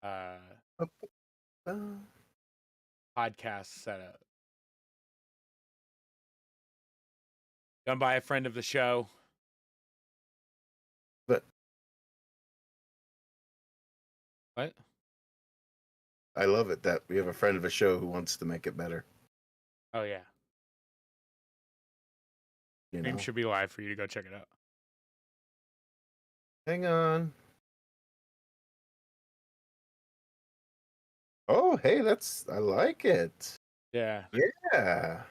uh, Uh, podcast setup done by a friend of the show. but What? I love it that we have a friend of a show who wants to make it better. Oh yeah, You stream know, should be live for you to go check it out. hang on. Oh, hey, I like it. Yeah, Yeah.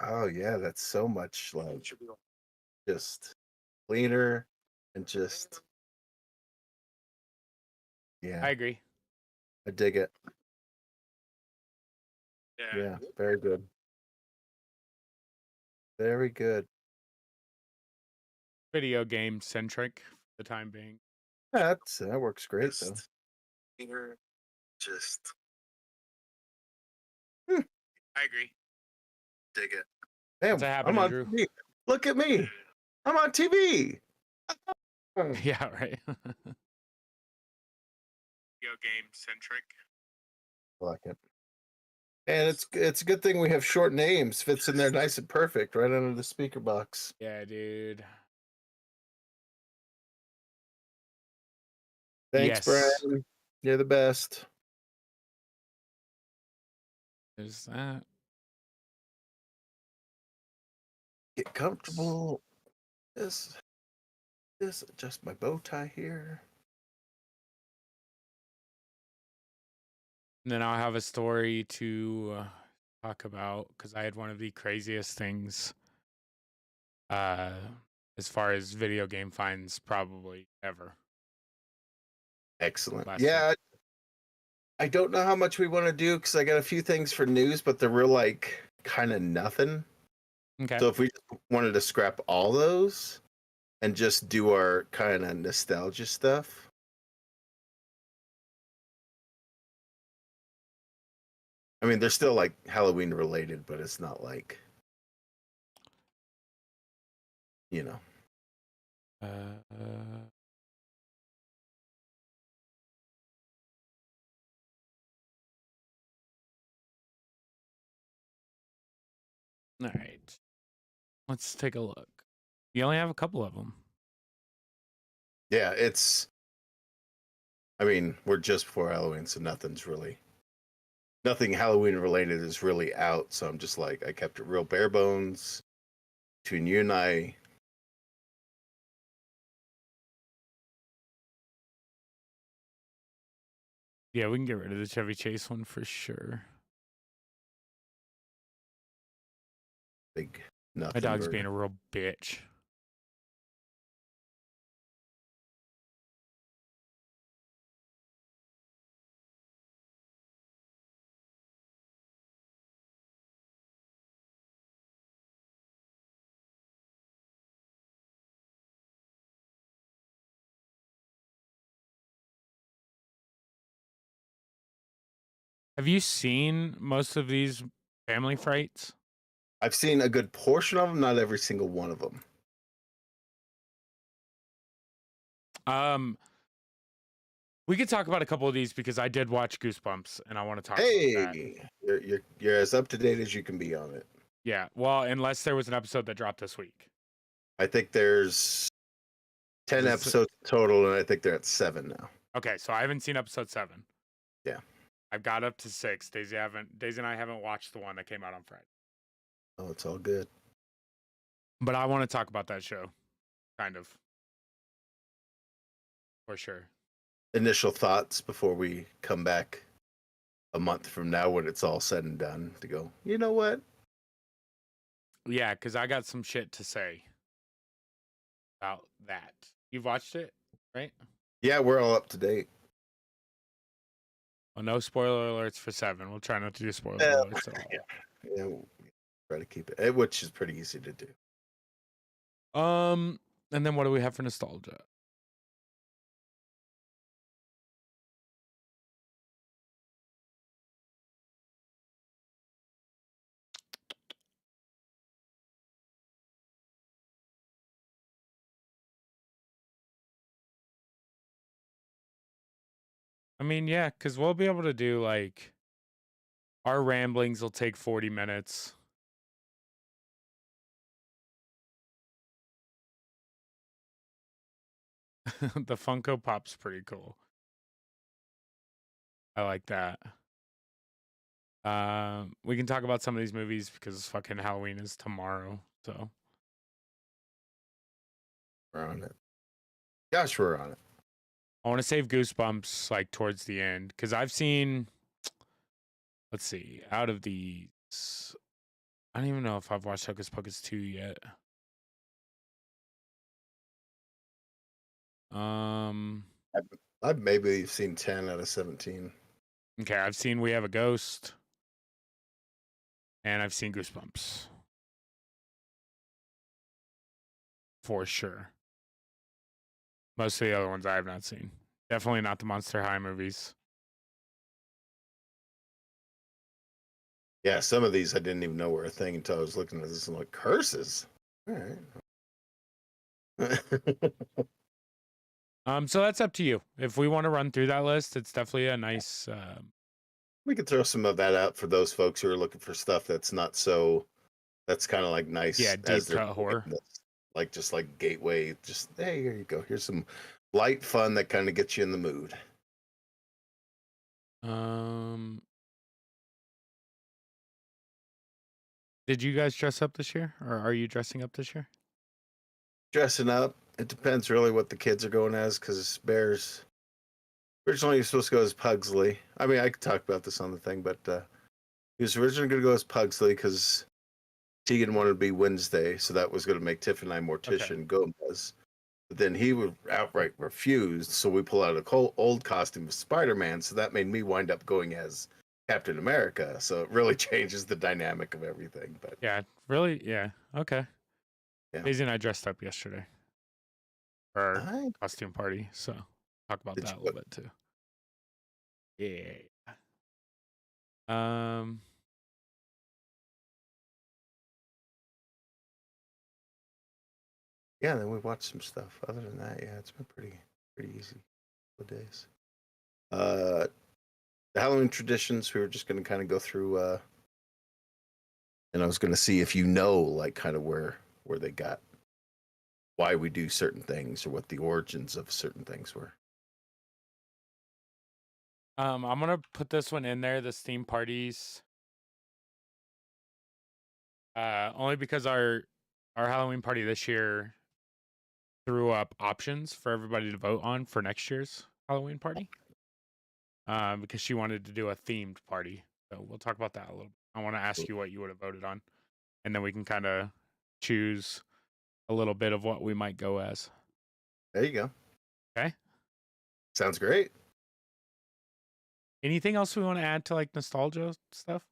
Oh yeah, that's so much like just cleaner and just, I yeah, agree. I dig it. Yeah, Yeah, very good. Very good. video game centric for the time being. That works great though. Just cleaner, just Hmm, I agree. dig it. What's Man, I'm happening, on Drew? TV. Look at me. I'm on TV. I Yeah, right. Video game centric. like it. And it's a good thing we have short names. Fits in there nice and perfect right under the speaker box. Yeah, dude. Thanks, Yes. Brian. You're the best. There's that. Get comfortable. Just adjust my bow tie here. And then I'll have a story to talk about because I had one of the craziest things uh, as far as video game finds probably ever Excellent. last Yeah, week. I don't know how much we want to do because I got a few things for news, but they're real like kind of nothing. Okay. So if we just wanted to scrap all those and just do our kind of nostalgia stuff. I mean, they're still like Halloween related, but it's not like, you know. Uh, all right. Let's take a look. You only have a couple of them. Yeah, I mean, we're just before Halloween, so nothing Halloween related is really out. So I'm just like, I kept it real bare bones between you and I. Yeah, we can get rid of the Chevy Chase one for sure. Big My nothing. dog's being a real bitch. Have you seen most of these family frights? I've seen a good portion of them, not every single one of them. We could talk about a couple of these because I did watch Goosebumps and I want to talk about that. Hey, you're as up to date as you can be on it. Yeah, well, unless there was an episode that dropped this week. I think there's 10 episodes total, and I think they're at 7 now. Okay, so I haven't seen episode 7. Yeah. I've got up to 6. Daisy and I haven't watched the one that came out on Friday. Oh, it's all good. But I want to talk about that show, kind of. For sure. Initial thoughts before we come back a month from now when it's all said and done to go, you know what? Yeah, because I got some shit to say about that. You've watched it, right? Yeah, we're all up to date. Well, no spoiler alerts for 7. We'll try not to do spoiler alerts at all. Yeah, we'll try to keep it, which is pretty easy to do. And then what do we have for nostalgia? I mean, yeah, because we'll be able to do like our ramblings will take 40 minutes. The Funko Pop's pretty cool. I like that. We can talk about some of these movies because fucking Halloween is tomorrow. So We're on it. Gosh, we're on it. I want to save Goosebumps like towards the end because I've seen. Let's see. Out of these, I don't even know if I've watched Hocus Pocus 2 yet. I've maybe seen 10 out of 17. Okay, I've seen We Have a Ghost, and I've seen Goosebumps for sure. Most of the other ones I have not seen. Definitely not the Monster High movies. Yeah, some of these I didn't even know were a thing until I was looking at this and like, curses. All right. So that's up to you. If we want to run through that list, it's definitely a nice. We could throw some of that out for those folks who are looking for stuff that's not so. That's kind of like nice. Yeah, deep cut horror. Like just like gateway. Just hey, here you go. Here's some light fun that kind of gets you in the mood. Did you guys dress up this year, or are you dressing up this year? Dressing up. It depends really what the kids are going as, because Bears. Originally, he was supposed to go as Pugsley. I mean, I could talk about this on the thing, but he was originally going to go as Pugsley because Tegan wanted to be Wednesday, so that was going to make Tiffany and I Mortician Gomez. But then he would outright refused, so we pull out a old costume of Spider-Man, so that made me wind up going as Captain America. So it really changes the dynamic of everything. But yeah, really, yeah, okay. Yeah. Daisy and I dressed up yesterday for our costume party, so talk about that a little bit too. Yeah. Yeah, then we watched some stuff. Other than that, yeah, it's been pretty easy for days. The Halloween traditions, we were just going to kind of go through, and I was going to see if you know, like, kind of where they got, why we do certain things, or what the origins of certain things were. I'm gonna put this one in there. The theme parties, only because our Halloween party this year threw up options for everybody to vote on for next year's Halloween party. Because she wanted to do a themed party. So we'll talk about that a little bit. I want to ask you what you would have voted on, and then we can kind of choose a little bit of what we might go as. There you go. Okay. Sounds great. Anything else we want to add to like nostalgia stuff?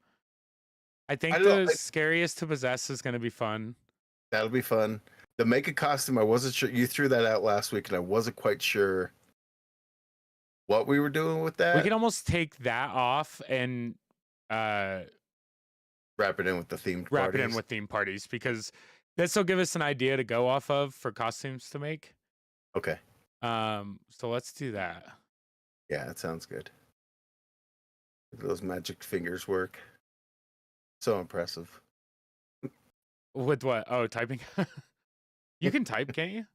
I think the scariest to possess is going to be fun. That'll be fun. The make a costume, I wasn't sure. You threw that out last week, and I wasn't quite sure what we were doing with that. We can almost take that off and wrap it in with the themed wrap parties. it in with theme parties, because this will give us an idea to go off of for costumes to make. Okay. So let's do that. Yeah, that sounds good. Those magic fingers work. So impressive. With what? Oh, typing. You can type, can't you?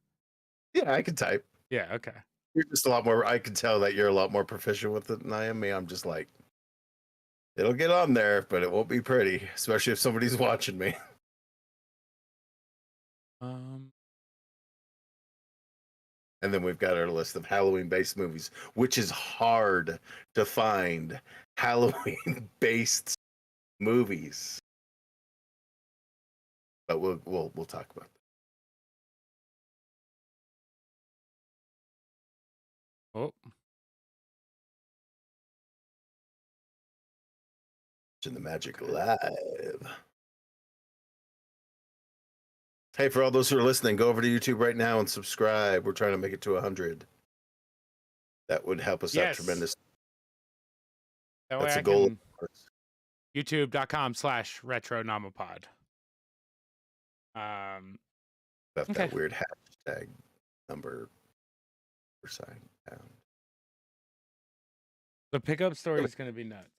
Yeah, I can type. Yeah, okay. You're just a lot more. I can tell that you're a lot more proficient with it than I am. I'm just like, it'll get on there, but it won't be pretty, especially if somebody's watching me. And then we've got our list of Halloween-based movies, which is hard to find Halloween-based movies. But we'll talk about that. Oh. In the Magic Live. Hey, for all those who are listening, go over to YouTube right now and subscribe. We're trying to make it to 100. That would help us out tremendously. That's a goal. YouTube.com/Retronomipod. Left that weird hashtag number sign down. The pickup story is going to be nuts.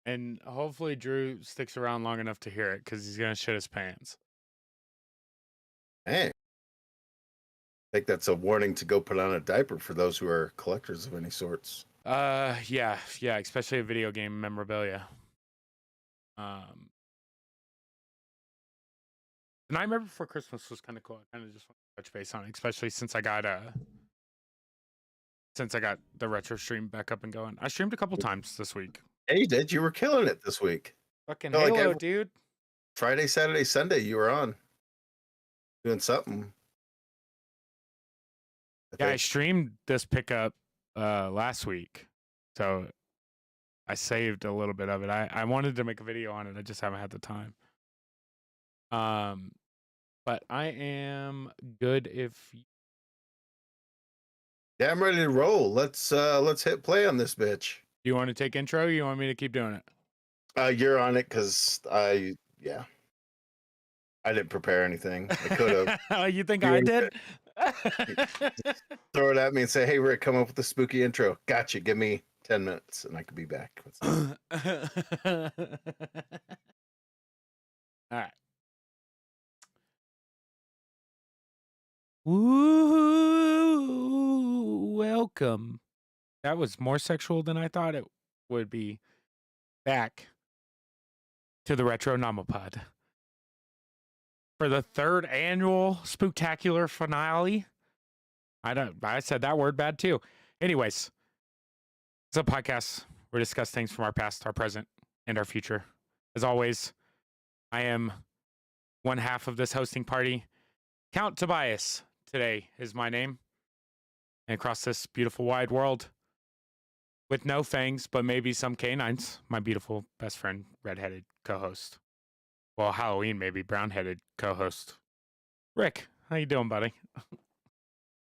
And hopefully Drew sticks around long enough to hear it because he's going to shit his pants. Hey, I think that's a warning to go put on a diaper for those who are collectors of any sorts. Yeah, especially a video game memorabilia. The Nightmare Before Christmas was kind of cool. I kind of just want to touch base on it, especially since I got the retro stream back up and going. I streamed a couple times this week. Yeah, you did. You were killing it this week. Fucking Felt like Halo, every dude. Friday, Saturday, Sunday, you were on doing something. I streamed this pickup last week, so I saved a little bit of it. I wanted to make a video on it. I just haven't had the time. But I am good if. Yeah, I'm ready to roll. Let's hit play on this bitch. Do you want to take intro? Or you want me to keep doing it? You're on it because I didn't prepare anything. I could have. You think I did? Throw it at me and say, "Hey, Rick, come up with a spooky intro." Gotcha. Give me 10 minutes and I could be back. All right. Woo! Welcome. That was more sexual than I thought it would be. Back to the Retronomipod for the 3rd annual Spooktacular finale. I said that word bad too. Anyways, it's a podcast where we discuss things from our past, our present, and our future. As always, I am one half of this hosting party. Count Tobias today is my name. And across this beautiful wide world, with no fangs, but maybe some canines, my beautiful best friend, redheaded co-host. Well, Halloween, maybe brown-headed co-host. Rick, how you doing, buddy?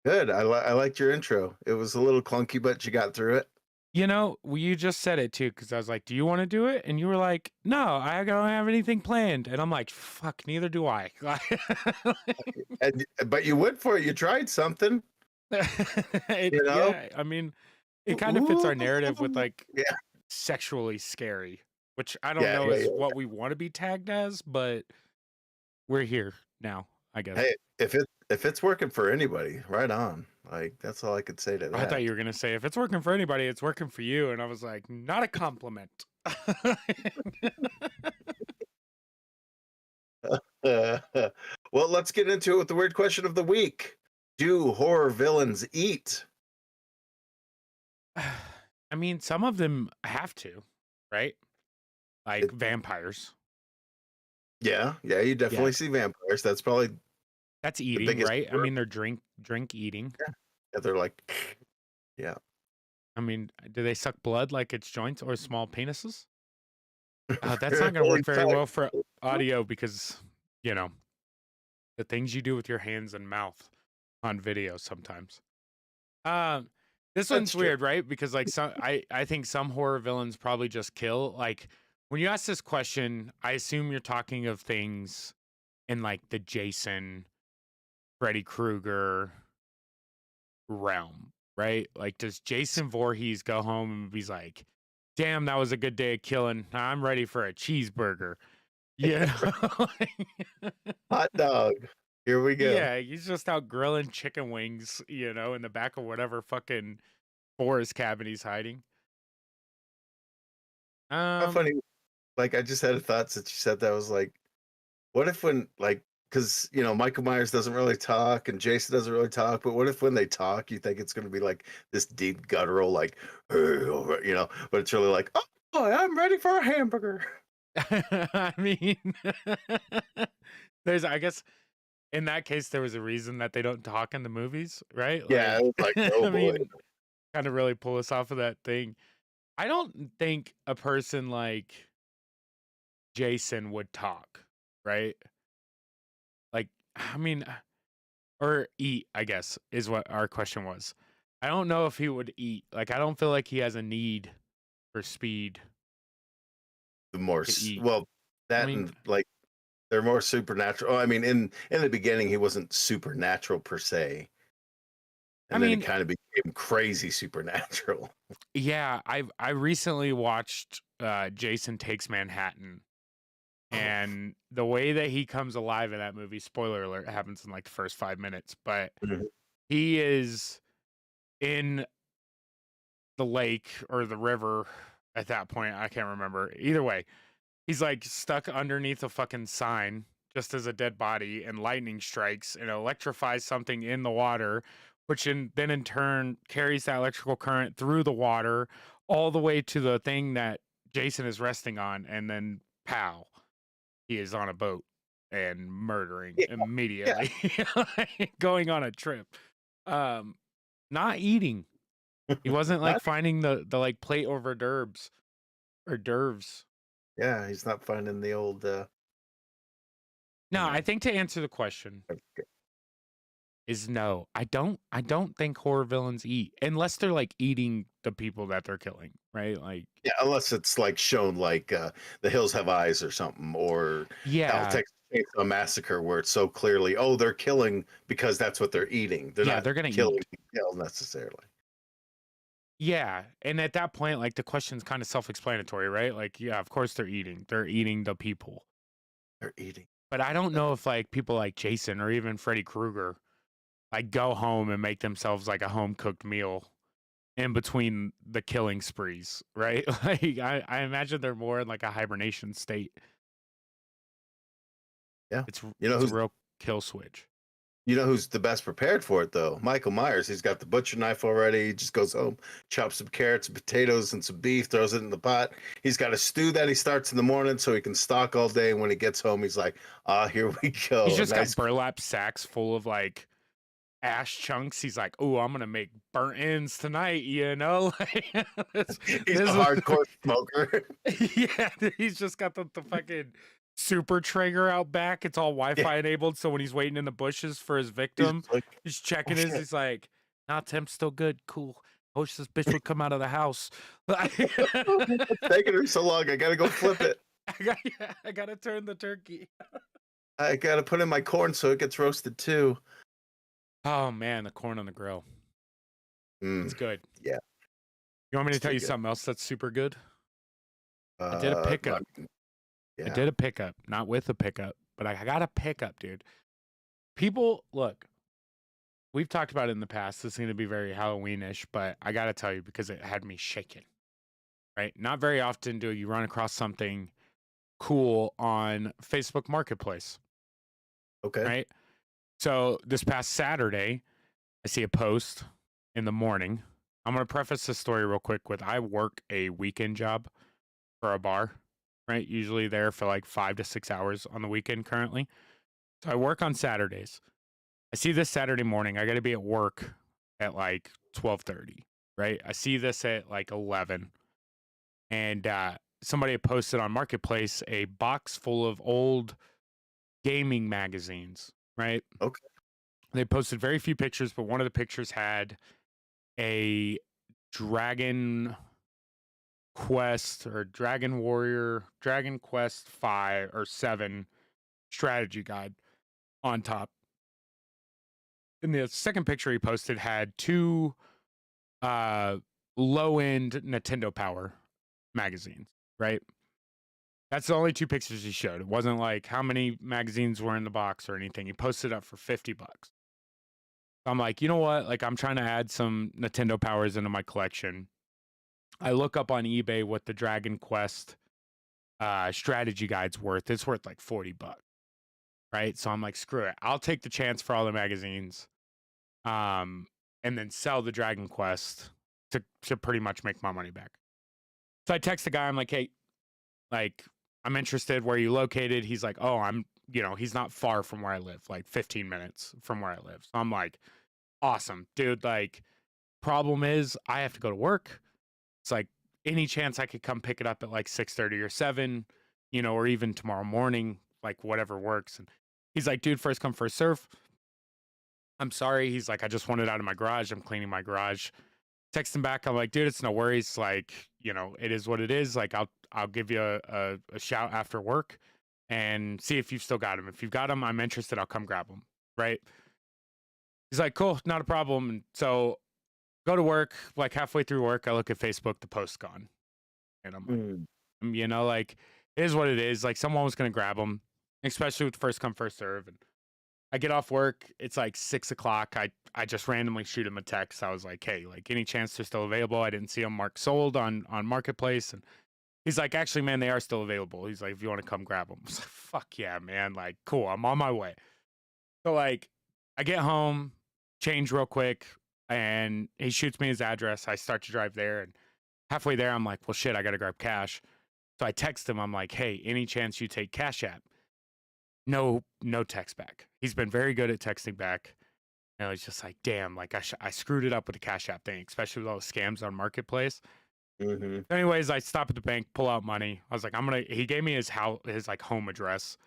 Good. I liked your intro. It was a little clunky, but you got through it. You know, you just said it too, because I was like, do you want to do it? And you were like, no, I don't have anything planned. And I'm like, fuck, neither do I. But you went for it. You tried something. Yeah, I mean, it kind of fits our narrative with like sexually scary, which I don't know is what we want to be tagged as, but we're here now, I guess. Hey, if it's working for anybody, right on. Like, that's all I could say to that. I thought you were gonna say if it's working for anybody, it's working for you, and I was like, not a compliment. Well, let's get into it with the weird question of the week. Do horror villains eat? I mean, some of them have to, right? Like vampires. Yeah, you definitely see vampires. That's probably eating, right? I mean, they're drink eating. Yeah, they're like, yeah. I mean, do they suck blood like it's joints or small penises? That's not going to work very well for audio because, you know, the things you do with your hands and mouth on video sometimes. This one's weird, right? Because like I think some horror villains probably just kill. Like when you ask this question, I assume you're talking of things in like the Jason, Freddy Krueger realm, right? Like does Jason Voorhees go home and he's like, damn, that was a good day of killing. I'm ready for a cheeseburger. Yeah. Hot dog. Here we go. Yeah, he's just out grilling chicken wings, you know, in the back of whatever fucking forest cabin he's hiding. How funny. Like, I just had a thought since you said that. I was like, what if when, like, because, you know, Michael Myers doesn't really talk and Jason doesn't really talk, but what if when they talk, you think it's going to be like this deep guttural, like, you know, but it's really like, oh, I'm ready for a hamburger. I mean, I guess, in that case, there was a reason that they don't talk in the movies, right? Yeah, like, oh, I boy. mean, kind of really pull us off of that thing. I don't think a person like Jason would talk, right? Like, I mean, or eat, I guess, is what our question was. I don't know if he would eat. Like, I don't feel like he has a need for speed. More, well, that and like, they're more supernatural. I mean, in the beginning, he wasn't supernatural per se. And then mean, it kind of became crazy supernatural. yeah, I recently watched Jason Takes Manhattan, and the way that he comes alive in that movie, spoiler alert, happens in like the first 5 minutes, but Mhm. he is in the lake or the river at that point. I can't remember. Either way, he's like stuck underneath a fucking sign just as a dead body, and lightning strikes and electrifies something in the water, which then in turn carries that electrical current through the water all the way to the thing that Jason is resting on, and then pow, he is on a boat and murdering Yeah, immediately. Going on a trip. Um Not eating. He wasn't like Not, finding the like plate over hors d'oeuvres. yeah, he's not finding the old, you No, I know. think to answer the question is no. I don't think horror villains eat unless they're like eating the people that they're killing, right? Like Yeah, unless it's like shown like The Hills Have Eyes or something, or hell, yeah, Texas Chainsaw Massacre, where it's so clearly, oh, they're killing because that's what they're eating. They're yeah, not they're gonna killing eat. to kill necessarily. Yeah, and at that point, like the question's kind of self-explanatory, right? Like, yeah, of course they're eating. They're eating the people. They're eating. But I don't know if like people like Jason or even Freddy Krueger like go home and make themselves like a home cooked meal in between the killing sprees, right? Like I imagine they're more in like a hibernation state. Yeah. It's You know it's a who's real kill switch. you know who's the best prepared for it though? Michael Myers. He's got the butcher knife already. He just goes home, chops some carrots and potatoes and some beef, throws it in the pot. He's got a stew that he starts in the morning so he can stalk all day. And when he gets home, he's like, ah, here we He's go. A just got nice burlap sacks full of like ash chunks. He's like, "Oh, I'm gonna make burnt ends tonight," you know? Like, he's this a hardcore smoker. yeah, he's just got the fucking super Traeger out back. It's all Yeah. Wi-Fi enabled, so when he's waiting in the bushes for his He's victim, like, he's oh checking his. shit. He's like, "Nah, temp's still good. Cool. I wish this bitch would come out of the house." It's taking her so long. I gotta go flip it. I gotta turn the turkey. I gotta put in my corn so it gets roasted too. Oh man, the corn on the grill. It's Mm, good. yeah, You want me to it's tell too you good. something else that's super good? I did a pickup. I Yeah. did a pickup, not with a pickup, but I got a pickup, dude. People, look, we've talked about it in the past. This is going to be very Halloweenish, but I got to tell you because it had me shaking, right? Not very often do you run across something cool on Facebook Marketplace, Okay. right? So this past Saturday, I see a post in the morning. I'm going to preface this story real quick with I work a weekend job for a bar, right? Usually there for like 5 to 6 hours on the weekend currently. So I work on Saturdays. I see this Saturday morning. I got to be at work at like 12:30, right? I see this at like 11, and somebody had posted on Marketplace a box full of old gaming magazines, right? Okay. They posted very few pictures, but one of the pictures had a Dragon Quest or Dragon Warrior, Dragon Quest 5 or 7 strategy guide on top. And the second picture he posted had two uh low end Nintendo Power magazines, right? That's the only two pictures he showed. It wasn't like how many magazines were in the box or anything. He posted up for $50. I'm like, you know what? Like, I'm trying to add some Nintendo Powers into my collection. I look up on eBay what the Dragon Quest strategy guide's worth. It's worth like $40, right? So I'm like, screw it. I'll take the chance for all the magazines, and then sell the Dragon Quest to pretty much make my money back. So I text the guy. I'm like, hey, like, I'm interested. Where are you located? He's like, oh, he's not far from where I live, like 15 minutes from where I live. So I'm like, awesome, dude. Like, problem is I have to go to work. It's like any chance I could come pick it up at like 6:30 or 7, or even tomorrow morning, like whatever works. And he's like, dude, first come, first serve. I'm sorry. He's like, I just want it out of my garage. I'm cleaning my garage. Text him back. I'm like, dude, it's no worries. Like, it is what it is. Like, I'll give you a shout after work and see if you've still got him. If you've got him, I'm interested. I'll come grab him. Right. He's like, cool, not a problem. And so go to work, like halfway through work, I look at Facebook, the post's gone. And I'm like, you know, like, it is what it is. Like, someone was going to grab them, especially with first come, first serve. And I get off work. It's like 6 o'clock. I just randomly shoot him a text. I was like, hey, like, any chance they're still available? I didn't see them marked sold on Marketplace. And he's like, actually, man, they are still available. He's like, if you want to come grab them. I was like, fuck yeah, man. Like, cool. I'm on my way. So, like, I get home, change real quick, and he shoots me his address. I start to drive there. And halfway there, I'm like, well, shit, I got to grab cash. So I text him. I'm like, hey, any chance you take Cash App? No text back. He's been very good at texting back. And I was just like, damn, like I screwed it up with the Cash App thing, especially with all the scams on Marketplace. Anyways, I stop at the bank, pull out money. I was like, he gave me his like home address.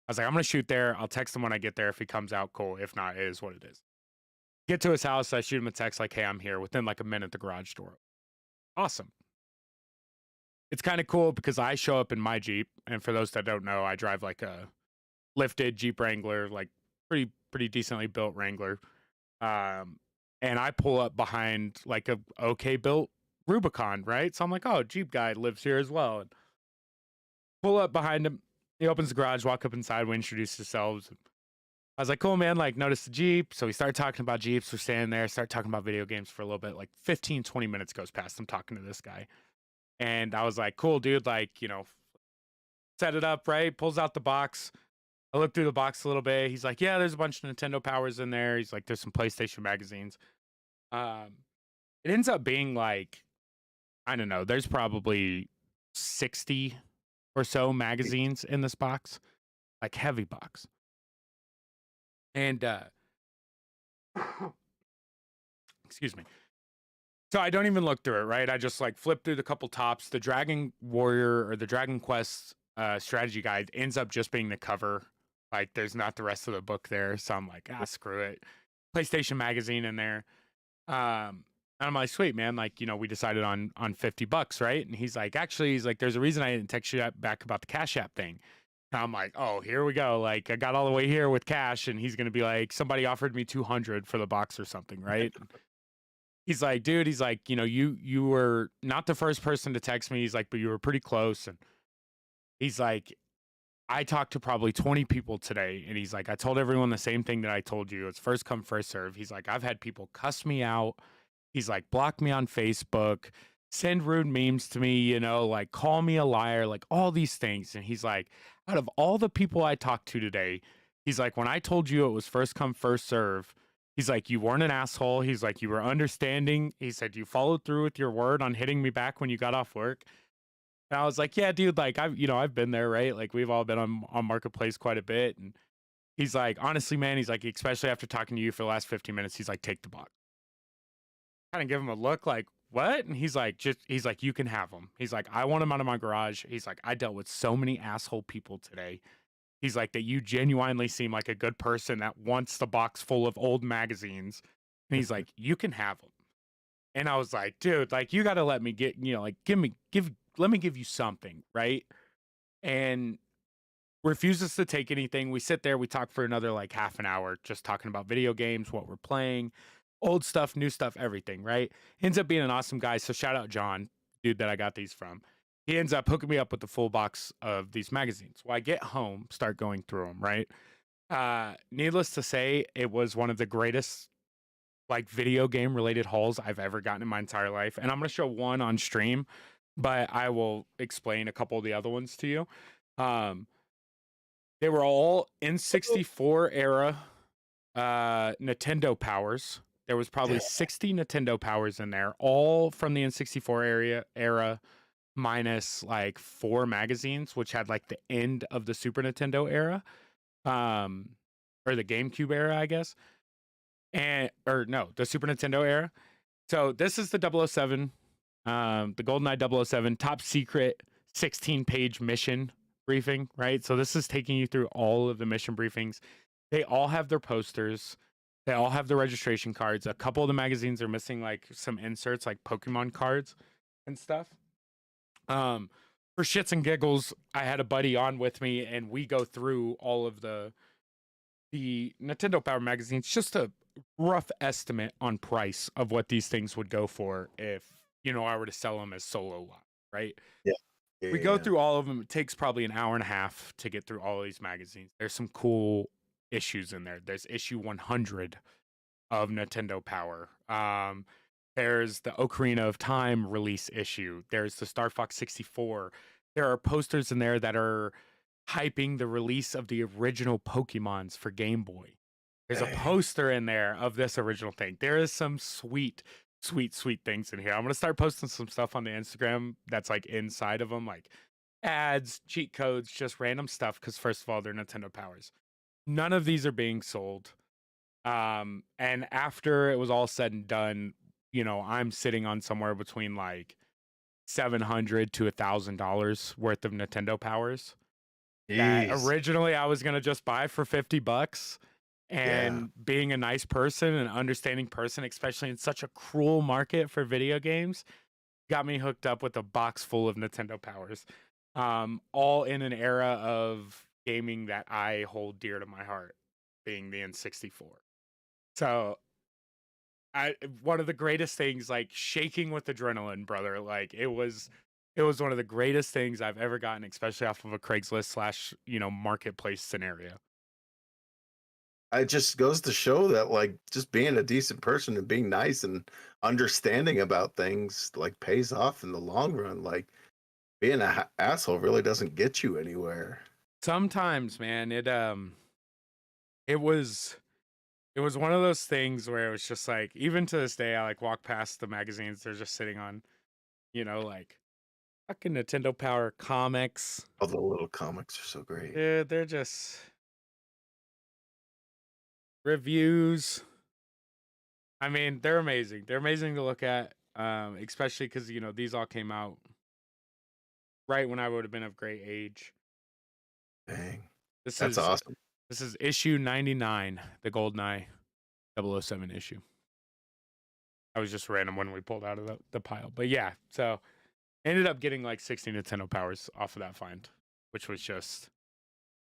I was like, I'm going to shoot there. I'll text him when I get there. If he comes out, cool. If not, it is what it is. Get to his house. I shoot him a text like, hey, I'm here. Within like a minute, the garage door. Awesome. It's kind of cool because I show up in my Jeep. And for those that don't know, I drive like a lifted Jeep Wrangler, like pretty decently built Wrangler. And I pull up behind like a okay built Rubicon, right? So I'm like, oh, Jeep guy lives here as well. And pull up behind him. He opens the garage, walk up inside, we introduce ourselves. I was like, cool, man, like, notice the Jeep. So we start talking about Jeeps. We're standing there, start talking about video games for a little bit. Like 15, 20 minutes goes past. I'm talking to this guy. And I was like, cool, dude, like, you know, set it up, right? Pulls out the box. I look through the box a little bit. He's like, yeah, there's a bunch of Nintendo Powers in there. He's like, there's some PlayStation magazines. It ends up being like, I don't know, there's probably 60 or so magazines in this box, like heavy box. And excuse me. So I don't even look through it, right? I just like flip through the couple tops. The Dragon Warrior or the Dragon Quest strategy guide ends up just being the cover. Like there's not the rest of the book there. So I'm like, screw it. PlayStation magazine in there. And I'm like, sweet, man. Like, you know, we decided on $50, right? And he's like, actually, he's like, there's a reason I didn't text you back about the Cash App thing. And I'm like, oh, here we go. Like, I got all the way here with cash, and he's gonna be like, somebody offered me 200 for the box or something, right? He's like, dude, he's like, you know, you were not the first person to text me. He's like, but you were pretty close. And he's like, I talked to probably 20 people today, and he's like, I told everyone the same thing that I told you. It's first come, first serve. He's like, I've had people cuss me out. He's like, block me on Facebook, send rude memes to me, you know, like call me a liar, like all these things. And he's like, out of all the people I talked to today, he's like, when I told you it was first come, first serve, he's like, you weren't an asshole. He's like, you were understanding. He said, you followed through with your word on hitting me back when you got off work. And I was like, yeah, dude, like I've been there, right? Like we've all been on Marketplace quite a bit. And he's like, honestly, man, he's like, especially after talking to you for the last 15 minutes, he's like, take the box. Kind of give him a look like, what? And he's like, you can have them. He's like, I want him out of my garage. He's like, I dealt with so many asshole people today. He's like, that you genuinely seem like a good person that wants the box full of old magazines. And he's like, you can have them. And I was like, dude, like, you got to let me get, you know, like, let me give you something. Right. And refuses to take anything. We sit there, we talk for another like half an hour, just talking about video games, what we're playing, old stuff, new stuff, everything, right? Ends up being an awesome guy. So shout out John, dude that I got these from. He ends up hooking me up with the full box of these magazines. Well, I get home, start going through them, right? Needless to say, it was one of the greatest like video game related hauls I've ever gotten in my entire life. And I'm going to show one on stream, but I will explain a couple of the other ones to you. They were all N64 era Nintendo powers. There was probably 60 Nintendo powers in there, all from the N64 era, minus like 4 magazines, which had like the end of the Super Nintendo era, or the GameCube era, I guess. The Super Nintendo era. So this is the 007, the GoldenEye 007 top secret 16-page mission briefing, right? So this is taking you through all of the mission briefings. They all have their posters. They all have the registration cards. A couple of the magazines are missing like some inserts, like Pokemon cards and stuff. For shits and giggles, I had a buddy on with me, and we go through all of the Nintendo Power magazines just to rough estimate on price of what these things would go for if, I were to sell them as solo lot, right? Yeah. Yeah, We yeah, go yeah. through all of them. It takes probably an hour and a half to get through all of these magazines. There's some cool issues in there. There's issue 100 of Nintendo Power. There's the Ocarina of Time release issue. There's the Star Fox 64. There are posters in there that are hyping the release of the original Pokemons for Game Boy. There's a Dang. poster in there of this original thing. There is some sweet, sweet, sweet things in here. I'm going to start posting some stuff on the Instagram that's like inside of them, like ads, cheat codes, just random stuff. Because first of all, they're Nintendo Powers. None of these are being sold. And after it was all said and done, I'm sitting on somewhere between like $700 to $1,000 worth of Nintendo Powers that Jeez. originally I was gonna just buy for $50. And being a nice person and understanding person, especially in such a cruel market for video games, got me hooked up with a box full of Nintendo Powers. All in an era of gaming that I hold dear to my heart, being the N64. So one of the greatest things, like shaking with adrenaline, brother. Like it was one of the greatest things I've ever gotten, especially off of a Craigslist / marketplace scenario. It just goes to show that like just being a decent person and being nice and understanding about things like pays off in the long run. Like being an asshole really doesn't get you anywhere. Sometimes, man, it was one of those things where it was just like, even to this day, I like walk past the magazines they're just sitting on, like fucking Nintendo Power comics. All the little comics are so great. Dude, they're just reviews. I mean, they're amazing. They're amazing to look at, especially because, these all came out right when I would have been of great age. Dang. This That's is awesome. This is issue 99, the GoldenEye 007 issue. I was just random when we pulled out of the pile. But yeah, so ended up getting like 60 Nintendo Powers off of that find, which was just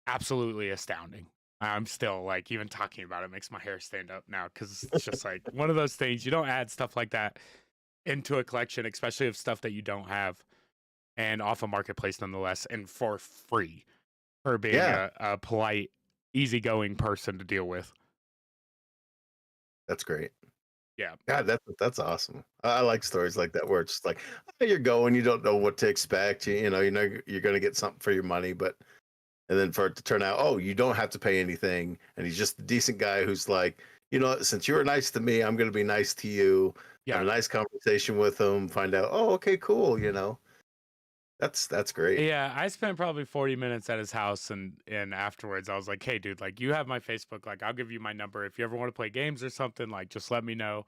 absolutely astounding. I'm still like, even talking about it makes my hair stand up now, because it's just like one of those things. You don't add stuff like that into a collection, especially of stuff that you don't have, and off a marketplace nonetheless, and for free, for being a polite, easygoing person to deal with. That's great. Yeah. God, that's awesome. I like stories like that where it's just like, you're going, you don't know what to expect. You know you're going to get something for your money, and then for it to turn out, oh, you don't have to pay anything, and he's just a decent guy who's like, since you were nice to me, I'm going to be nice to you. Yeah. Have a nice conversation with him. Find out, oh, okay, cool. That's great. Yeah, I spent probably 40 minutes at his house, and afterwards I was like, hey dude, like, you have my Facebook, like, I'll give you my number if you ever want to play games or something, like, just let me know.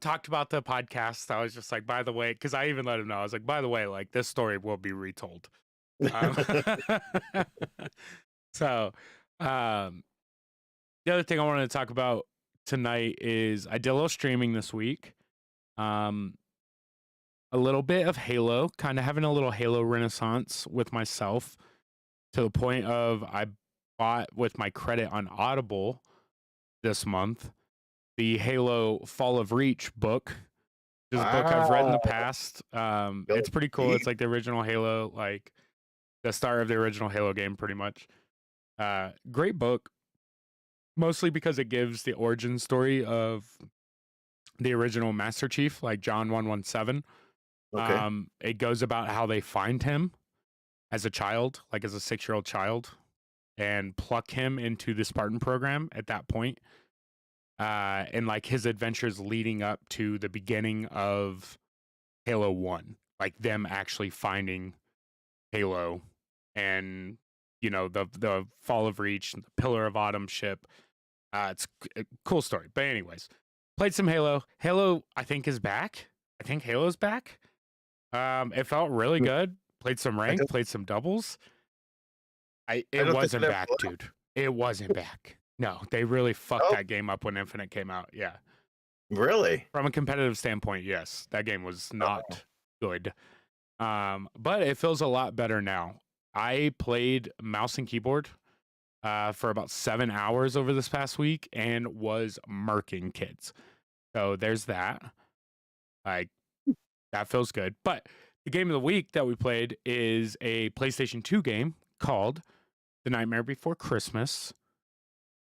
Talked about the podcast. I was just like, by the way, because I even let him know, I was like, by the way, like, this story will be retold. So the other thing I wanted to talk about tonight is I did a little streaming this week. A little bit of Halo, kind of having a little Halo renaissance with myself, to the point of I bought with my credit on Audible this month the Halo Fall of Reach book. Which is a book I've read in the past. It's pretty cool. It's like the original Halo, like the start of the original Halo game, pretty much. Great book, mostly because it gives the origin story of the original Master Chief, like John 117. Okay. It goes about how they find him as a child, like as a 6-year-old child, and pluck him into the Spartan program at that point. And like his adventures leading up to the beginning of Halo 1, like them actually finding Halo, and the Fall of Reach, the Pillar of Autumn ship. It's a cool story. But anyways, played some Halo. Halo, I think, is back. I think Halo's back. It felt really good. Played some ranked, played some doubles. It wasn't back, dude. It wasn't back. No, they really fucked that game up when Infinite came out. Yeah. Really? From a competitive standpoint, yes. That game was not good. But it feels a lot better now. I played mouse and keyboard for about 7 hours over this past week and was murking kids. So there's that. Like, that feels good. But the game of the week that we played is a PlayStation 2 game called The Nightmare Before Christmas,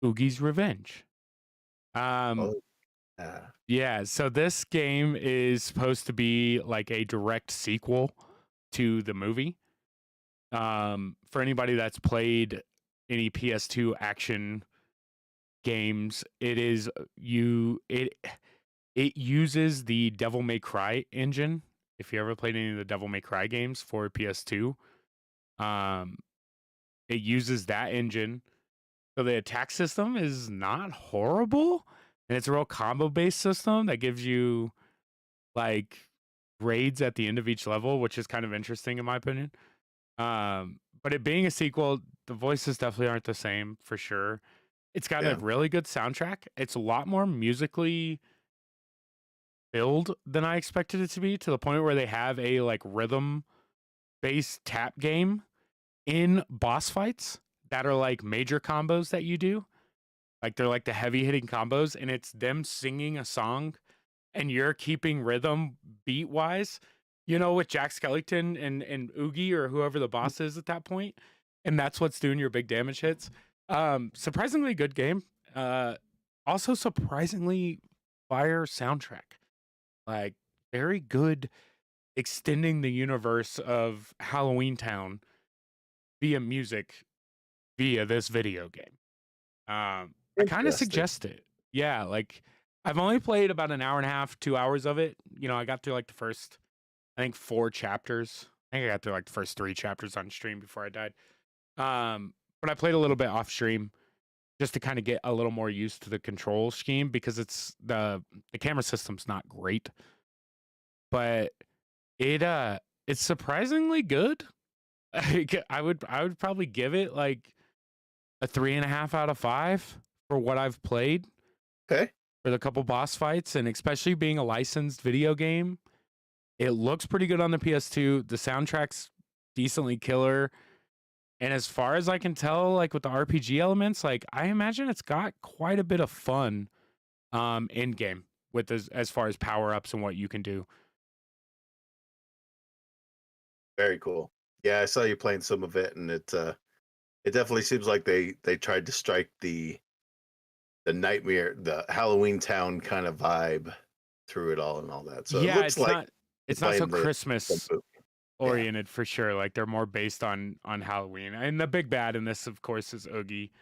Oogie's Revenge. Oh, yeah. Yeah, so this game is supposed to be like a direct sequel to the movie. For anybody that's played any PS2 action games, it uses the Devil May Cry engine. If you ever played any of the Devil May Cry games for PS2, um, it uses that engine. So the attack system is not horrible, and it's a real combo based system that gives you like grades at the end of each level, which is kind of interesting in my opinion. But it being a sequel, the voices definitely aren't the same for sure. It's got a Yeah. really good soundtrack. It's a lot more musically filled than I expected it to the point where they have a like rhythm based tap game in boss fights that are like major combos that you do. Like they're like the heavy hitting combos, and it's them singing a song and you're keeping rhythm beat wise, with Jack Skellington and Oogie or whoever the boss is at that point. And that's what's doing your big damage hits. Surprisingly good game. Also surprisingly fire soundtrack. Like very good extending the universe of Halloween Town via music via this video game. I kind of Interesting. suggest it. Yeah, like I've only played about an hour and a half, 2 hours of it. I got through like the first, I think 4 chapters. I think I got through like the first 3 chapters on stream before I died. But I played a little bit off stream just to kind of get a little more used to the control scheme because the camera system's not great, but it's surprisingly good. I would probably give it like a 3.5 out of 5 for what I've played. Okay. For the couple boss fights, and especially being a licensed video game, it looks pretty good on the PS2. The soundtrack's decently killer. And as far as I can tell, like with the RPG elements, like I imagine it's got quite a bit of fun in game with as far as power-ups and what you can do. Very cool. Yeah, I saw you playing some of it, and it definitely seems like they tried to strike the nightmare, the Halloween Town kind of vibe through it all and all that. So it Yeah, looks like it's not so playing Christmas the oriented for sure. Like they're more based on Halloween. And the big bad in this, of course, is Oogie.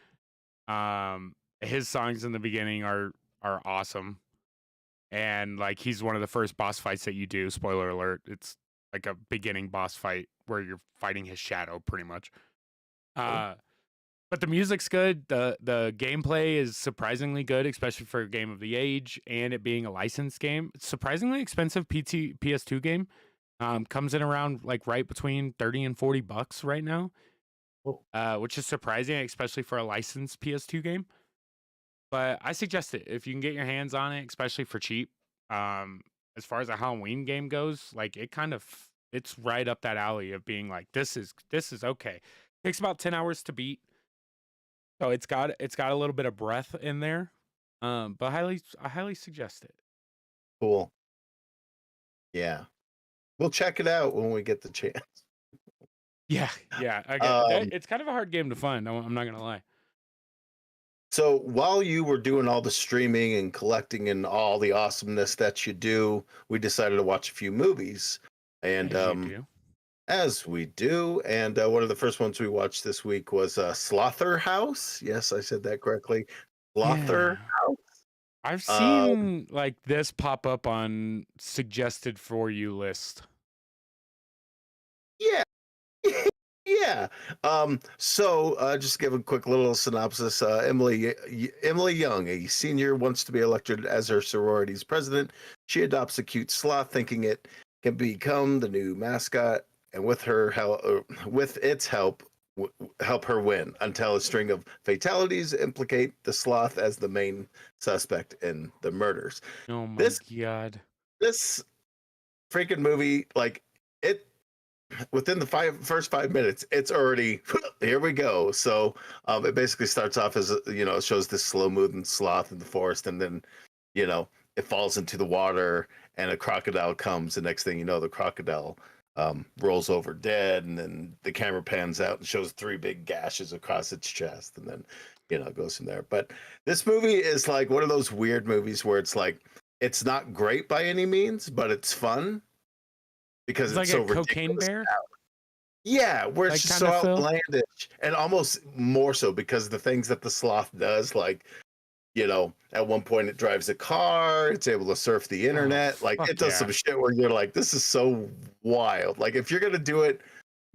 His songs in the beginning are awesome. And like he's one of the first boss fights that you do. Spoiler alert, it's like a beginning boss fight where you're fighting his shadow pretty much. But the music's good. The gameplay is surprisingly good, especially for a game of the age and it being a licensed game. It's surprisingly expensive PS2 game. Comes in around like right between 30 and $40 right now. Which is surprising, especially for a licensed PS2 game. But I suggest it if you can get your hands on it, especially for cheap. As far as a Halloween game goes, like it's right up that alley of being like this is okay. Takes about 10 hours to beat. So it's got a little bit of breath in there. But I highly suggest it. Cool. Yeah. We'll check it out when we get the chance. Yeah. Again, it's kind of a hard game to find. I'm not gonna lie. So while you were doing all the streaming and collecting and all the awesomeness that you do, we decided to watch a few movies. And as we do, and one of the first ones we watched this week was Slaughterhouse. Yes, I said that correctly. Slaughterhouse. I've seen like this pop up on suggested for you list. Yeah. Yeah. So just give a quick little synopsis. Emily Young, a senior, wants to be elected as her sorority's president. She adopts a cute sloth, thinking it can become the new mascot, and with its help, help her win. Until a string of fatalities implicate the sloth as the main suspect in the murders. Oh my god! This freaking movie, like it. within the first 5 minutes, it's already here we go. So it basically starts off as it shows this slow moving sloth in the forest, and then it falls into the water, and a crocodile comes. The next thing you know, the crocodile rolls over dead, and then the camera pans out and shows 3 big gashes across its chest, and then it goes from there. But this movie is like one of those weird movies where it's like it's not great by any means, but it's fun because It's it's like so a cocaine ridiculous. bear. Yeah, where it's Like just kind so of Phil. outlandish, and almost more so because the things that the sloth does, like at one point it drives a car, it's able to surf the Oh, internet, like fuck it does yeah. some shit where you're like, this is so wild. Like if you're gonna do it,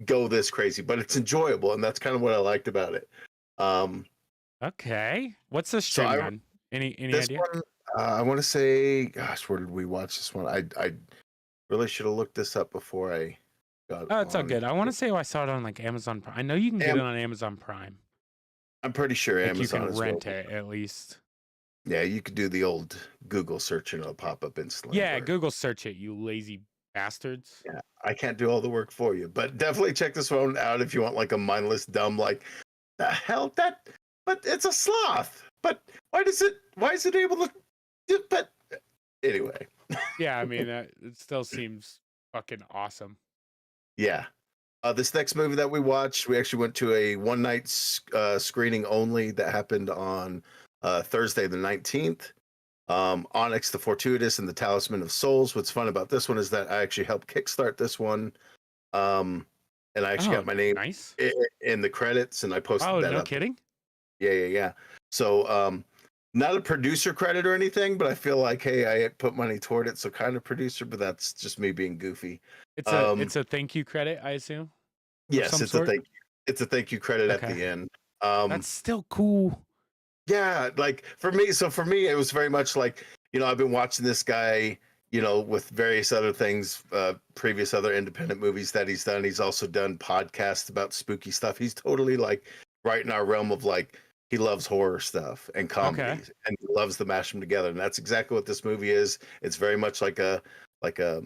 go this crazy, but it's enjoyable, and that's kind of what I liked about it. Um, Okay. What's this so streaming on? Any this idea? one, I want to say, gosh, where did we watch this one? I really should have looked this up before I got Oh, it's all on. good. I want to say I saw it on like Amazon Prime. I know you can get Am- it on Amazon Prime. I'm pretty sure Like you Amazon can as well. rent it at least. Yeah, you could do the old Google search and it'll pop up instantly. Yeah, but Google search it, you lazy bastards. yeah, I can't do all the work for you, but definitely check this one out if you want like a mindless, dumb, like the hell that. But it's a sloth. But why is it able to? But anyway, Yeah, I mean, it still seems fucking awesome. yeah. This next movie that we watched, we actually went to a one night screening only that happened on Thursday the 19th. Onyx the Fortuitous and the Talisman of Souls. What's fun about this one is that I actually helped kickstart this one. And I actually got my name nice. in the credits, and I posted Oh, that no up. kidding? Yeah. So not a producer credit or anything, but I feel like, hey, I put money toward it, so kind of producer, but that's just me being goofy. It's a thank you credit, I assume. Yes, some it's sort? a thank you credit at Okay. the end. That's still cool. Yeah, like for me, it was very much like, I've been watching this guy, with various other things, previous other independent movies that he's done. He's also done podcasts about spooky stuff. He's totally like right in our realm of like, he loves horror stuff and comedies, and he loves to mash them together. And that's exactly what this movie is. It's very much like a a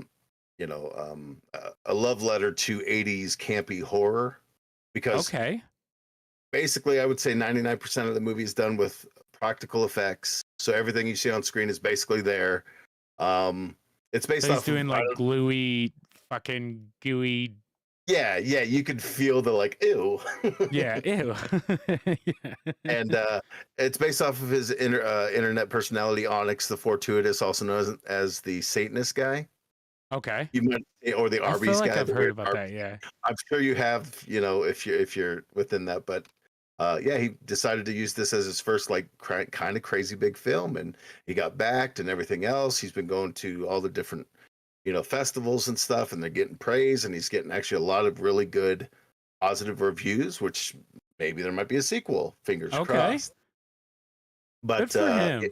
love letter to 80s campy horror, because basically I would say 99% of the movie is done with practical effects. So everything you see on screen is basically there. It's based So he's off doing of, like gluey, fucking gooey. yeah, you could feel the like, ew. Yeah, ew. Yeah. And it's based off of his internet personality, Onyx the Fortuitous, also known as the Satanist guy. Okay. You might, or the I Arby's feel like guy. I've heard about that, yeah. I'm sure you have, if you're within that, but yeah, he decided to use this as his first like kind of crazy big film, and he got backed and everything else. He's been going to all the different, festivals and stuff, and they're getting praise, and he's getting actually a lot of really good positive reviews, which maybe there might be a sequel. Fingers crossed. But good for him.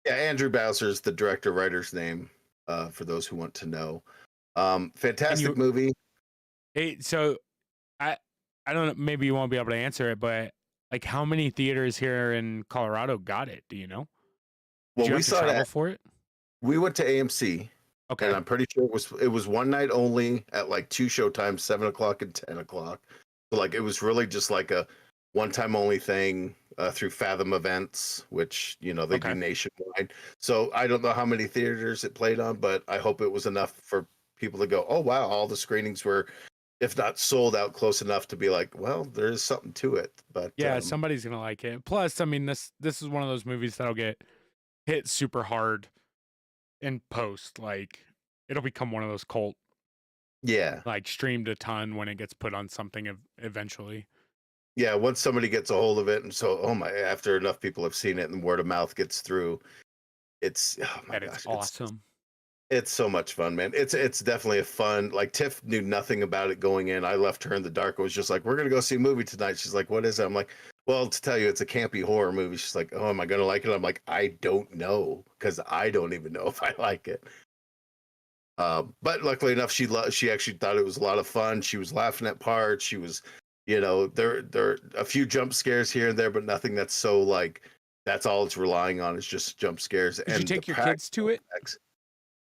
yeah, Andrew Bowser's the director writer's name, for those who want to know. Fantastic movie. Hey, so I don't know, maybe you won't be able to answer it, but like how many theaters here in Colorado got it? Do you know? Well, we saw travel for it. We went to AMC. Okay. And I'm pretty sure it was one night only at like 2 showtimes, 7:00 and 10:00. So like it was really just like a one time only thing through Fathom Events, which they do nationwide. So I don't know how many theaters it played on, but I hope it was enough for people to go, oh wow, all the screenings were, if not sold out, close enough to be like, well, there's something to it. But yeah, somebody's gonna like it. Plus, I mean, this is one of those movies that'll get hit super hard in post. Like it'll become one of those cult, like streamed a ton when it gets put on something eventually. Yeah, once somebody gets a hold of it, and so after enough people have seen it and word of mouth gets through, it's it's awesome. It's so much fun, man. It's definitely a fun, like Tiff knew nothing about it going in. I left her in the dark. I was just like, we're gonna go see a movie tonight. She's like, what is it? I'm like, well, to tell you, it's a campy horror movie. She's like, oh, am I gonna like it? I'm like, I don't know, because I don't even know if I like it. But luckily enough, she actually thought it was a lot of fun. She was laughing at parts. She was, there are a few jump scares here and there, but nothing that's so like that's all it's relying on is just jump scares. Did you take your kids to it?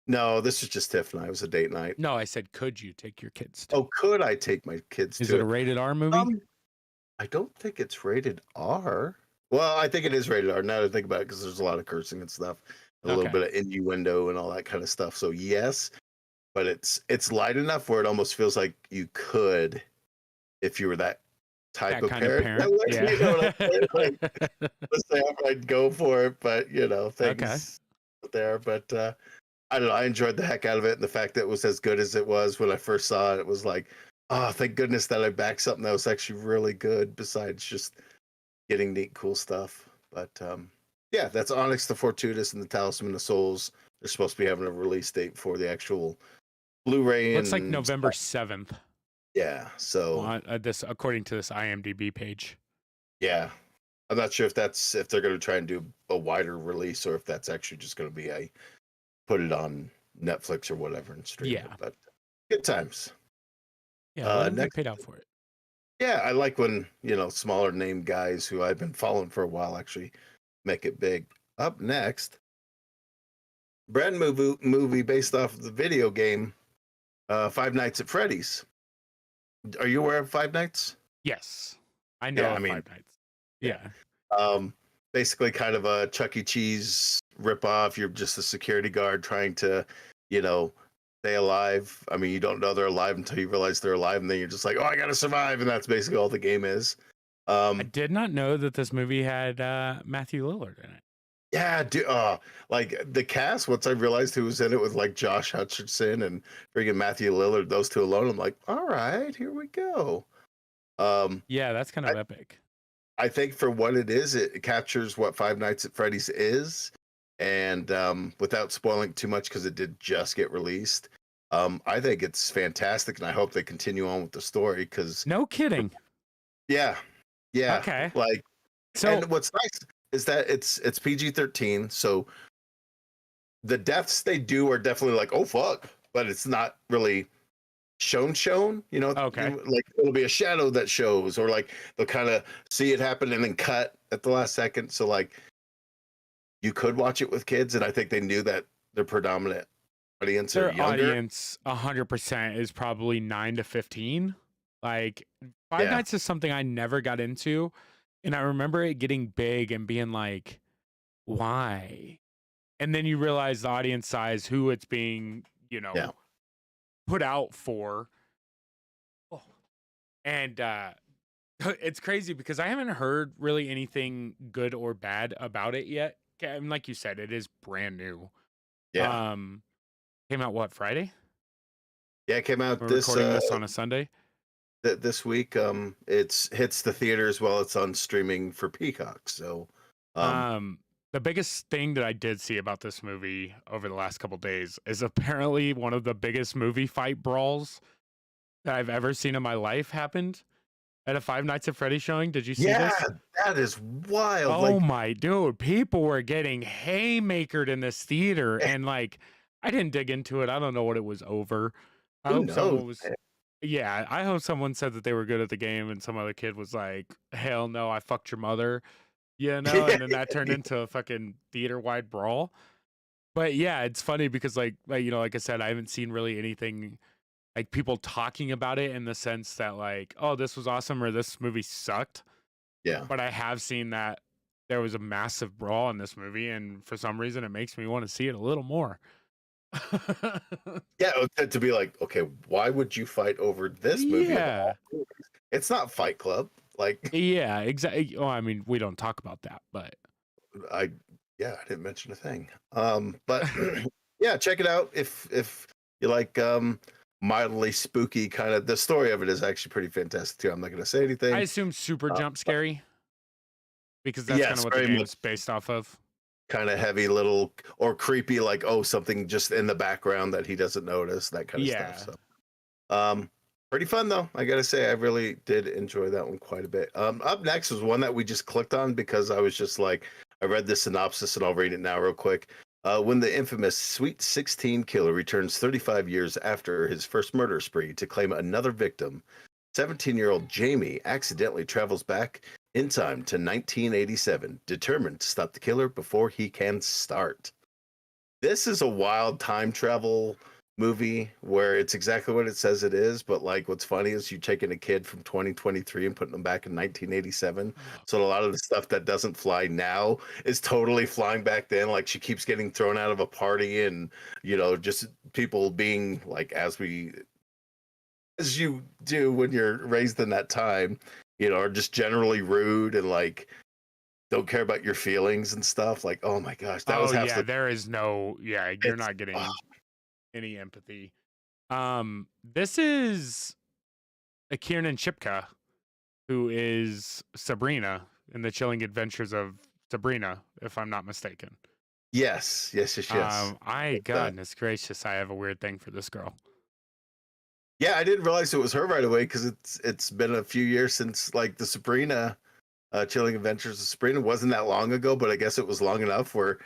No, this is just Tiff and I. It was a date night. No, I said, could you take your kids to? Oh, could I take my kids Is to it a rated R movie? I don't think it's rated R. Well, I think it is rated R now that I think about it because there's a lot of cursing and stuff, and a little Okay. bit of innuendo and all that kind of stuff. So yes, but it's light enough where it almost feels like you could, if you were that type That of kind of parent. parent. You know what I'm saying? Yeah. Like, let's say I'd go for it, but Okay. things there. But I don't know. I enjoyed the heck out of it, and the fact that it was as good as it was when I first saw it. It was like, oh, thank goodness that I backed something that was actually really good. Besides just getting neat, cool stuff. But yeah, that's Onyx the Fortuitous and the Talisman of Souls. They're supposed to be having a release date for the actual Blu-ray. Looks like and November stuff. 7th. Yeah. So This, according to this IMDb page. yeah, I'm not sure if they're going to try and do a wider release or if that's actually just going to be a put it on Netflix or whatever and stream it. But good times. Yeah, let them get Next, paid out for it. yeah, I like when smaller name guys who I've been following for a while actually make it big. Up next, brand movie based off of the video game Five Nights at Freddy's. Are you aware of Five Nights? Yes, I know. Yeah, of Five Nights. Yeah. Basically, kind of a Chuck E. Cheese ripoff. You're just a security guard trying to, stay alive. I mean, you don't know they're alive until you realize they're alive, and then you're just like, oh, I gotta survive, and that's basically all the game is. I did not know that this movie had Matthew Lillard in it. Yeah, like the cast. Once I realized who was in it with like Josh Hutcherson and freaking Matthew Lillard, those two alone, I'm like, all right, here we go. Yeah, that's kind of epic. I think for what it is, it captures what Five Nights at Freddy's is, and without spoiling too much because it did just get released, I think it's fantastic, and I hope they continue on with the story. Because no kidding. Yeah. Okay. Like, so, and what's nice is that it's PG-13, so the deaths they do are definitely like, oh fuck, but it's not really shown, okay, like it'll be a shadow that shows, or like they'll kind of see it happen and then cut at the last second. So like you could watch it with kids, and I think they knew that their predominant audience their are younger. audience 100% is probably 9 to 15. Like Five Nights is something I never got into, and I remember it getting big and being like, why? And then you realize the audience size, who it's being, put out for. Oh. And it's crazy because I haven't heard really anything good or bad about it yet. And like you said, it is brand new. Yeah. Came out what, Friday? Yeah, it came out We're recording this on a Sunday. This week. It's hits the theaters while it's on streaming for Peacock. So the biggest thing that I did see about this movie over the last couple days is apparently one of the biggest movie fight brawls that I've ever seen in my life happened at a Five Nights at Freddy's showing. Did you see this? Yeah, that is wild. Oh my dude, people were getting haymakered in this theater, and like I didn't dig into it. I don't know what it was over. I hope someone was. Yeah, I hope someone said that they were good at the game, and some other kid was like, "Hell no, I fucked your mother," and then that turned into a fucking theater-wide brawl. But yeah, it's funny because like I said, I haven't seen really anything like people talking about it in the sense that like, oh, this was awesome or this movie sucked. Yeah. But I have seen that there was a massive brawl in this movie, and for some reason, it makes me want to see it a little more. Yeah, to be like, okay, why would you fight over this movie? Yeah, it's not Fight Club. Like, yeah, exactly. Oh, I mean, we don't talk about that, but I didn't mention a thing. But yeah, check it out if you like mildly spooky kind of. The story of it is actually pretty fantastic too. I'm not going to say anything. I assume super jump scary because that's kind of what the game's based off of. Kind of heavy little or creepy, like, oh, something just in the background that he doesn't notice, that kind of stuff. So pretty fun though, I gotta say. I really did enjoy that one quite a bit. Up next was one that we just clicked on because I was just like, I read the synopsis and I'll read it now real quick. When the infamous Sweet 16 killer returns 35 years after his first murder spree to claim another victim, 17-year-old Jamie accidentally travels back in time to 1987, determined to stop the killer before he can start. This is a wild time travel movie where it's exactly what it says it is, but like what's funny is you taking a kid from 2023 and putting them back in 1987. Oh, So a lot of the stuff that doesn't fly now is totally flying back then. Like she keeps getting thrown out of a party and just people being like as you do when you're raised in that time, are just generally rude and like don't care about your feelings and stuff. Like, oh my gosh, that was oh half yeah, the there is no you're it's not oh, getting any empathy. This is a Kiernan Shipka, who is Sabrina in the Chilling Adventures of Sabrina, if I'm not mistaken. yes. I But, goodness gracious, I have a weird thing for this girl. yeah, I didn't realize it was her right away because it's been a few years since like the Sabrina, Chilling Adventures of Sabrina wasn't that long ago, but I guess it was long enough where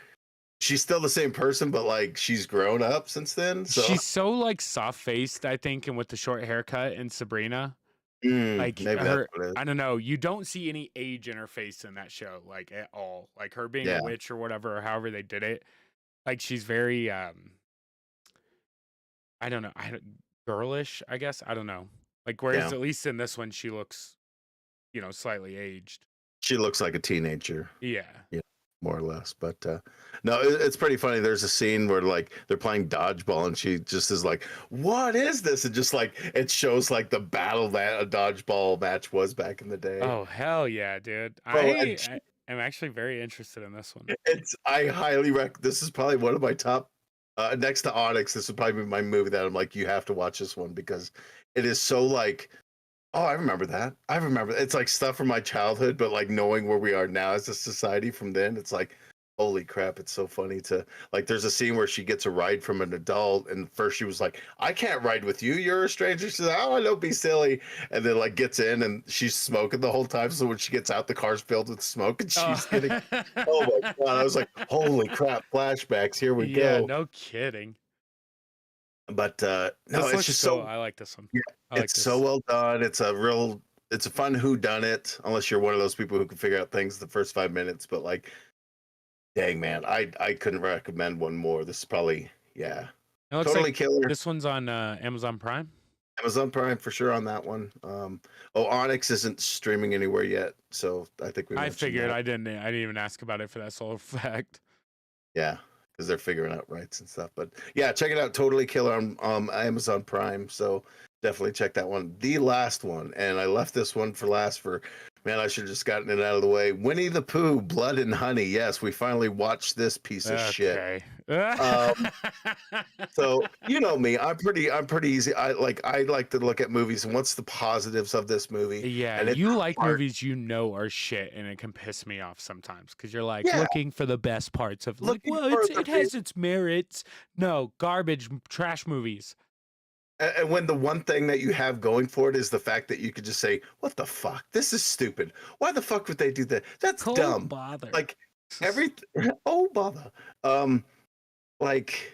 she's still the same person, but like she's grown up since then. So She's so like soft faced, I think, and with the short haircut in Sabrina. Like maybe that's her, what it is. I don't know. You don't see any age in her face in that show, like at all. Like her being a Yeah, witch or whatever, or however they did it. Like she's very, I don't know, girlish, I guess. I don't know. Like whereas yeah. at least in this one, she looks, slightly aged. She looks like a teenager. Yeah. Yeah, more or less. But no, it's pretty funny. There's a scene where like they're playing dodgeball, and she just is like, "What is this?" And just like it shows like the battle that a dodgeball match was back in the day. Oh hell yeah, dude. Bro, I am actually very interested in this one. I highly this is probably one of my top next to Onyx. This would probably be my movie that I'm like, you have to watch this one because it is so like, oh, I remember that. I remember it's like stuff from my childhood, but like knowing where we are now as a society from then, it's like, holy crap, it's so funny to like there's a scene where she gets a ride from an adult, and first she was like, I can't ride with you, you're a stranger. She's like, oh, don't be silly. And then like gets in and she's smoking the whole time. So when she gets out, the car's filled with smoke and she's getting Oh. oh my god, I was like, holy crap, flashbacks, here we Yeah, go. no kidding. But no, This it's looks just cool. so I like this one. yeah, I like it's so this. well done. It's a fun who done it, unless you're one of those people who can figure out things the first 5 minutes. But like, dang man, I couldn't recommend one more. This is probably yeah, It looks totally like killer. this one's on Amazon Prime. Amazon Prime for sure on that one. Oh, Onyx isn't streaming anywhere yet, so I think we I mentioned figured that. I didn't even ask about it for that sole fact. Yeah, because they're figuring out rights and stuff. But yeah, check it out. Totally killer on Amazon Prime. So definitely check that one. The last one, and I left this one for last for man, I should have just gotten it out of the way. Winnie the Pooh, Blood and Honey. Yes, we finally watched this piece of shit. Okay. So you know me, I'm pretty easy. I like to look at movies and what's the positives of this movie. Yeah, And it's you like hard. movies are shit, and it can piss me off sometimes because you're like Yeah, looking for the best parts of like, looking well, for it the has its merits. No, garbage, trash movies. and when the one thing that you have going for it is the fact that you could just say, "What the fuck? This is stupid. Why the fuck would they do that? That's Cold dumb." bother. Like every oh bother. Like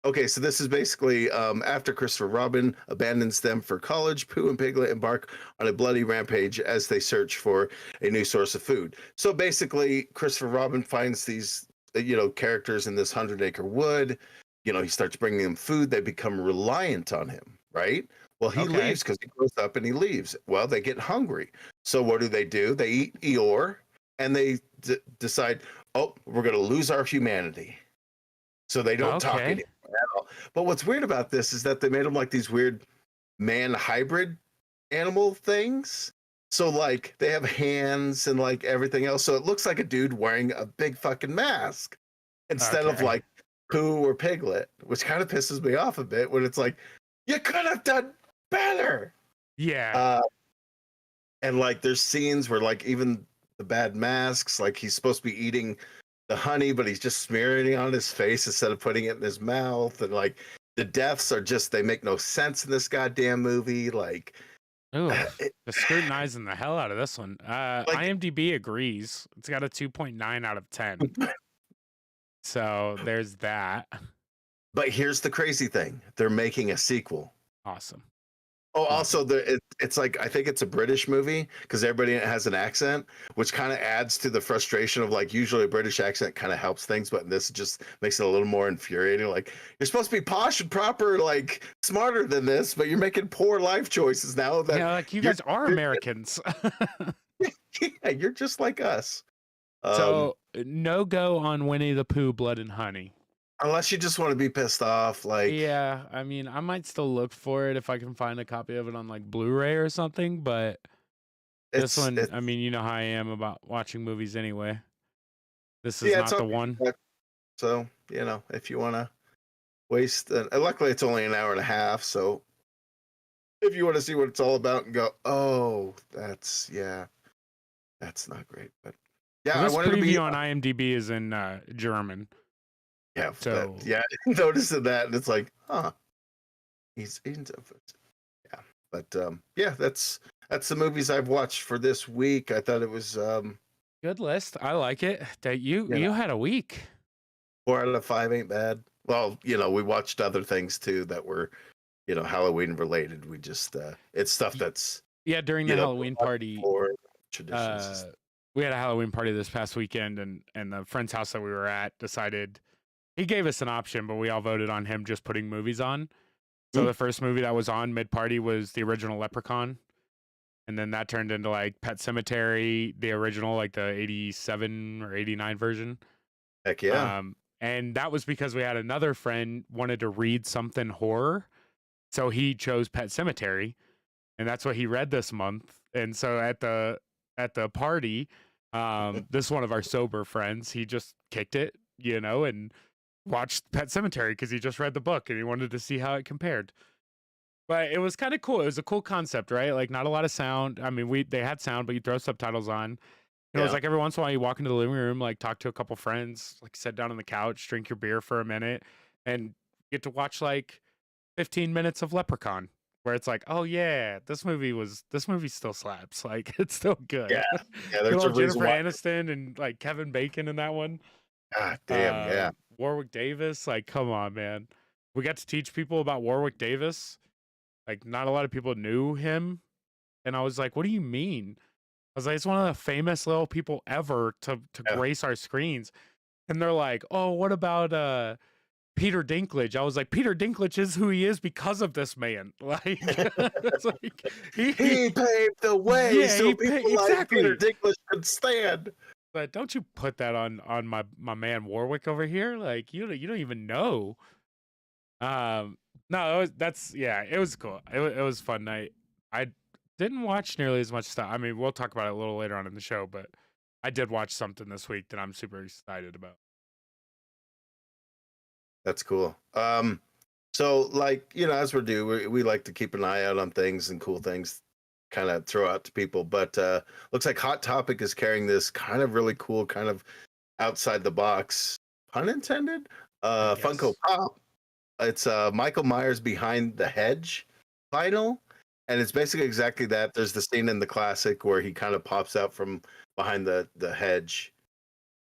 okay, so this is basically after Christopher Robin abandons them for college, Pooh and Piglet embark on a bloody rampage as they search for a new source of food. So basically, Christopher Robin finds these, characters in this 100-acre wood. He starts bringing them food. They become reliant on him, right? Well, he Okay. leaves because he grows up and he leaves. Well, they get hungry. So what do? They eat Eeyore and they decide, oh, we're going to lose our humanity. So they don't talk Okay. anymore at all. But what's weird about this is that they made them like these weird man hybrid animal things. So like they have hands and like everything else. So it looks like a dude wearing a big fucking mask instead of Okay. like Pooh or Piglet, which kind of pisses me off a bit when it's like, you could have done better. Yeah. And like there's scenes where like even the bad masks, like he's supposed to be eating the honey, but he's just smearing it on his face instead of putting it in his mouth. And like the deaths are just, they make no sense in this goddamn movie. Like, Ooh, it, the scrutinizing the hell out of this one. like, IMDb agrees. It's got a 2.9 out of 10. So there's that. but here's the crazy thing: they're making a sequel. Awesome. Oh, Love also it. it's like I think it's a British movie because everybody has an accent, which kind of adds to the frustration of like usually a British accent kind of helps things, but this just makes it a little more infuriating. Like you're supposed to be posh and proper, like smarter than this, but you're making poor life choices now that Yeah, like you you're, guys are you're Americans. yeah, you're just like us. So no go on Winnie the Pooh, Blood and Honey. Unless you just want to be pissed off, like Yeah, I mean, I might still look for it if I can find a copy of it on like Blu-ray or something, but this one, it's I mean, you know how I am about watching movies anyway. This is yeah, it's not the okay. one. So if you want to waste, luckily it's only an hour and a half, so if you want to see what it's all about and go, oh, that's not great, but yeah, Well, I this wanted to be preview on IMDb is in German. yeah, So yeah, noticing that, and it's like, huh, he's into yeah, but yeah, that's the movies I've watched for this week. I thought it was good list. I like it. That you you know, had a week. 4 out of 5 ain't bad. Well, we watched other things too that were Halloween related. We just it's stuff that's Yeah, during the Halloween watched party, before, traditions. uh we had a Halloween party this past weekend, and the friend's house that we were at decided he gave us an option, but we all voted on him just putting movies on. So Mm, the first movie that was on mid party was the original Leprechaun. And then that turned into like Pet Cemetery, the original, like the 87 or 89 version. heck yeah. And that was because we had another friend wanted to read something horror. So he chose Pet Cemetery, and that's what he read this month. And so at the party, this one of our sober friends, he just kicked it, and watched Pet Cemetery because he just read the book and he wanted to see how it compared. But it was kind of cool. It was a cool concept, right? Like not a lot of sound. I mean, they had sound, but you throw subtitles on. And it was Yeah. like every once in a while you walk into the living room, like talk to a couple friends, like sit down on the couch, drink your beer for a minute, and get to watch like 15 minutes of Leprechaun, where it's like, oh yeah, this movie still slaps. Like it's still good. Yeah. Yeah, Good there's a old reason Jennifer why. Aniston and like Kevin Bacon in that one. God damn, yeah. Warwick Davis, like come on, man. We got to teach people about Warwick Davis. Like not a lot of people knew him. And I was like, what do you mean? I was like, it's one of the famous little people ever to Yeah. grace our screens. And they're like, oh, what about Peter Dinklage? I was like, Peter Dinklage is who he is because of this man. Like, it's like He paved the way yeah, so people like Peter exactly. Dinklage could stand. But don't you put that on my man Warwick over here? Like you don't even know. No, it was cool. It was a fun night. I didn't watch nearly as much stuff. I mean, we'll talk about it a little later on in the show, but I did watch something this week that I'm super excited about. That's cool. So like, as we do, we like to keep an eye out on things and cool things kind of throw out to people. But looks like Hot Topic is carrying this kind of really cool, kind of outside the box, pun intended, I Funko guess. Pop. It's Michael Myers Behind the Hedge vinyl. And it's basically exactly that. There's the scene in the classic where he kind of pops out from behind the hedge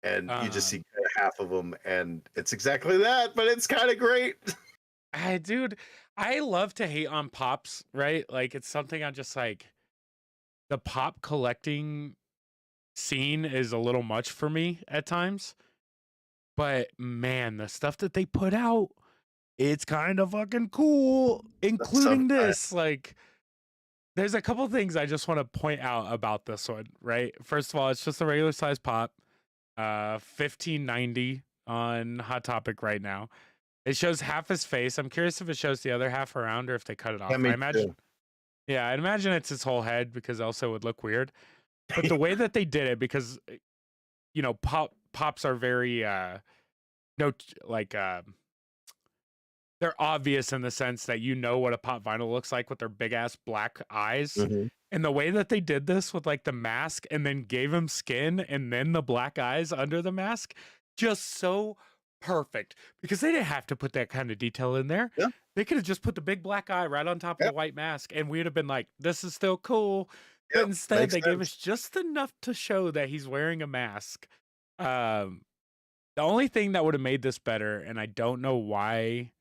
and you just see half of them, and it's exactly that, but it's kind of great. Dude, I love to hate on pops, right? Like it's something I just like. The pop collecting scene is a little much for me at times, but man, the stuff that they put out, it's kind of fucking cool, including Sometimes, this. Like, there's a couple things I just want to point out about this one, right? First of all, it's just a regular size pop, 1590 on Hot Topic right now. It shows half his face. I'm curious if it shows the other half around or if they cut it yeah, off. I me imagine, too. yeah, I imagine it's his whole head because else it would look weird. But the way that they did it, because pops are very no like they're obvious in the sense that what a pop vinyl looks like with their big ass black eyes. Mhm. And the way that they did this with like the mask and then gave him skin and then the black eyes under the mask, just so perfect because they didn't have to put that kind of detail in there. Yeah, They could have just put the big black eye right on top of yeah, the white mask and we'd have been like, this is still cool. But yeah, instead, makes they gave sense. us just enough to show that he's wearing a mask. Um, the only thing that would have made this better, and I don't know why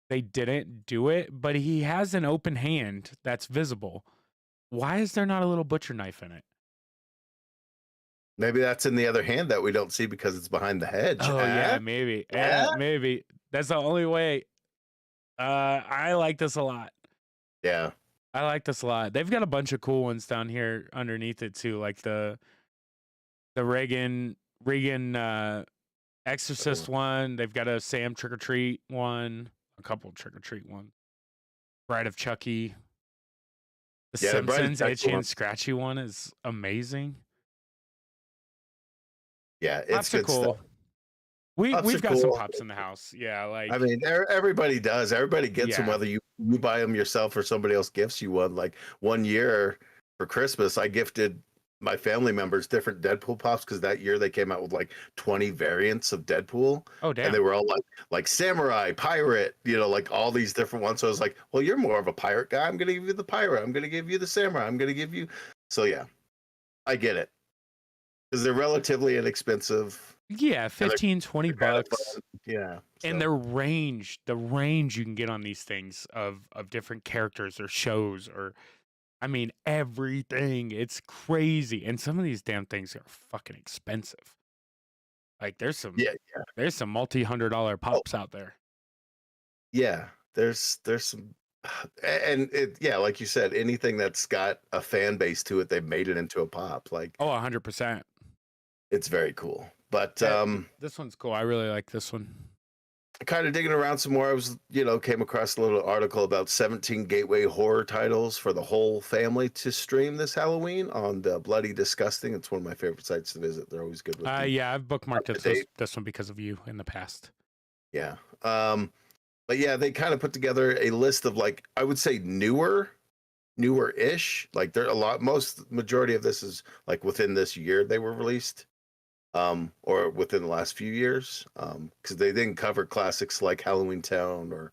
they didn't do it, but he has an open hand that's visible. Why is there not a little butcher knife in it? Maybe that's in the other hand that we don't see because it's behind the hedge. Oh yeah, maybe. Yeah, maybe. That's the only way. I like this a lot. Yeah. I like this a lot. They've got a bunch of cool ones down here underneath it too, like the Reagan Exorcist one. They've got a Sam Trick or Treat one, a couple Trick or Treat ones. Bride of Chucky. The Simpsons Itchy and Scratchy one is amazing. Yeah, it's Pops are good cool. stuff. We've got some pops in the house. Yeah, like I mean, everybody does. Everybody gets them, Yeah. whether you buy them yourself or somebody else gifts you one. Like one year for Christmas, I gifted my family members different Deadpool pops because that year they came out with like 20 variants of Deadpool. Oh damn. And they were all like samurai, pirate, like all these different ones. So I was like, well, you're more of a pirate guy. I'm gonna give you the pirate. I'm gonna give you the samurai. I'm gonna give you. So yeah, I get it because they're relatively inexpensive. Yeah, 15, 20 bucks. Yeah. And the range you can get on these things of different characters or shows or I mean everything. It's crazy. And some of these damn things are fucking expensive. Like there's some multi-$100 pops out there. Yeah, there's some and like you said, anything that's got a fan base to it, they've made it into a pop. Like 100%. It's very cool. But this one's cool. I really like this one. Kind of digging around some more. I was, came across a little article about 17 gateway horror titles for the whole family to stream this Halloween on the Bloody Disgusting. It's one of my favorite sites to visit. They're always good with yeah, I've bookmarked this one because of you in the past. Yeah. But yeah, they kind of put together a list of I would say newer-ish. Like there are majority of this is within this year they were released. Or within the last few years, because they didn't cover classics like Halloween Town or,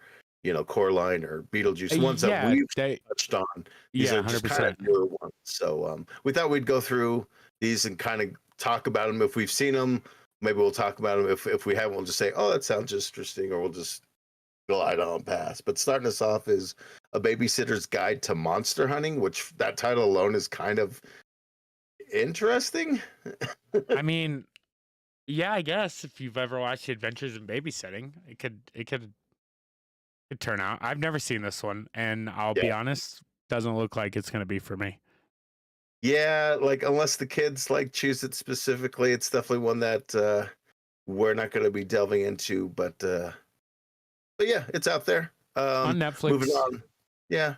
Coraline or Beetlejuice, ones that we've touched on. These are just 100%. Kind of newer ones. So we thought we'd go through these and kind of talk about them. If we've seen them, maybe we'll talk about them. If we haven't, we'll just say, oh, that sounds interesting, or we'll just glide on past. But starting us off is A Babysitter's Guide to Monster Hunting, which that title alone is kind of interesting. I mean, yeah, I guess if you've ever watched The Adventures in Babysitting, it could turn out. I've never seen this one, and I'll be honest, doesn't look like it's gonna be for me. Yeah, unless the kids choose it specifically, it's definitely one that we're not going to be delving into. But yeah, it's out there on Netflix. Moving on, yeah.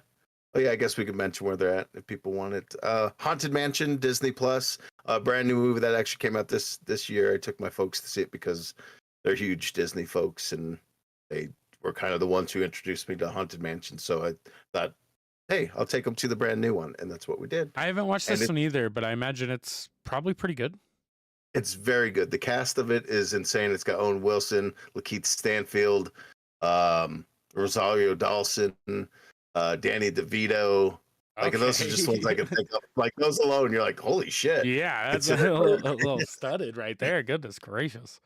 Oh yeah, I guess we could mention where they're at if people want it. Haunted Mansion, Disney Plus, a brand new movie that actually came out this year. I took my folks to see it because they're huge Disney folks, and they were kind of the ones who introduced me to Haunted Mansion. So I thought, hey, I'll take them to the brand new one, and that's what we did. I haven't watched this one either, but I imagine it's probably pretty good. It's very good. The cast of it is insane. It's got Owen Wilson, Lakeith Stanfield, Rosario Dawson, Danny DeVito. Okay. Those are just ones I can think of. Those alone, you're like, holy shit. Yeah, that's a little studded right there. Goodness gracious.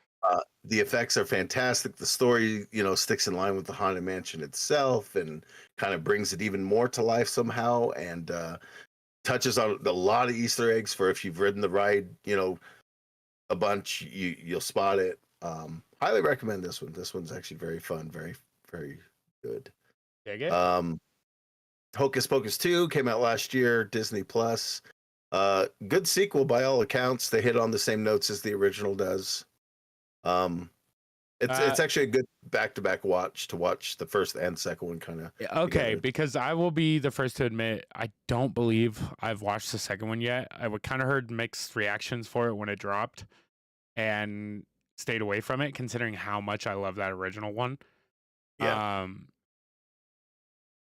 The effects are fantastic. The story, sticks in line with the Haunted Mansion itself and kind of brings it even more to life somehow, and touches on a lot of Easter eggs for if you've ridden the ride, a bunch, you'll spot it. Highly recommend this one. This one's actually very fun, very, very good. Dig it. Hocus Pocus 2 came out last year, Disney Plus. Good sequel by all accounts. They hit on the same notes as the original does. It's actually a good back-to-back watch the first and second one kind of. Okay, because I will be the first to admit I don't believe I've watched the second one yet. I kind of heard mixed reactions for it when it dropped, and stayed away from it considering how much I love that original one. Yeah.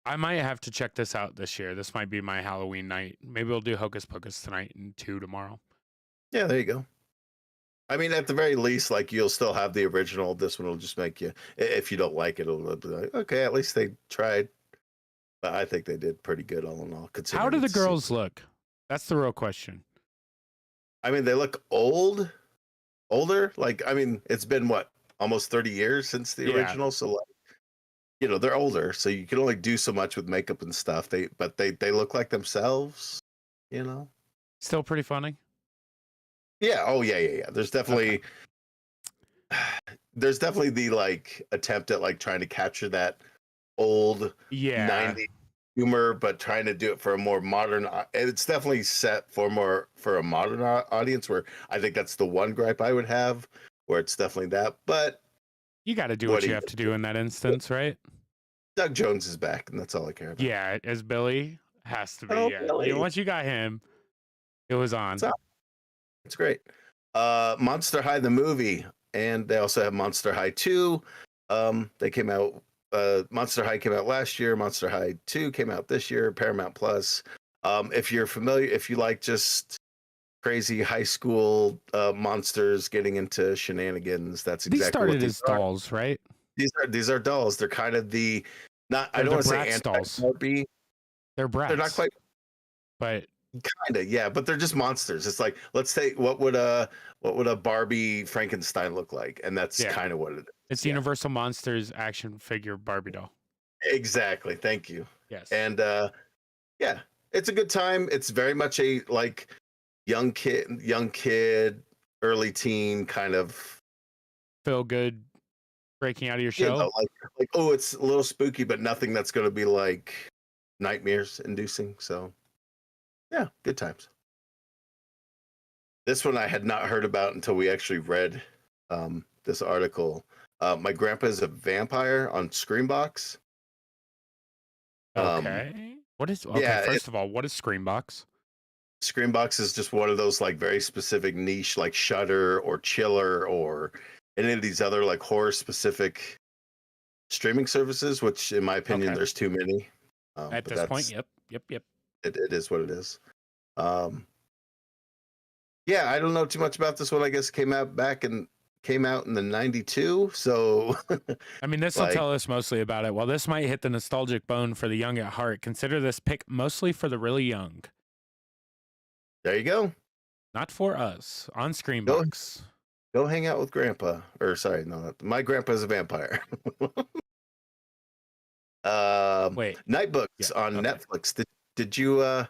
I might have to check this out this year. This might be my Halloween night. Maybe we'll do Hocus Pocus tonight and 2 tomorrow. Yeah, there you go. I mean, at the very least, you'll still have the original. This one will just make you, if you don't like it, it'll be like, okay, at least they tried. But I think they did pretty good all in all. How do the girls look? That's the real question. I mean, they look older. I mean, it's been what, almost 30 years since the original. So they're older, so you can only do so much with makeup and stuff. But they look like themselves, you know. Still pretty funny. Yeah. Oh yeah. There's definitely the like attempt at like trying to capture that old Yeah. 90s humor, but trying to do it for a more modern. And it's definitely set for a modern audience. Where I think that's the one gripe I would have, where it's definitely that. But You got to do what you have to do in that instance, right? Doug Jones is back, and that's all I care about. Yeah, as Billy has to be. Oh, Yeah. Billy. Once you got him, it was on. It's great. Monster High the movie, and they also have Monster High 2. They came out. Monster High came out last year. Monster High 2 came out this year. Paramount Plus. If you're familiar, if you like just crazy high school monsters getting into shenanigans, that's exactly These started what as dolls, right? These are dolls. They're kind of the not. They're I don't want to say Bratz dolls. anti-Barbie. They're Bratz. They're not quite. But Kind of, yeah, but they're just monsters. It's like, let's say what would a Barbie Frankenstein look like, and that's kind of what it is. It's Universal Monsters action figure Barbie doll. Exactly. Thank you. Yes. And yeah, it's a good time. It's very much a like young kid, early teen kind of feel good, breaking out of your shell. Like oh, it's a little spooky, but nothing that's going to be like nightmares inducing. So. Yeah, good times. This one I had not heard about until we actually read this article. My grandpa is a vampire on Screambox. Okay. What is okay? Yeah, first of all, what is Screambox? Screambox is just one of those like very specific niche, like Shudder or Chiller or any of these other like horror specific streaming services. Which, in my opinion, there's too many. At this point, yep. It is what it is. Yeah, I don't know too much about this one. I guess it came out in the 92. So I mean, this will tell us mostly about it. While this might hit the nostalgic bone for the young at heart, consider this pick mostly for the really young. There you go. Not for us on Screambox. Go hang out with Grandpa. Or sorry, no, my grandpa's a vampire. Wait, Nightbooks on Netflix. Did you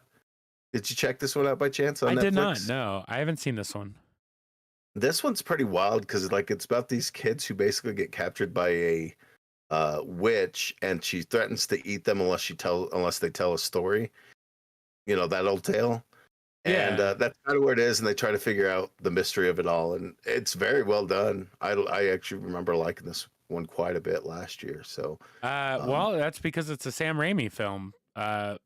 check this one out by chance on Netflix? I did not. No, I haven't seen this one. This one's pretty wild because like it's about these kids who basically get captured by a witch, and she threatens to eat them unless they tell a story. You know, that old tale. Yeah. And that's kind of where it is, and they try to figure out the mystery of it all, and it's very well done. I actually remember liking this one quite a bit last year. So, well, that's because it's a Sam Raimi film.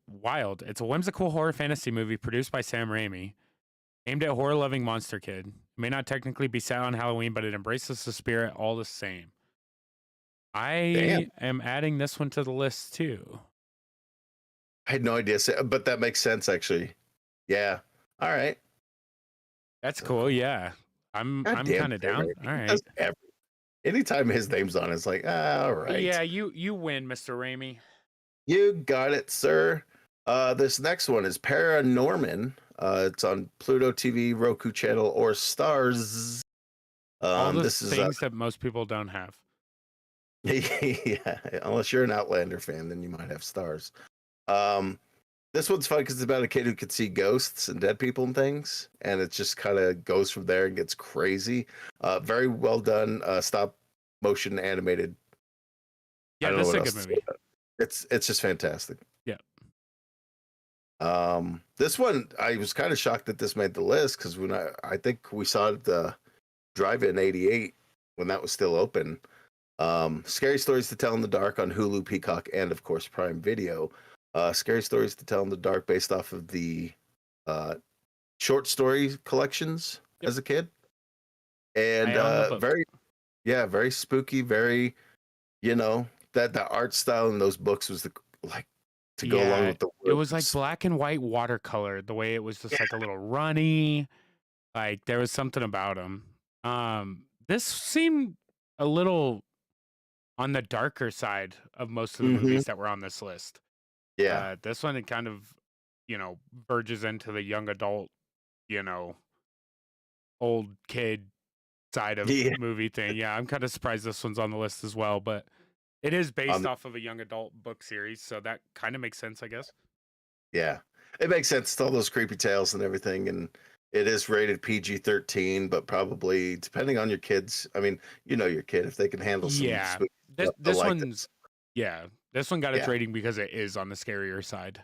Wild. It's a whimsical horror fantasy movie produced by Sam Raimi, aimed at horror-loving monster kid. It may not technically be set on Halloween, but it embraces the spirit all the same. I am adding this one to the list too. I had no idea, but that makes sense actually. Yeah. All right. That's cool. Yeah. I'm kind of down. All right. Anytime his name's on, it's like, all right. Yeah, you win, Mr. Raimi. You got it, sir. This next one is Paranorman. It's on Pluto TV, Roku channel, or Stars. All the things that most people don't have. Yeah, unless you're an Outlander fan, then you might have Stars. This one's fun because it's about a kid who could see ghosts and dead people and things, and it just kind of goes from there and gets crazy. Very well done, stop motion animated. Yeah, this is a good movie. It's just fantastic. Yeah. This one, I was kind of shocked that this made the list because when I think we saw it at the drive-in '88 when that was still open. Scary Stories to Tell in the Dark on Hulu, Peacock, and of course Prime Video. Scary Stories to Tell in the Dark, based off of the short story collections as a kid, and very spooky. Very, that the art style in those books was to go along with the words. It was like black and white watercolor. The way it was just like a little runny, like there was something about them. This seemed a little on the darker side of most of the movies that were on this list. Yeah. This one, it kind of, verges into the young adult, old kid side of movie thing. Yeah, I'm kind of surprised this one's on the list as well, but It is based Um, off of a young adult book series, so that kind of makes sense, I guess. yeah, it makes sense. It's all those creepy tales and everything, and it is rated PG-13, but probably depending on your kids. I mean, you know your kid if they can handle some Yeah. spooky This stuff, they'll this like one's this. yeah. This one got its Yeah, rating because it is on the scarier side.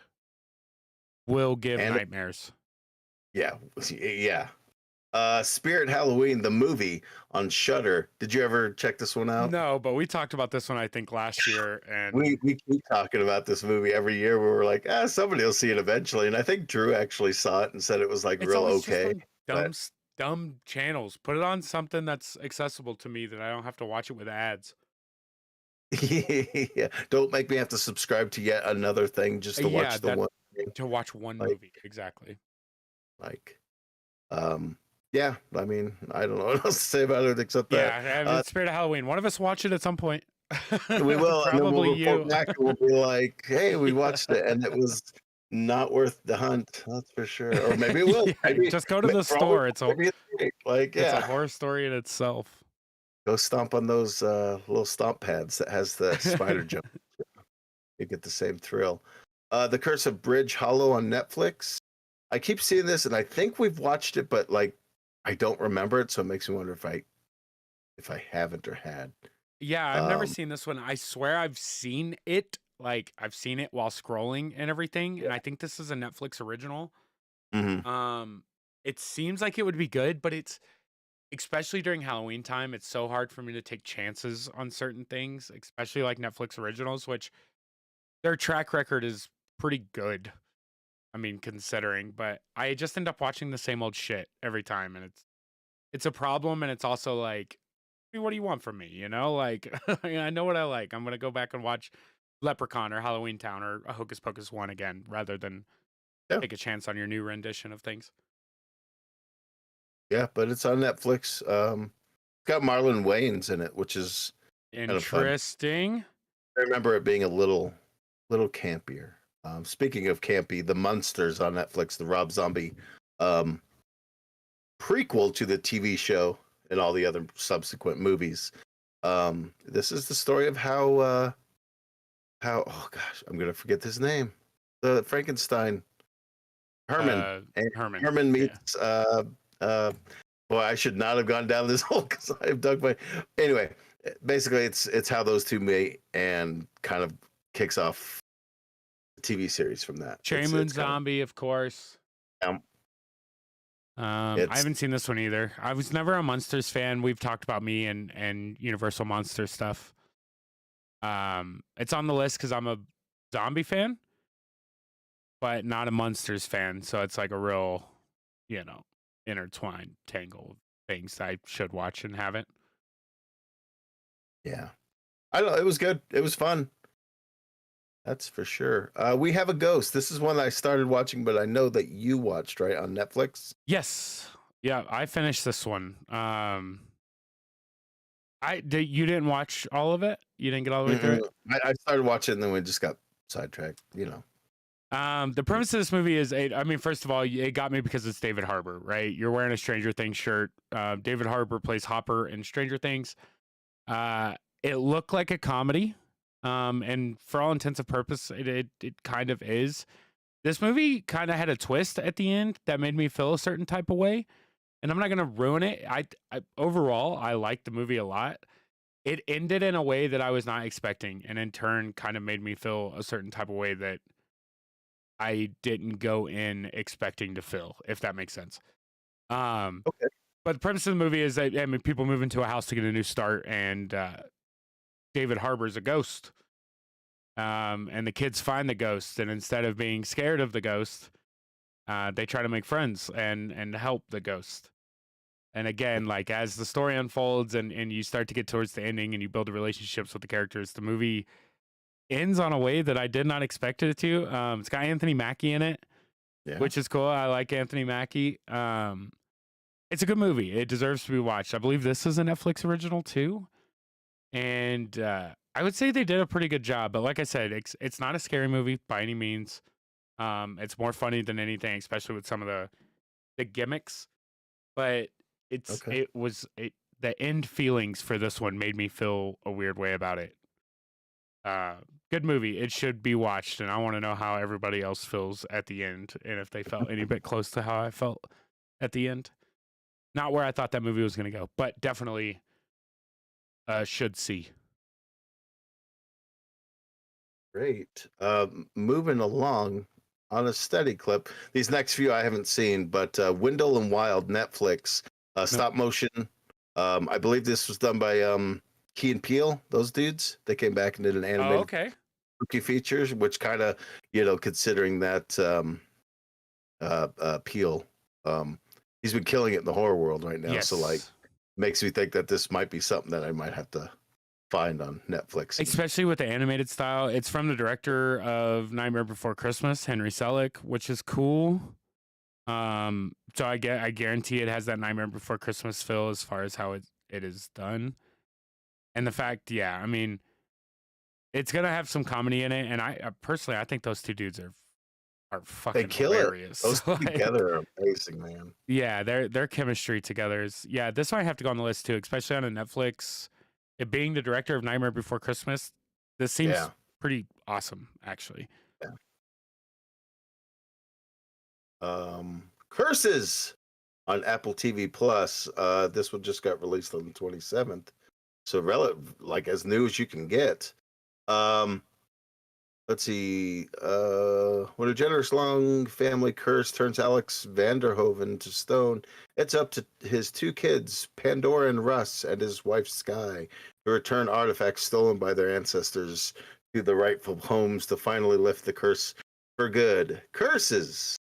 Will give and nightmares. yeah, yeah. Spirit Halloween, the movie on Shudder. Did you ever check this one out? No, but we talked about this one I think last year, We and we keep talking about this movie every year. We were like, somebody will see it eventually. And I think Drew actually saw it and said it was like it's real always just okay. on But dumb channels. Put it on something that's accessible to me that I don't have to watch it with ads. yeah, don't make me have to subscribe to yet another thing just to Yeah, watch the that one thing. to watch one Like, movie exactly. like, yeah. I mean, I don't know what else to say about it except that Yeah, I mean, Spirit of Halloween. One of us watch it at some point. we will, and then we'll Probably report you. back and we'll be like, "Hey, we watched Yeah. it, and it was not worth the hunt." That's for sure. Or maybe it will. Yeah, just go to the For all we store. know, maybe it's great. Like, It's a yeah. horror story in itself. Go stomp on those little stomp pads that has the spider jump. You get the same thrill. The Curse of Bridge Hollow on Netflix. I keep seeing this, and I think we've watched it, but like I don't remember it, so it makes me wonder if I haven't or had. Yeah, I've never Um, seen this one. I swear I've seen it. Like I've seen it while scrolling and everything. And I think this is a Netflix original. mhm. Um, it seems like it would be good, but it's especially during Halloween time, it's so hard for me to take chances on certain things, especially like Netflix originals, which their track record is pretty good. I mean, considering, but I just end up watching the same old shit every time, and it's a problem, and it's also like, I mean, what do you want from me? You know, like I know what I like. I'm gonna go back and watch Leprechaun or Halloween Town or a Hocus Pocus one again, rather than Yeah, take a chance on your new rendition of things. yeah, but it's on Netflix. It's got Marlon Wayans in it, which is kind of fun. Interesting. I remember it being a little campier. Speaking of campy, The Munsters on Netflix, the Rob Zombie um, prequel to the TV show and all the other subsequent movies. This is the story of how oh gosh, I'm gonna forget his name. The Frankenstein Herman Uh, and Herman. Herman Yeah. meets uh boy, I should not have gone down this hole because I've dug my anyway. Basically, it's how those two meet and kind of kicks off the TV series from that. Moon It's kind of Zombie, of course. um, I it's haven't seen this one either. I was never a Monsters fan. We've talked about me and Universal Monster stuff. It's on the list because I'm a zombie fan, but not a Monsters fan. So it's like a real, intertwined tangle of things I should watch and haven't. yeah. I don't know. It was good. It was fun. That's for sure. We Have a Ghost. This is one that I started watching, but I know that you watched, right, on Netflix. Yes. Yeah, I finished this one. You didn't watch all of it? You didn't get all the way through Mm-mm. it? I started watching, and then we just got sidetracked. You know. The premise of this movie is, I mean, first of all, it got me because it's David Harbour, right? You're wearing a Stranger Things shirt. David Harbour plays Hopper in Stranger Things. It looked like a comedy, and for all intents and purposes, it kind of is. This movie kind of had a twist at the end that made me feel a certain type of way, and I'm not gonna ruin it. I overall, I liked the movie a lot. It ended in a way that I was not expecting, and in turn, kind of made me feel a certain type of way that I didn't go in expecting to feel, if that makes sense. Um, Okay. but the premise of the movie is that, I mean, people move into a house to get a new start, and David Harbour's a ghost. And the kids find the ghost, and instead of being scared of the ghost, they try to make friends and help the ghost. And again, like as the story unfolds and you start to get towards the ending and you build the relationships with the characters, the movie ends on a way that I did not expect it to. It's got Anthony Mackie in it, Yeah. which is cool. I like Anthony Mackie. It's a good movie. It deserves to be watched. I believe this is a Netflix original too. And I would say they did a pretty good job. But like I said, it's not a scary movie by any means. It's more funny than anything, especially with some of the gimmicks. But Okay. the end feelings for this one made me feel a weird way about it. Good movie. It should be watched, and I want to know how everybody else feels at the end, and if they felt any bit close to how I felt at the end. Not where I thought that movie was going to go, but definitely should see. Great. Moving along on a steady clip. These next few I haven't seen, but Wendell and Wild, Netflix, stop motion. I believe this was done by Key and Peele, those dudes. They came back and did an animated spooky features, which kind of, considering that Peele, he's been killing it in the horror world right now. Yes. So like, makes me think that this might be something that I might have to find on Netflix, especially with the animated style. It's from the director of Nightmare Before Christmas, Henry Selick, which is cool. So I guarantee it has that Nightmare Before Christmas feel as far as how it is done, and the fact, I mean, it's gonna have some comedy in it, and I personally, I think those two dudes are fucking hilarious. Those two together are amazing, man. Yeah, their chemistry together is this might have to go on the list too, especially on a Netflix. It being the director of Nightmare Before Christmas, this seems pretty awesome, actually. Yeah. Curses on Apple TV Plus. This one just got released on the 27th, so like as new as you can get. Let's see. When a generous long family curse turns Alex Vanderhoven to stone, it's up to his two kids, Pandora and Russ, and his wife Sky, to return artifacts stolen by their ancestors to the rightful homes to finally lift the curse for good. Curses.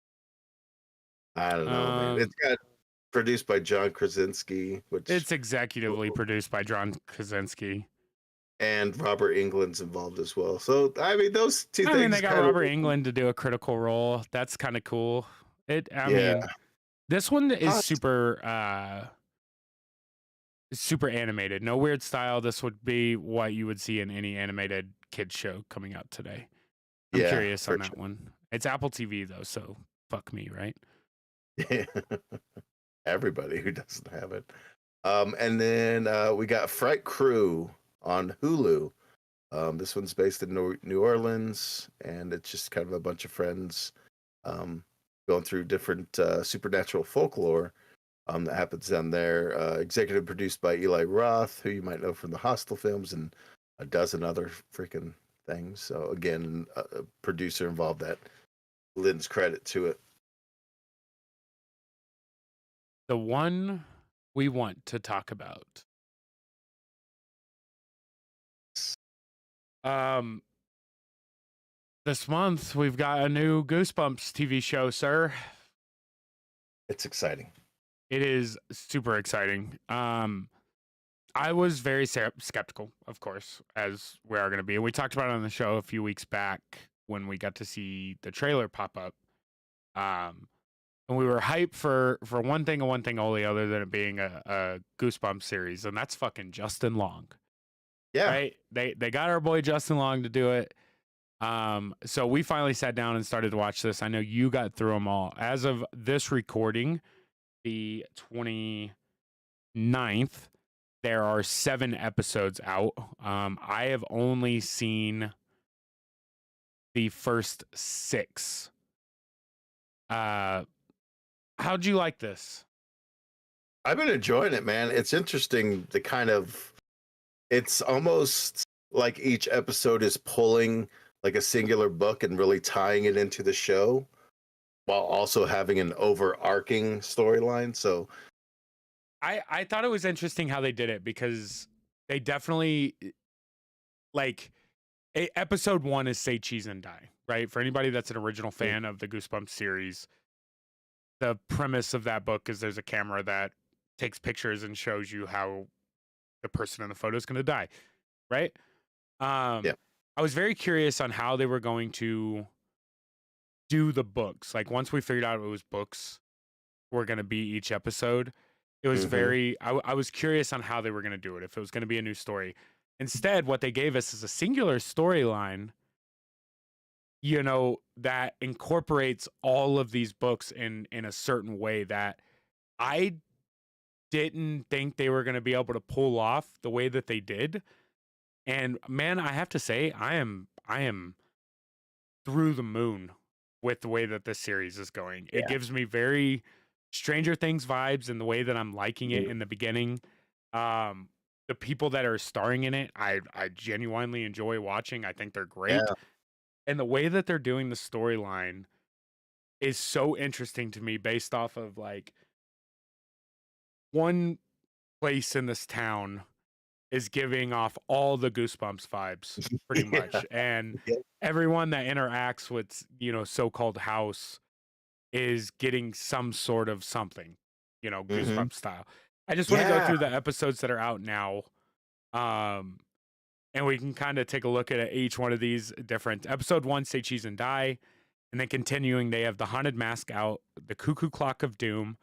I don't know, man. It's got produced by John Krasinski, which it's executively produced by John Krasinski. And Robert Englund's involved as well. So, I mean, those two things. I mean, they got Robert Englund to do a critical role. That's kind of cool. I mean, this one is super animated. No weird style. This would be what you would see in any animated kids show coming out today. I'm curious on that one. It's Apple TV, though, so fuck me, right? Yeah. Everybody who doesn't have it. And then we got Fright Crew on Hulu. This one's based in New Orleans, and it's just kind of a bunch of friends going through different supernatural folklore that happens down there. Executive produced by Eli Roth, who you might know from the Hostel films and a dozen other freaking things. So again, a producer involved that lends credit to it. The one we want to talk about. This month we've got a new Goosebumps TV show, sir. It's exciting. It is super exciting. I was very skeptical, of course, as we are going to be. We talked about it on the show a few weeks back when we got to see the trailer pop up. And we were hyped for one thing and one thing only, other than it being a Goosebumps series, and that's fucking Justin Long. Yeah. Right? They got our boy Justin Long to do it. So we finally sat down and started to watch this. I know you got through them all. As of this recording, the 29th, there are 7 episodes out. I have only seen the first 6. How'd you like this? I've been enjoying it, man. It's interesting. It's almost like each episode is pulling like a singular book and really tying it into the show while also having an overarching storyline. So I thought it was interesting how they did it, because they definitely, like, episode 1 is Say Cheese and Die, right? For anybody that's an original fan of the Goosebumps series, the premise of that book is there's a camera that takes pictures and shows you how the person in the photo is going to die, right? I was very curious on how they were going to do the books. Like, once we figured out it was books were going to be each episode, it was I was curious on how they were going to do it, if it was going to be a new story. Instead, what they gave us is a singular storyline, that incorporates all of these books in a certain way that I didn't think they were going to be able to pull off the way that they did. And man, I have to say, I am through the moon with the way that this series is going. It Yeah. gives me very Stranger Things vibes in the way that I'm liking it in the beginning. The people that are starring in it, I genuinely enjoy watching. I think they're great. Yeah. And the way that they're doing the storyline is so interesting to me based off of like one place in this town is giving off all the Goosebumps vibes pretty Yeah. much. And Yeah. everyone that interacts with, so-called house is getting some sort of something, Mhm. Goosebumps style. I just want to go Yeah. through the episodes that are out now. Um, and we can kind of take a look at each one of these different. Episode 1, Say Cheese and Die. And then continuing, they have The Haunted Mask out, The Cuckoo Clock of Doom,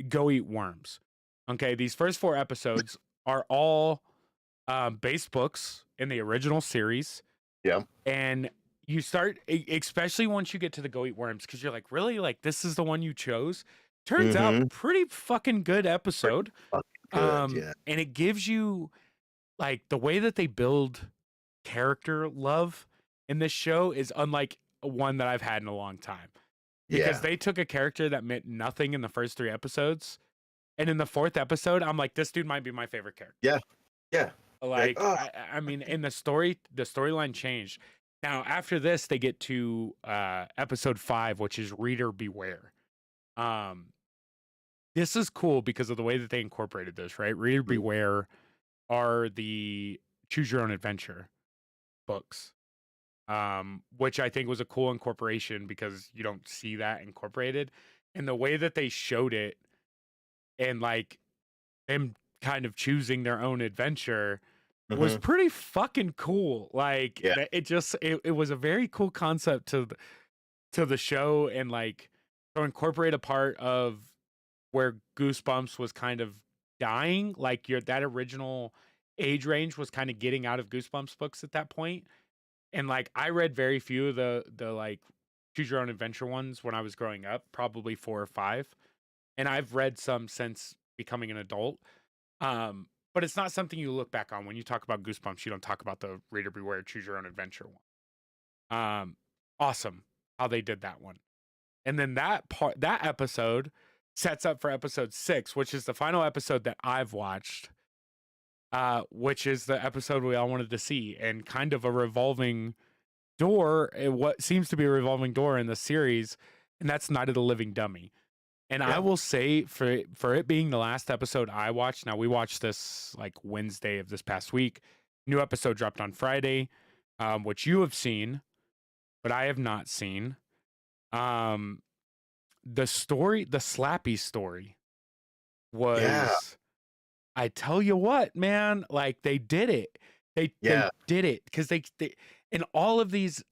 Go Eat Worms. Okay, these first 4 episodes are all base books in the original series. Yeah. And you start, especially once you get to the Go Eat Worms, because you're like, really? Like, this is the one you chose? Turns out, Mhm. pretty fucking good episode. Fucking good. Yeah. And it gives you, like, the way that they build character love in this show is unlike one that I've had in a long time. Because Yeah. they took a character that meant nothing in the first 3 episodes. And in the 4th episode, I'm like, this dude might be my favorite character. Yeah. Yeah. Like, Like, oh, I mean, in the storyline changed. Now, after this, they get to episode 5, which is Reader Beware. This is cool because of the way that they incorporated this, right? Reader Beware are the Choose Your Own Adventure books, which I think was a cool incorporation because you don't see that incorporated. And the way that they showed it and like them kind of choosing their own adventure was Mhm. pretty fucking cool. Like Yeah. it was a very cool concept to the show and like to incorporate a part of where Goosebumps was kind of dying. Like that original age range was kind of getting out of Goosebumps books at that point. And like I read very few of the like choose your own adventure ones when I was growing up, probably 4 or 5. And I've read some since becoming an adult. But it's not something you look back on when you talk about Goosebumps. You don't talk about the Reader Beware Choose Your Own Adventure one. Awesome how they did that one, and then that episode sets up for episode 6, which is the final episode that I've watched. Which is the episode we all wanted to see, and kind of a revolving door. What seems to be a revolving door in the series, and that's Night of the Living Dummy. And I Yeah. will say for it being the last episode I watched, now we watched this like Wednesday of this past week. New episode dropped on Friday, which you have seen, but I have not seen. Um, the Slappy story Yeah. was, I tell you what, man, like they did it. They Yeah. did it because they in all of these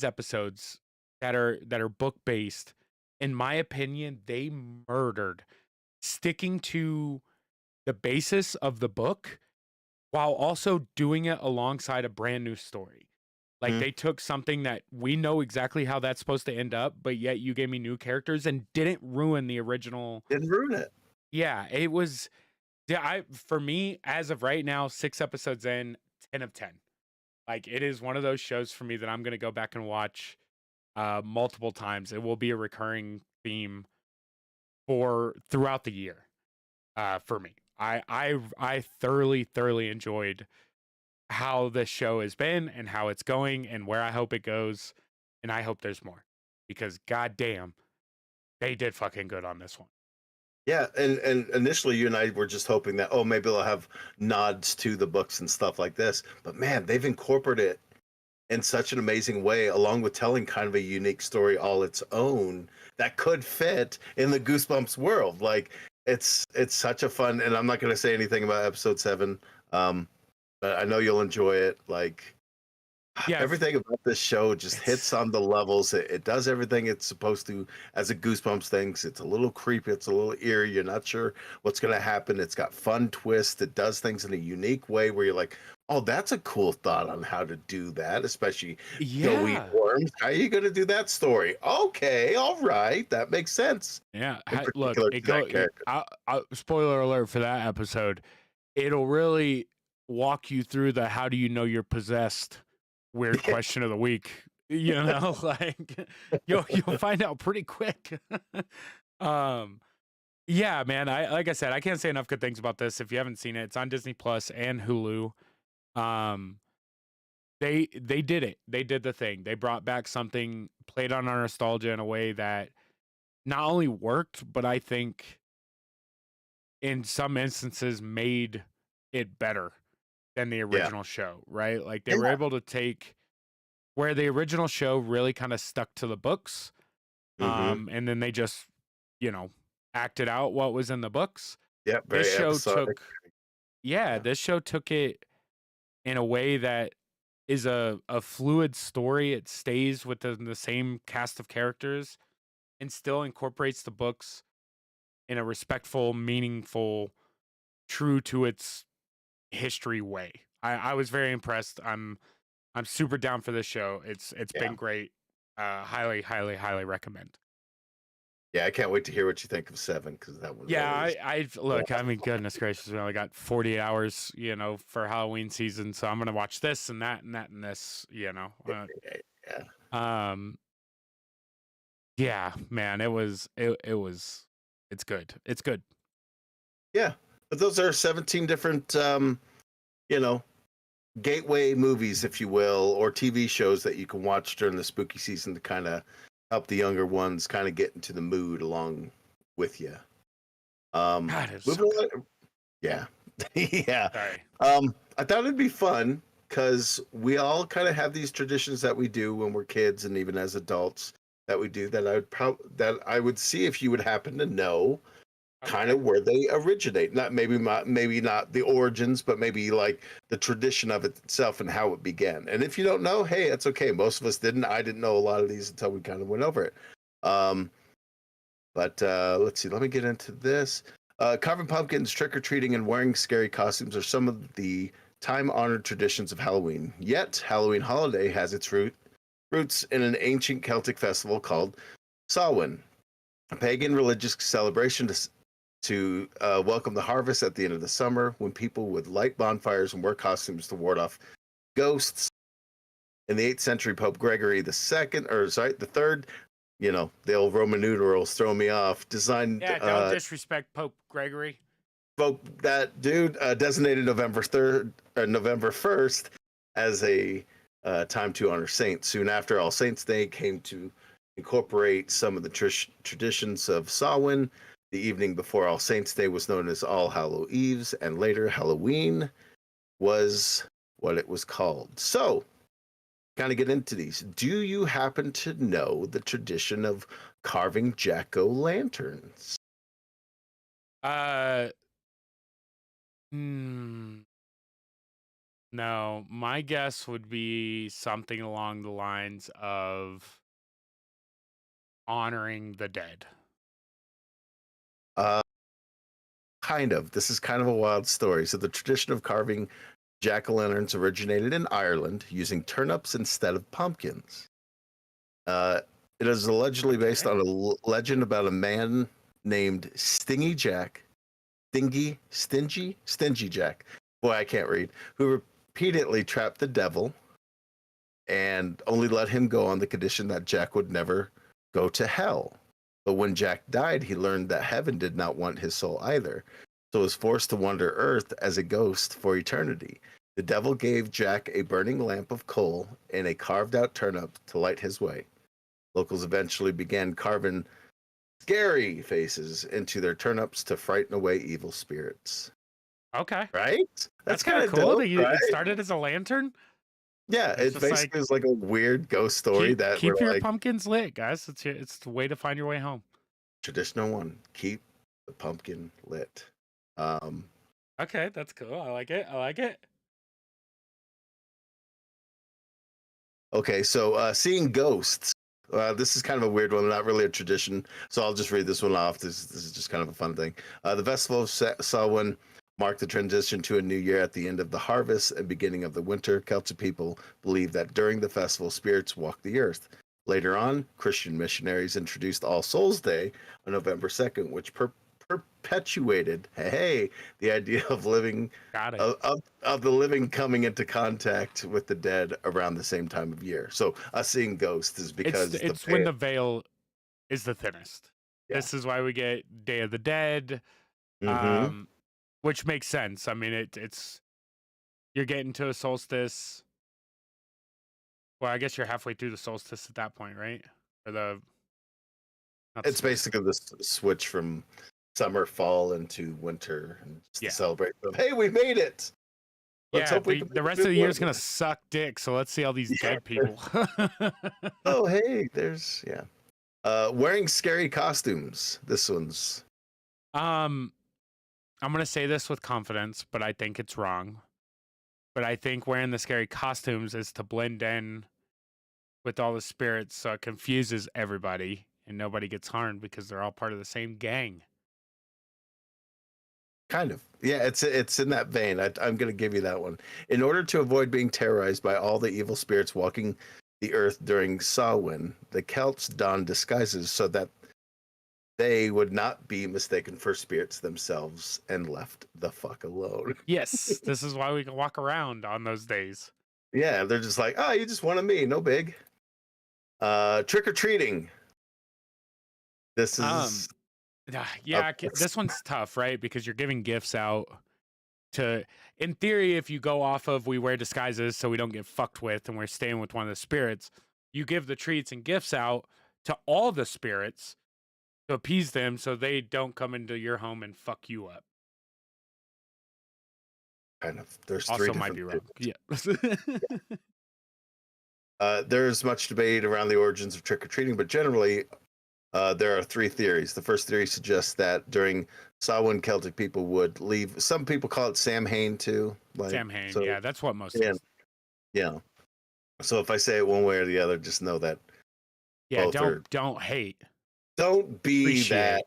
episodes that are book based, in my opinion, they murdered sticking to the basis of the book while also doing it alongside a brand new story. Like Mhm. they took something that we know exactly how that's supposed to end up, but yet you gave me new characters and didn't ruin the original. Didn't ruin it. Yeah, it was. Yeah, for me as of right now, 6 episodes in, 10 of 10. Like it is one of those shows for me that I'm gonna go back and watch multiple times. It will be a recurring theme for throughout the year. For me, I thoroughly enjoyed how this show has been and how it's going and where I hope it goes, and I hope there's more because goddamn, they did fucking good on this one. Yeah, and initially you and I were just hoping that, oh, maybe they'll have nods to the books and stuff like this. But man, they've incorporated it in such an amazing way, along with telling kind of a unique story all its own that could fit in the Goosebumps world. Like it's such a fun, and I'm not going to say anything about episode 7, but I know you'll enjoy it. Like Yeah, everything about this show just hits on the levels. It does everything it's supposed to as a Goosebumps thing. It's a little creepy. It's a little eerie. You're not sure what's going to happen. It's got fun twists. It does things in a unique way where you're like, oh, that's a cool thought on how to do that, especially Go Eat yeah, Worms. How are you going to do that story? Okay, all right. That makes sense. yeah. In Look, particular to that character. spoiler alert for that episode. It'll really walk you through the "how do you know you're possessed" weird question of the week. You know, like you'll find out pretty quick. um, yeah, man. I like I said, I can't say enough good things about this. If you haven't seen it, it's on Disney Plus and Hulu. Um, they did it. They did the thing. They brought back something, played on our nostalgia in a way that not only worked, but I think in some instances made it better than the Yeah. original show, right? Like they Yeah. were able to take where the original show really kind of stuck to the books, and then they just, you know, acted out what was in the books. Yeah. This Very show episodic. took, yeah, Yeah. this show took it in a way that is a fluid story. It stays within the same cast of characters and still incorporates the books in a respectful, meaningful, true to its history way. I was very impressed. I'm super down for this show. It's Yeah. been great. Highly, highly, highly recommend. Yeah. I can't wait to hear what you think of 7 because that was Yeah, always. I look. I mean, goodness gracious, we only got 48 hours, you know, for Halloween season. So I'm gonna watch this and that and that and this, you know. Yeah. Yeah, man, it was it's good. It's good. Yeah. But those are 17 different, you know, gateway movies, if you will, or TV shows that you can watch during the spooky season to kind of help the younger ones kind of get into the mood along with you. God, it's so moving good. on- yeah. Yeah. Sorry. I thought it'd be fun because we all kind of have these traditions that we do when we're kids and even as adults that we do that that I would see if you would happen to know kind Okay. of where they originate. Not maybe not the origins, but maybe like the tradition of it itself and how it began. And if you don't know, hey, it's okay. Most of us didn't. I didn't know a lot of these until we kind of went over it. But let's see. Let me get into this. Carving pumpkins, trick or treating, and wearing scary costumes are some of the time-honored traditions of Halloween. Yet, Halloween holiday has its roots in an ancient Celtic festival called Samhain, a pagan religious celebration to welcome the harvest at the end of the summer, when people would light bonfires and wear costumes to ward off ghosts. In the 8th century, Pope Gregory the Third, you know, the old Roman numerals throw me off, designed Yeah, don't disrespect Pope Gregory. that dude designated November 1st as a time to honor saints. Soon after, All Saints Day came to incorporate some of the traditions of Samhain. The evening before All Saints Day was known as All Hallow Eves, and later Halloween was what it was called. So, kind of get into these. Do you happen to know the tradition of carving jack-o'-lanterns? No, my guess would be something along the lines of honoring the dead. Kind of. This is kind of a wild story. So, the tradition of carving jack-o'-lanterns originated in Ireland using turnips instead of pumpkins. It is allegedly based on a legend about a man named Stingy Jack. Stingy Jack. Boy, I can't read. Who repeatedly trapped the devil and only let him go on the condition that Jack would never go to hell. But when Jack died, he learned that heaven did not want his soul either, so was forced to wander Earth as a ghost for eternity. The devil gave Jack a burning lamp of coal and a carved out turnip to light his way. Locals eventually began carving scary faces into their turnips to frighten away evil spirits. Okay. Right? That's kind of cool. dope, That right? It started as a lantern. Yeah, It's it just basically is like a weird ghost story that keep we're your like, pumpkins lit, guys. It's the way to find your way home. traditional one. Keep the pumpkin lit. Okay, that's cool. I like it. I like it. Okay, so seeing ghosts. This is kind of a weird one, not really a tradition. So I'll just read this one off. This is just kind of a fun thing. The Festival of Samhain marked the transition to a new year at the end of the harvest and beginning of the winter. Celtic people believe that during the festival, spirits walk the earth. Later on, Christian missionaries introduced All Souls Day on November 2nd, which perpetuated, hey, the idea of living Got it. of the living coming into contact with the dead around the same time of year. So us seeing ghosts is because It's when the veil is the thinnest. Yeah. This is why we get Day of the Dead, Mhm. which makes sense. I mean, it's you're getting to a solstice. Well, I guess you're halfway through the solstice at that point, right? Or the not the It's solstice. basically the switch from summer, fall into winter, and just Yeah. the celebration of, hey, we made it. Let's Yeah, hope we can the make a rest of good the year one is gonna again. suck dick. So let's see all these Yeah. dead people. Oh, hey, there's wearing scary costumes. This one's I'm gonna say this with confidence, but I think it's wrong. But I think wearing the scary costumes is to blend in with all the spirits, so it confuses everybody and nobody gets harmed because they're all part of the same gang. kind of, yeah, it's in that vein. I'm going to give you that one. In order to avoid being terrorized by all the evil spirits walking the earth during Samhain, the Celts donned disguises so that they would not be mistaken for spirits themselves and left the fuck alone. Yes, this is why we can walk around on those days. Yeah, they're just like, oh, you just wanted me, no big. Trick or treating. This is Yeah, this one's tough, right? Because you're giving gifts out to, in theory, if you go off of we wear disguises so we don't get fucked with and we're staying with one of the spirits, you give the treats and gifts out to all the spirits to appease them so they don't come into your home and fuck you up. kind of, there's Also three might be wrong. different Yeah. there's much debate around the origins of trick or treating, but generally, there are three theories. The first theory suggests that during Samhain, Celtic people would leave. Some people call it Samhain too. Like, Samhain, so, yeah, that's what most yeah, is. yeah. So if I say it one way or the other, just know that Yeah, both are. don't hate. Don't be Appreciate. that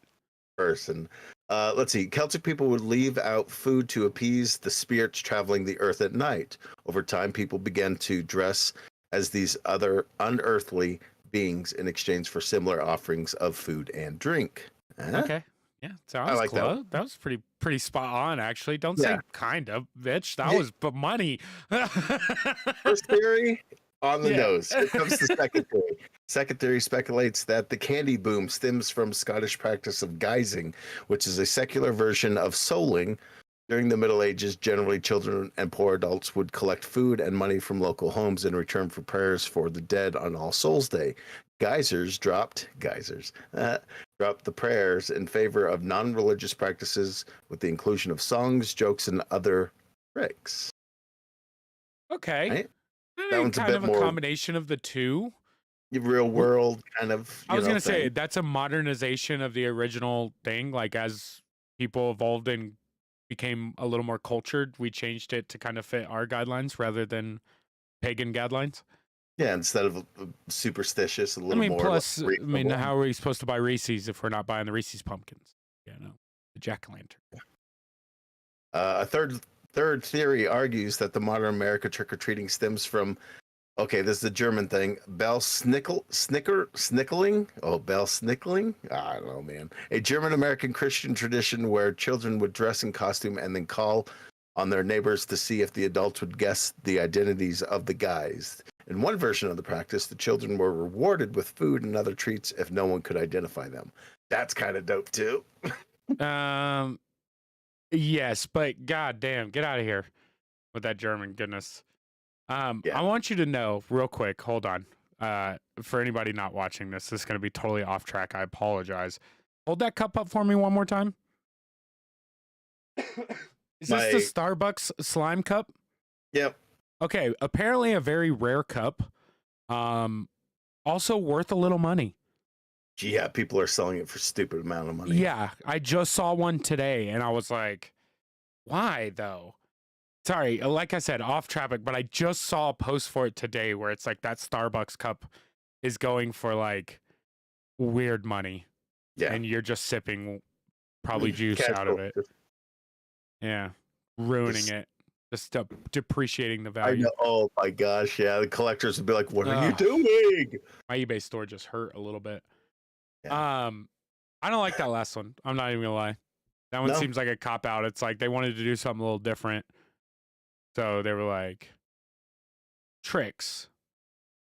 person. Let's see. Celtic people would leave out food to appease the spirits traveling the earth at night. Over time, people began to dress as these other unearthly beings in exchange for similar offerings of food and drink. Okay. Yeah, I like that close. That was pretty spot on, actually. Don't Yeah. say kind of, bitch. That Yeah. was but money. First theory on the Yeah. nose. Here comes the second theory. Second theory speculates that the candy boom stems from Scottish practice of guising, which is a secular version of souling. During the Middle Ages, generally children and poor adults would collect food and money from local homes in return for prayers for the dead on All Souls Day. Geysers dropped the prayers in favor of non-religious practices with the inclusion of songs, jokes, and other tricks. Okay. Right? I That think one's a kind bit of a more combination of the two. real world kind of. I was know, gonna say thing. that's a modernization of the original thing. Like as people evolved and became a little more cultured, we changed it to kind of fit our guidelines rather than pagan guidelines. Yeah, instead of superstitious, a I little mean, more. plus, Like, I mean, how are we supposed to buy Reese's if we're not buying the Reese's pumpkins? You know, the jack-o'-lantern. A third theory argues that the modern America trick or treating stems from. Okay, this is the German thing. Snickling? Oh, Bell Snickling? I don't know, man. A German American Christian tradition where children would dress in costume and then call on their neighbors to see if the adults would guess the identities of the guys. In one version of the practice, the children were rewarded with food and other treats if no one could identify them. That's kind of dope too. Yes, but goddamn, get out of here with that German goodness. Yeah. I want you to know real quick. Hold on. For anybody not watching this is going to be totally off track. I apologize. Hold that cup up for me one more time. Is this the Starbucks slime cup? Yep. Okay. Apparently a very rare cup. Also worth a little money. Yeah, people are selling it for stupid amount of money. Yeah, I just saw one today and I was like, why though? Sorry, like I said, off topic, but I just saw a post for it today where it's like that Starbucks cup is going for like weird money. Yeah. And you're just sipping probably juice out of it. Yeah. Ruining it. Just depreciating the value. I know. Oh my gosh, yeah. The collectors would be like, what are you doing? My eBay store just hurt a little bit. Yeah. I don't like that last one. I'm not even gonna lie. That one No. seems like a cop out. It's like they wanted to do something a little different. So they were like, tricks.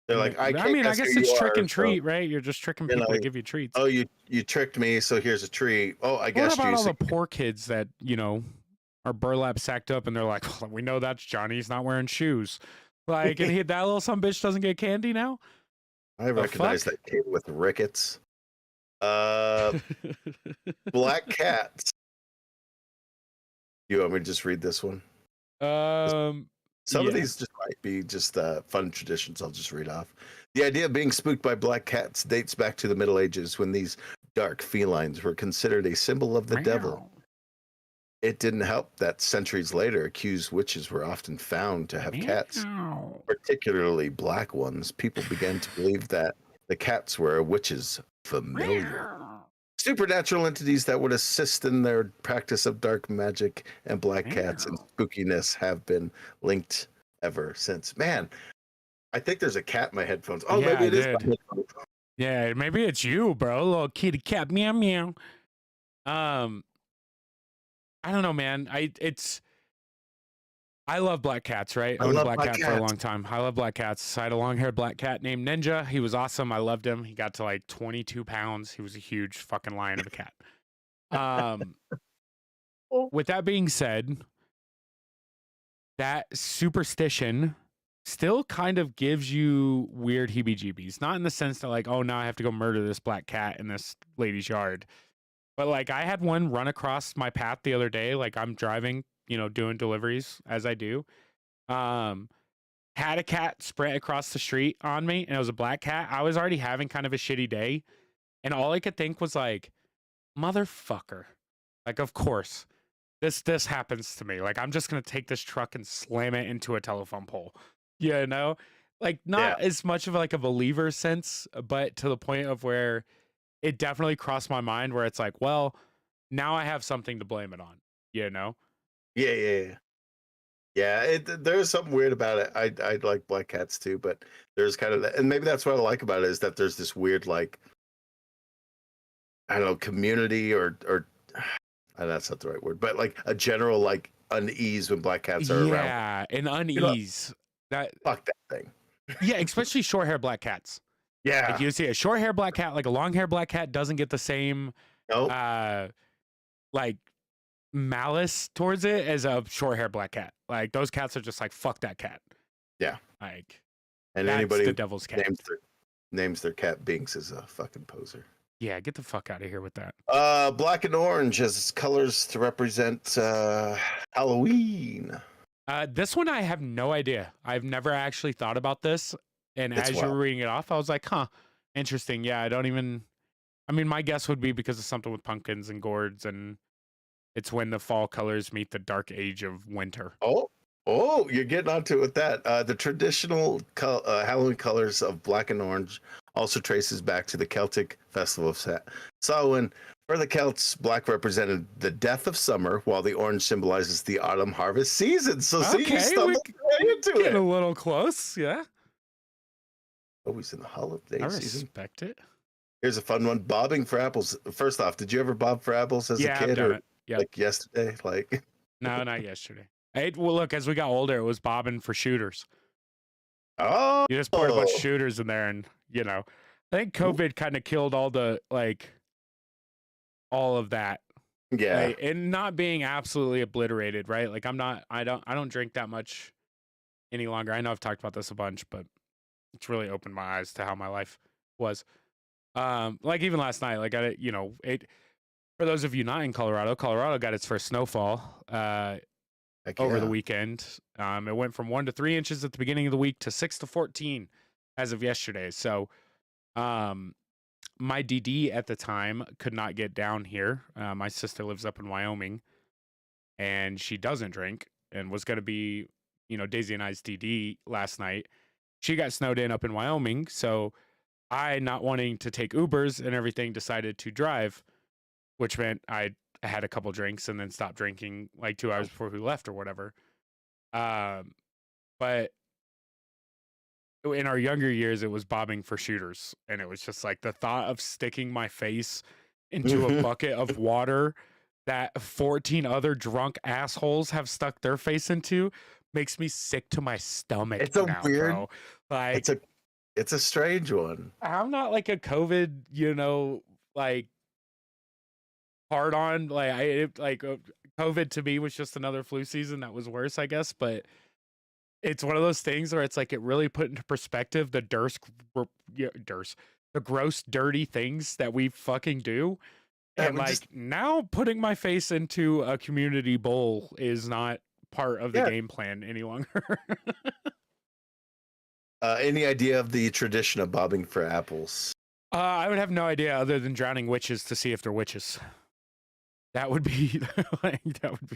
They're like, I I can't mean, I guess guess who it's you trick are. and treat, right? You're just tricking people to give you treats. Oh, you tricked me, so here's a treat. Oh, I What guess about you. all the poor kids that, are burlap sacked up and they're like, well, we know that's Johnny. He's not wearing shoes. Like, and that little some bitch doesn't get candy now? I recognize that kid with rickets. Black cats. You want me to just read this one? Some of these just might be just fun traditions. I'll just read off. The idea of being spooked by black cats dates back to the Middle Ages when these dark felines were considered a symbol of the devil. It didn't help that centuries later, accused witches were often found to have cats, particularly black ones. People began to believe that the cats were a witch's familiar. Supernatural entities that would assist in their practice of dark magic and black cats and spookiness have been linked ever since. Man, I think there's a cat in my headphones. Oh, Yeah, maybe it is my headphones. Yeah, maybe it's you, bro. Little kitty cat, meow meow. I don't know, man. I love black cats, right? I owned a black cat for a long time. I love black cats. I had a long-haired black cat named Ninja. He was awesome. I loved him. He got to like 22 pounds. He was a huge fucking lion of a cat. With that being said, that superstition still kind of gives you weird heebie-jeebies. Not in the sense that like, oh, now I have to go murder this black cat in this lady's yard. But like I had one run across my path the other day. Like I'm driving, doing deliveries as I do. Had a cat sprint across the street on me, and it was a black cat. I was already having kind of a shitty day, and all I could think was like, motherfucker. Like, of course. This happens to me. Like, I'm just gonna take this truck and slam it into a telephone pole. Like not as much of like a believer sense, but to the point of where it definitely crossed my mind where it's like, well, now I have something to blame it on, Yeah, there's something weird about it. I like black cats too, but there's kind of that, and maybe that's what I like about it is that there's this weird like I don't know community or that's not the right word, but like a general like unease when black cats are around. Yeah, an unease. Fuck that thing. Yeah, especially short hair black cats. Yeah, like you see a short hair black cat, like a long hair black cat doesn't get the same like malice towards it as a short hair black cat. Like those cats are just like fuck that cat. Yeah, like and that's anybody the devil's cat names their cat Binks is a fucking poser. Yeah, get the fuck out of here with that. Black and orange as colors to represent Halloween. This one I have no idea. I've never actually thought about this. And as you were reading it off, I was like, huh, interesting. Yeah, I mean, my guess would be because of something with pumpkins and gourds, and it's when the fall colors meet the dark age of winter. Oh, you're getting onto it with that. The traditional Halloween colors of black and orange also traces back to the Celtic festival of Samhain. For the Celts, black represented the death of summer, while the orange symbolizes the autumn harvest season. So see, you stumbled right into it. A little close, yeah. Always in the holiday season. Respect it. Here's a fun one: bobbing for apples. First off, did you ever bob for apples as a kid, I've done it. Like yesterday? Like no, not yesterday. Well, look, as we got older, it was bobbing for shooters. Oh, you just put a bunch of shooters in there, and I think COVID kind of killed all the all of that. Yeah, and not being absolutely obliterated, right? Like I don't drink that much any longer. I know I've talked about this a bunch, but it's really opened my eyes to how my life was. Like even last night, like for those of you not in Colorado got its first snowfall over the weekend. It went from 1 to 3 inches at the beginning of the week to 6 to 14 as of yesterday. So my DD at the time could not get down here. My sister lives up in Wyoming, and she doesn't drink, and was going to be, Daisy and I's DD last night. She got snowed in up in Wyoming, so I, not wanting to take Ubers and everything, decided to drive, which meant I had a couple drinks and then stopped drinking like 2 hours before we left or whatever. But in our younger years, it was bobbing for shooters, and it was just like the thought of sticking my face into a bucket of water that 14 other drunk assholes have stuck their face into makes me sick to my stomach It's a now, weird. bro. Like, It's a strange one. I'm not like a COVID, like hard on. COVID to me was just another flu season that was worse, I guess. But it's one of those things where it's like it really put into perspective the the gross, dirty things that we fucking do. Yeah, And like now putting my face into a community bowl is not part of the game plan any longer. Any idea of the tradition of bobbing for apples? I would have no idea other than drowning witches to see if they're witches. That would be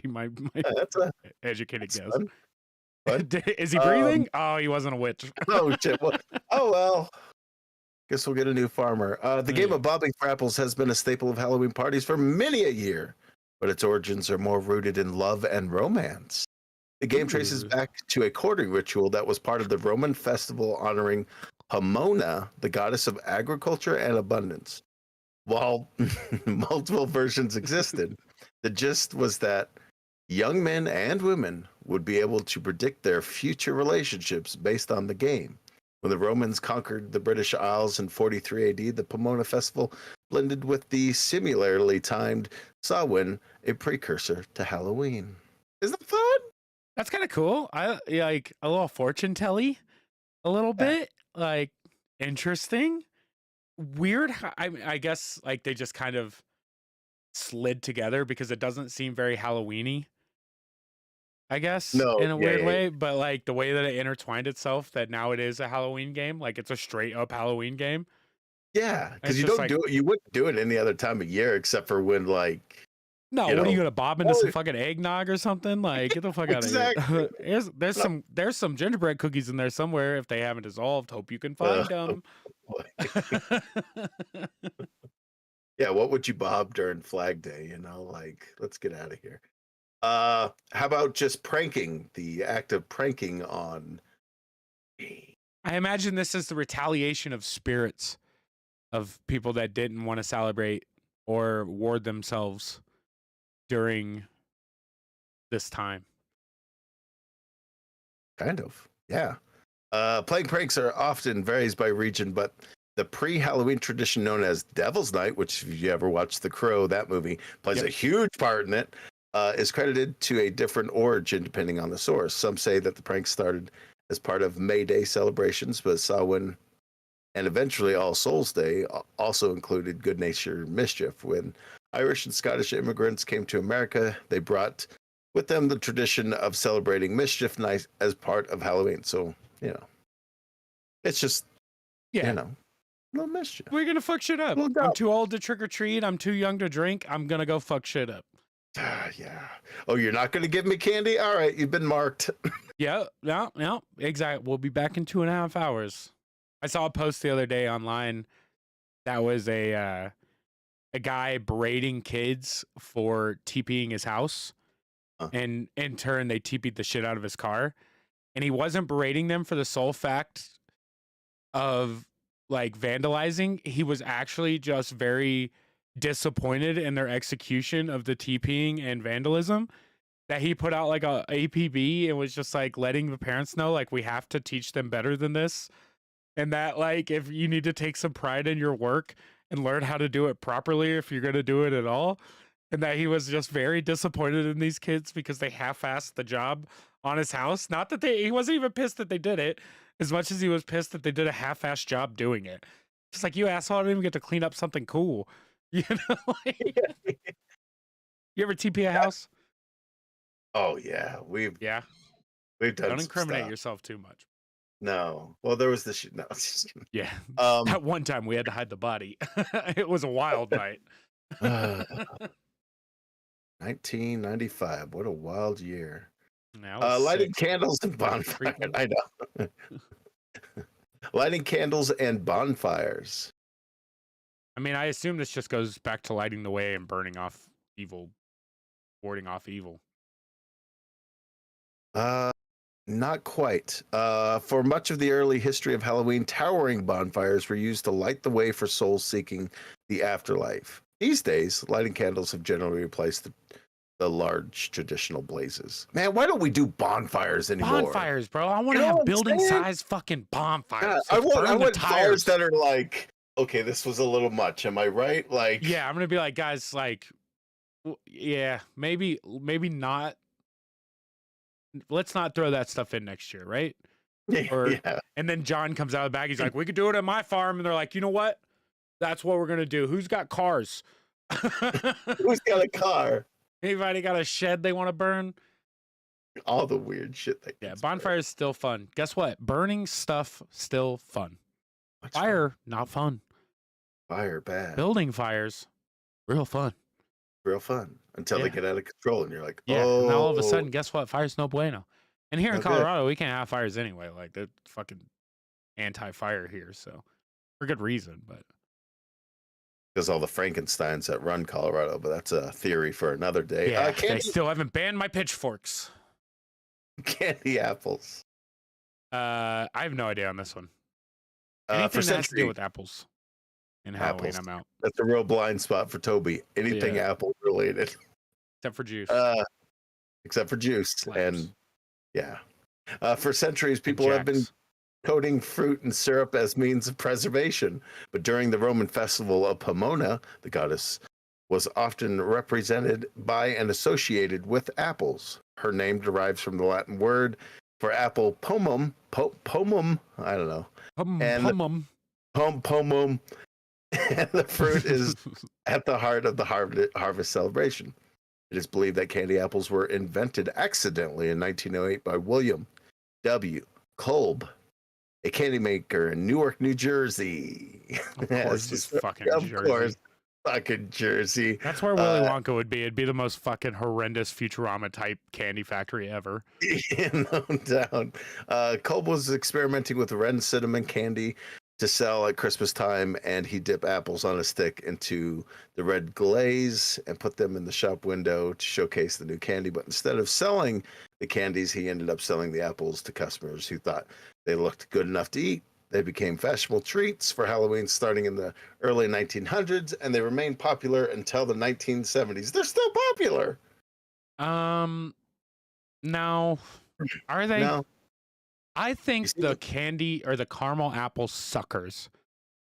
my That's educated guess. fun. Fun. Is he breathing? Oh, he wasn't a witch. Oh shit! Well. Guess we'll get a new farmer. The game of bobbing for apples has been a staple of Halloween parties for many a year, but its origins are more rooted in love and romance. The game traces back to a courting ritual that was part of the Roman festival honoring Pomona, the goddess of agriculture and abundance. While multiple versions existed, the gist was that young men and women would be able to predict their future relationships based on the game. When the Romans conquered the British Isles in 43 AD, the Pomona Festival blended with the similarly timed Samhain, a precursor to Halloween. Isn't that fun? That's kind of cool. I like a little fortune telly, a little bit like interesting. Weird. I guess like they just kind of slid together because it doesn't seem very Halloween-y. I guess in a weird way, but like the way that it intertwined itself, that now it is a Halloween game, like it's a straight up Halloween game. Yeah, because you don't do it. You wouldn't do it any other time of year except for when, like, no. What are you gonna bob into some fucking eggnog or something? Like, get the fuck out of here. There's some gingerbread cookies in there somewhere if they haven't dissolved. Hope you can find them. Yeah, what would you bob during Flag Day? Like, let's get out of here. How about just pranking? The act of pranking on me. I imagine this is the retaliation of spirits of people that didn't want to celebrate or ward themselves during this time. Kind of, yeah. Playing pranks are often varies by region, but the pre-Halloween tradition known as Devil's Night, which if you ever watched The Crow, that movie plays a huge part in it, is credited to a different origin depending on the source. Some say that the prank started as part of May Day celebrations, but Samhain and eventually All Souls Day also included good natured mischief. When Irish and Scottish immigrants came to America, they brought with them the tradition of celebrating mischief night as part of Halloween. So, it's just, little mischief. We're gonna fuck shit up. I'm too old to trick or treat. I'm too young to drink. I'm gonna go fuck shit up. Yeah. Oh, you're not gonna give me candy? All right, you've been marked. Yeah. No. Exactly. We'll be back in 2.5 hours. I saw a post the other day online that was a guy berating kids for TPing his house, and in turn they TP'd the shit out of his car, and he wasn't berating them for the sole fact of like vandalizing. He was actually just very disappointed in their execution of the TPing and vandalism, that he put out like a APB and was just like letting the parents know, like, we have to teach them better than this, and that like if you need to take some pride in your work and learn how to do it properly if you're going to do it at all. And that he was just very disappointed in these kids because they half-assed the job on his house. Not that he wasn't even pissed that they did it, as much as he was pissed that they did a half-assed job doing it. Just like, you asshole, I didn't even get to clean up something cool. You ever TP a house? Oh yeah, we've done. Don't incriminate yourself too much. No, well, there was the no. Yeah, that one time we had to hide the body. It was a wild night. 1995. What a wild year. Lighting candles and bonfires. I know. Lighting candles and bonfires. I mean, I assume this just goes back to lighting the way and burning off evil, warding off evil. Not quite. For much of the early history of Halloween, towering bonfires were used to light the way for souls seeking the afterlife. These days, lighting candles have generally replaced the large traditional blazes. Man, why don't we do bonfires anymore? Bonfires, bro. I want You to know have what I'm building saying? size fucking bonfires. God, Let's I burn the want fires tires. that are like, okay, this was a little much. Am I right? Like, Yeah, I'm gonna be like, guys, like, yeah, maybe not. Let's not throw that stuff in next year, right? Or yeah. and then John comes out of the bag. He's like, we could do it at my farm, and they're like, you know what? That's what we're gonna do. Who's got cars? Who's got a car? Anybody got a shed they want to burn? All the weird shit that Yeah, bonfire is still fun. Guess what? Burning stuff still fun. What's Fire not fun. fire bad. Building fires real fun. Real fun until they Yeah. get out of control, and you're like, Yeah, oh, and then all of a sudden, guess what? Fire's no bueno. And here in Okay. Colorado, we can't have fires anyway. Like they're fucking anti-fire here, so for good reason. But because all the Frankensteins that run Colorado, but that's a theory for another day. yeah, they Candy, still haven't banned my pitchforks. candy apples. I have no idea on this one. For Anything that has to Century, do with apples and Halloween, Apples. I'm out. that's a real blind spot for Toby. Anything Yeah. apple related, Except for juice. except for juice. Slaps. And yeah, for centuries, people have been Jacks. coating fruit and syrup as means of preservation. But during the Roman festival of Pomona, the goddess was often represented by and associated with apples. Her name derives from the Latin word for apple pomum, pomum, I don't know, and pomum, and the fruit is at the heart of the harvest celebration. It is believed that candy apples were invented accidentally in 1908 by William W. Kolb, a candy maker in Newark, New Jersey. Of Yes, course, it's fucking of Jersey. course, fucking Jersey. That's where Willy Wonka would be. It'd be the most fucking horrendous Futurama type candy factory ever. No doubt. Kolb was experimenting with red cinnamon candy to sell at Christmas time, and he dipped apples on a stick into the red glaze and put them in the shop window to showcase the new candy. But instead of selling the candies, he ended up selling the apples to customers who thought they looked good enough to eat. They became fashionable treats for Halloween starting in the early 1900s, and they remained popular until the 1970s. They're still popular. No. Are they? No. I think see the the- candy or the caramel apple suckers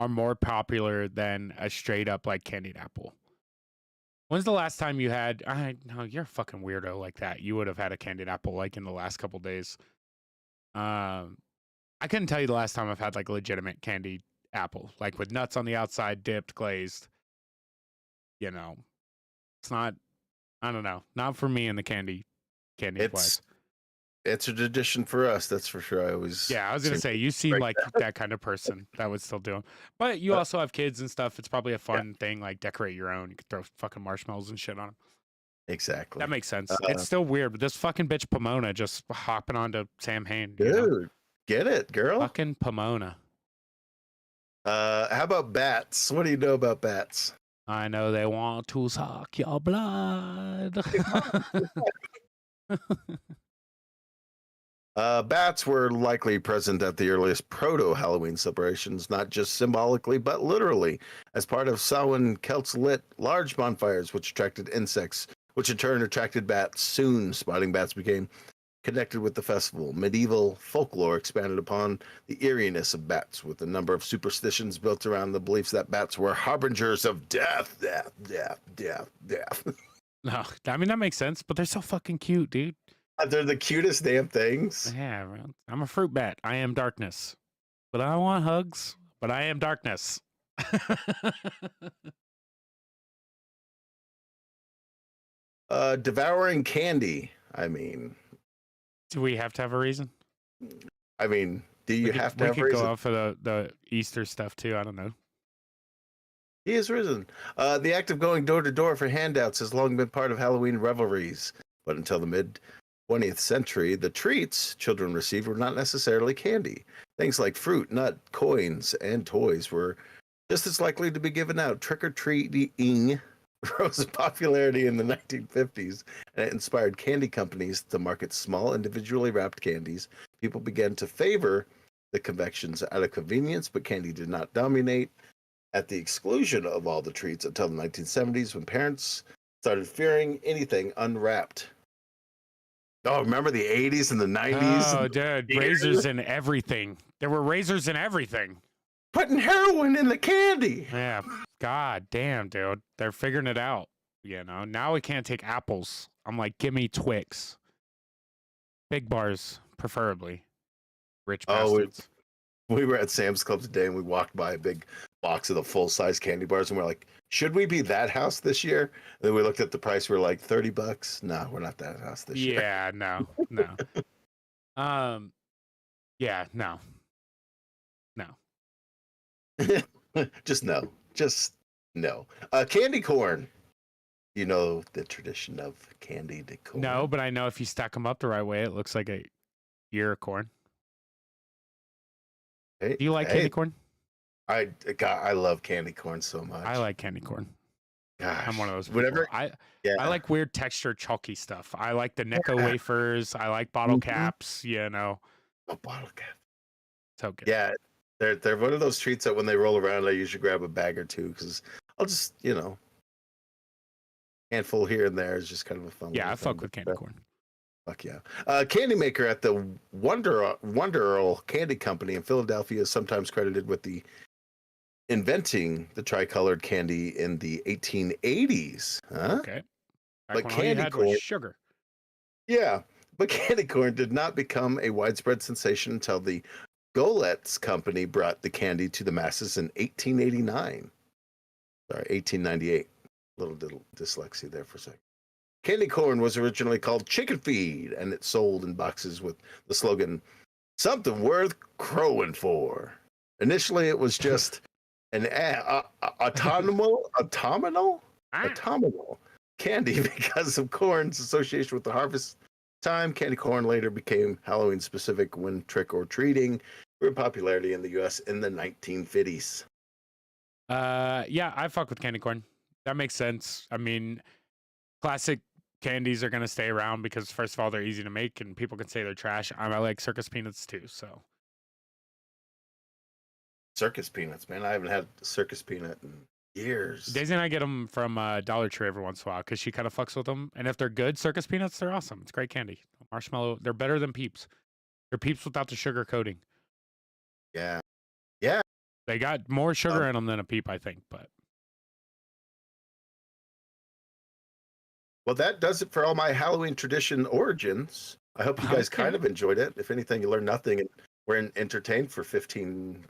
are more popular than a straight up like candied apple. When's the last time you had? No, you're a fucking weirdo like that. You would have had a candied apple like in the last couple days. I couldn't tell you the last time I've had like a legitimate candied apple, like with nuts on the outside, dipped, glazed. You know, it's not. I don't know. Not for me in the candy wise. It's a tradition for us, that's for sure. I was Yeah, I was gonna say you seem break like that kind of person that would still do them. But you also have kids and stuff. It's probably a fun thing, like decorate your own. You could throw fucking marshmallows and shit on them. exactly. That makes sense. It's still weird, but this fucking bitch Pomona just hopping onto Sam Hain. You Dude, know? get it, girl. Fucking Pomona. How about bats? What do you know about bats? I know they want to suck your blood. Bats were likely present at the earliest proto-Halloween celebrations, not just symbolically, but literally, as part of Samhain Celts lit large bonfires, which attracted insects, which in turn attracted bats. Soon, spotting bats became connected with the festival. Medieval folklore expanded upon the eeriness of bats, with a number of superstitions built around the beliefs that bats were harbingers of death. No, I mean that makes sense, but they're so fucking cute, dude. They're the cutest damn things. Yeah, man. I'm a fruit bat. I am darkness. But I want hugs. But I am darkness. Devouring candy. I mean, Do we have to have a reason? do you have to have we a could reason? go out for the Easter stuff too. I don't know. He is risen. The act of going door to door for handouts has long been part of Halloween revelries, but until the mid 20th century, the treats children received were not necessarily candy. Things like fruit, nut, coins, and toys were just as likely to be given out. Trick-or-treating rose in popularity in the 1950s, and it inspired candy companies to market small, individually wrapped candies. People began to favor the confections out of convenience, but candy did not dominate. at the exclusion of all the treats until the 1970s when parents started fearing anything unwrapped. Oh, remember the 80s and the 90s? Oh, And dude, razors and everything. There were razors and everything. putting heroin in the candy. Yeah, god damn, dude. They're figuring it out. You know, now we can't take apples. I'm like, give me Twix. Big bars, preferably. Rich Oh, bastards. we were at Sam's Club today and we walked by a big box of the full-size candy bars and we're like, should we be that house this year? And then we looked at the price, we are like, $30. No, we're not that house this year. Yeah, no. Yeah, no. Just no. Candy corn. You know the tradition of candied corn. No, but I know if you stack them up the right way, it looks like a ear of corn. Hey, Do you like candy corn? I love candy corn so much. I like candy corn. Gosh, I'm one of those people. whatever. I Yeah. like weird texture chalky stuff. I like the Necco wafers. I like bottle Mhm. caps, you know. A bottle cap. So good. Yeah, they're one of those treats that when they roll around, I usually grab a bag or two because I'll just handful here and there is just kind of a fun. Yeah, I little thing, fuck with but, candy corn. Fuck yeah. Candy maker at the Wonder Earl Candy Company in Philadelphia is sometimes credited with the inventing the tricolored candy in the 1880s. Huh? Okay. But Back when all you candy had corn- was sugar. Yeah, but candy corn did not become a widespread sensation until the Golet's company brought the candy to the masses in 1889. Sorry, 1898. Little dyslexia there for a second. Candy corn was originally called chicken feed, and it sold in boxes with the slogan, "Something worth crowing for." Initially, it was just an autumnal candy because of corn's association with the harvest time. Candy corn later became Halloween specific when trick or treating grew popularity in the U.S. in the 1950s. Yeah, I fuck with candy corn. That makes sense. I mean, classic candies are gonna stay around because first of all, they're easy to make and people can say they're trash. I like circus peanuts too, so Circus peanuts, man. I haven't had circus peanut in years. Daisy and I get them from Dollar Tree every once in a while because she kind of fucks with them. And if they're good circus peanuts, they're awesome. It's great candy. Marshmallow, they're better than Peeps. They're Peeps without the sugar coating. Yeah. They got more sugar in them than a Peep, I think. But Well, that does it for all my Halloween tradition origins. I hope you guys kind of enjoyed it. If anything, you learned nothing and we're entertained for 15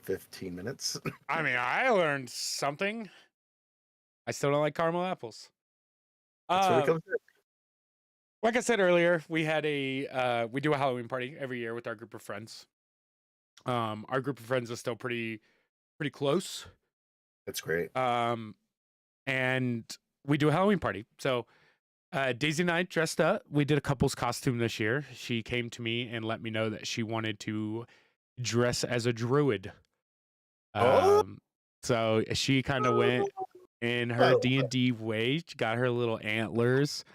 minutes. I mean, I learned something. I still don't like caramel apples. That's what it comes to. Like I said earlier, we had we do a Halloween party every year with our group of friends. Our group of friends is still pretty close. That's great. And we do a Halloween party. So Daisy and I dressed up. We did a couple's costume this year. She came to me and let me know that she wanted to dress as a druid. So she kind of went in her D&D way. She got her little antlers.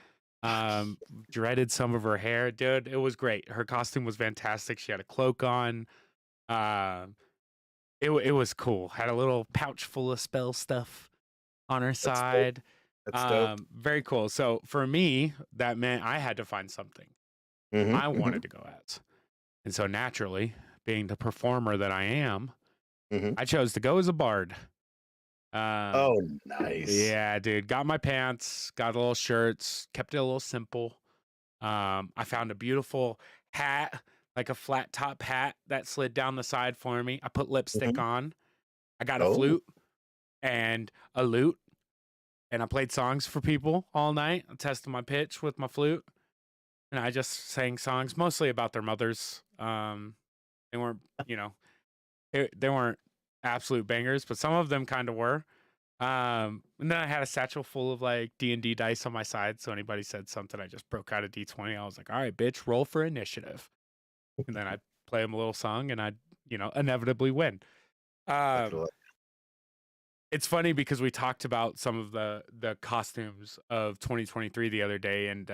Dreaded some of her hair. Dude, it was great. Her costume was fantastic. She had a cloak on. It was cool. Had a little pouch full of spell stuff on her side. That's dope. Very cool. So for me, that meant I had to find something I wanted to go as. And so naturally, being the performer that I am, I chose to go as a bard. Oh, nice. Yeah, dude. Got my pants, got a little shirts, kept it a little simple. I found a beautiful hat, like a flat top hat that slid down the side for me. I put lipstick on. I got a flute and a lute. And I played songs for people all night. I tested my pitch with my flute. And I just sang songs mostly about their mothers. They weren't, they weren't absolute bangers, but some of them kind of were. And then I had a satchel full of like D&D dice on my side. So anybody said something, I just broke out a D20. I was like, all right, bitch, roll for initiative. And then I'd play them a little song and I'd, inevitably win. It's funny because we talked about some of the costumes of 2023 the other day, and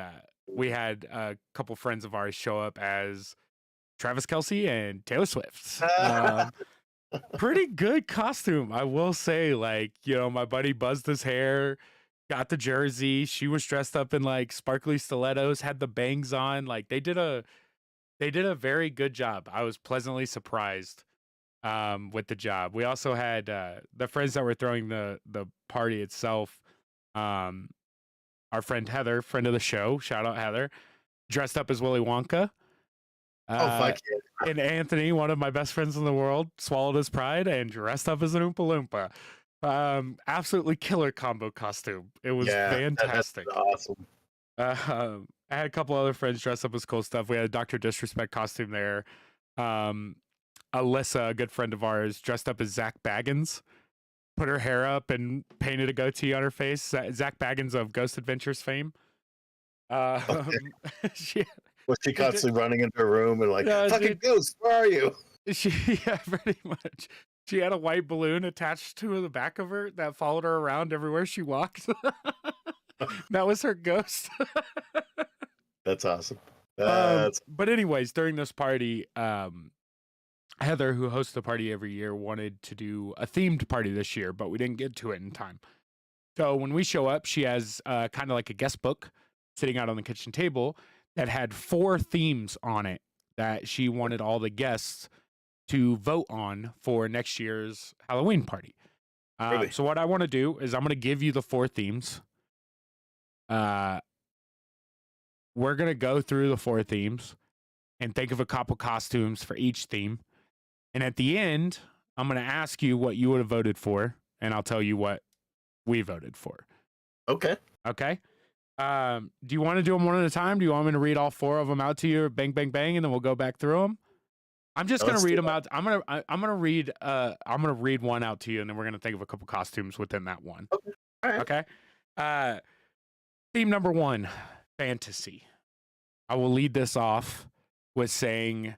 we had a couple friends of ours show up as Travis Kelce and Taylor Swift. Pretty good costume, I will say. Like, my buddy buzzed his hair, got the jersey. She was dressed up in like sparkly stilettos, had the bangs on. Like they did a very good job. I was pleasantly surprised with the job. We also had the friends that were throwing the party itself. Um, our friend Heather, friend of the show, shout out Heather, dressed up as Willy Wonka. Oh, fuck And Anthony, one of my best friends in the world, swallowed his pride and dressed up as an Oompa Loompa. Absolutely killer combo costume. It was fantastic. That's awesome. I had a couple other friends dressed up as cool stuff. We had a Dr. Disrespect costume there. Alyssa, a good friend of ours, dressed up as Zach Baggins, put her hair up and painted a goatee on her face. Zach Baggins of Ghost Adventures fame. She Was she constantly running into her room and like, Yeah, fucking ghost, where are you? yeah, pretty much. She had a white balloon attached to the back of her that followed her around everywhere she walked. That was her ghost. That's awesome. But anyways, during this party, Heather, who hosts the party every year, wanted to do a themed party this year, but we didn't get to it in time. So when we show up, she has kind of like a guest book sitting out on the kitchen table that had 4 themes on it that she wanted all the guests to vote on for next year's Halloween party. Really? So what I want to do is I'm going to give you the 4 themes. We're going to go through the 4 themes and think of a couple costumes for each theme. And at the end, I'm going to ask you what you would have voted for, and I'll tell you what we voted for. Okay. Okay? Do you want to do them one at a time? Do you want me to read all 4 of them out to you, bang, bang, bang, and then we'll go back through them? I'm just going to read them out. I'm going to read one out to you, and then we're going to think of a couple costumes within that one. Okay. All right. Okay? Theme number 1, fantasy. I will lead this off with saying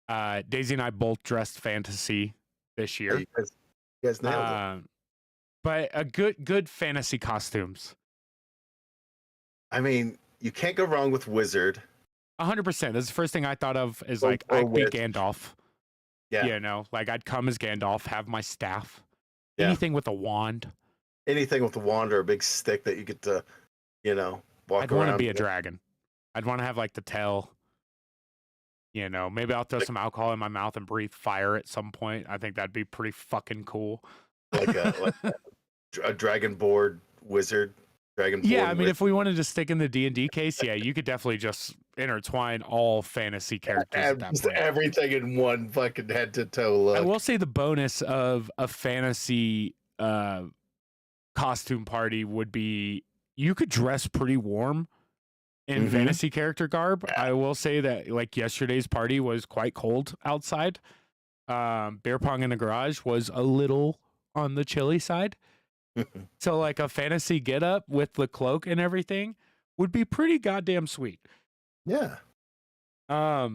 Daisy and I both dressed fantasy this year. You guys nailed it. But a good fantasy costumes. I mean, you can't go wrong with wizard. 100%. That's the first thing I thought of is Or- like or I'd be witch. Gandalf. Yeah. Like I'd come as Gandalf, have my staff. Yeah. Anything with a wand. Anything with a wand or a big stick that you get to, walk I'd around. want to be a with. dragon. I'd want to have like the tail. Maybe I'll throw some alcohol in my mouth and breathe fire at some point. I think that'd be pretty fucking cool. Like a dragonborn wizard. Yeah, I mean, if we wanted to stick in the D&D case, yeah, you could definitely just intertwine all fantasy characters at that point. Everything in one fucking head to toe look. I will say the bonus of a fantasy costume party would be you could dress pretty warm in Mhm. fantasy character garb. Yeah. I will say that like yesterday's party was quite cold outside. Beer pong in the garage was a little on the chilly side. So like a fantasy get up with the cloak and everything would be pretty goddamn sweet. Yeah. I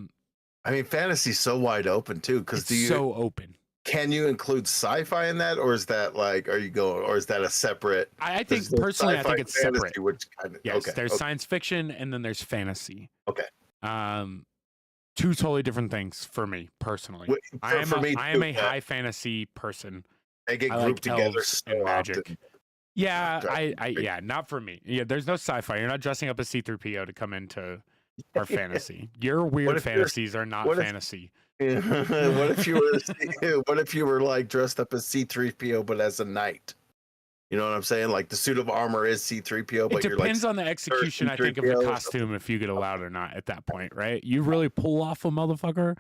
mean, fantasy's so wide open too. Because it's so open. Can you include sci-fi in that, or is that like, or is that a separate? I think personally, I think it's separate. Which kind of, yes, there's science fiction and then there's fantasy. Okay. 2 totally different things for me personally. I am a high fantasy person. They get I grouped like together elves so and magic. often. Yeah, not for me. Yeah, there's no sci-fi. You're not dressing up as C-3PO to come into our fantasy. Your weird fantasies are not fantasy. What if you were like dressed up as C-3PO but as a knight? You know what I'm saying? Like the suit of armor is C-3PO, but it depends on the execution, I think, of the costume if you get allowed or not at that point, right? You really pull off a motherfucker.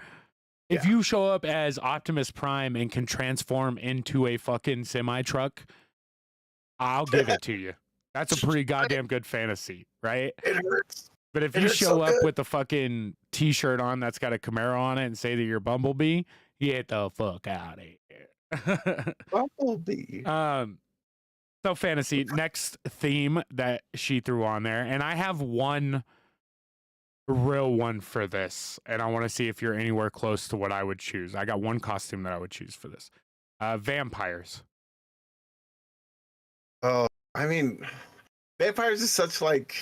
If you show up as Optimus Prime and can transform into a fucking semi-truck, I'll give it to you. That's a pretty goddamn good fantasy, right? It hurts. But if you show up with a fucking t-shirt on that's got a Camaro on it and say that you're Bumblebee, get the fuck out of here. Bumblebee. So fantasy, next theme that she threw on there, and I have one real one for this, and I want to see if you're anywhere close to what I would choose. I got one costume that I would choose for this. Vampires. Oh, I mean, vampires is such like,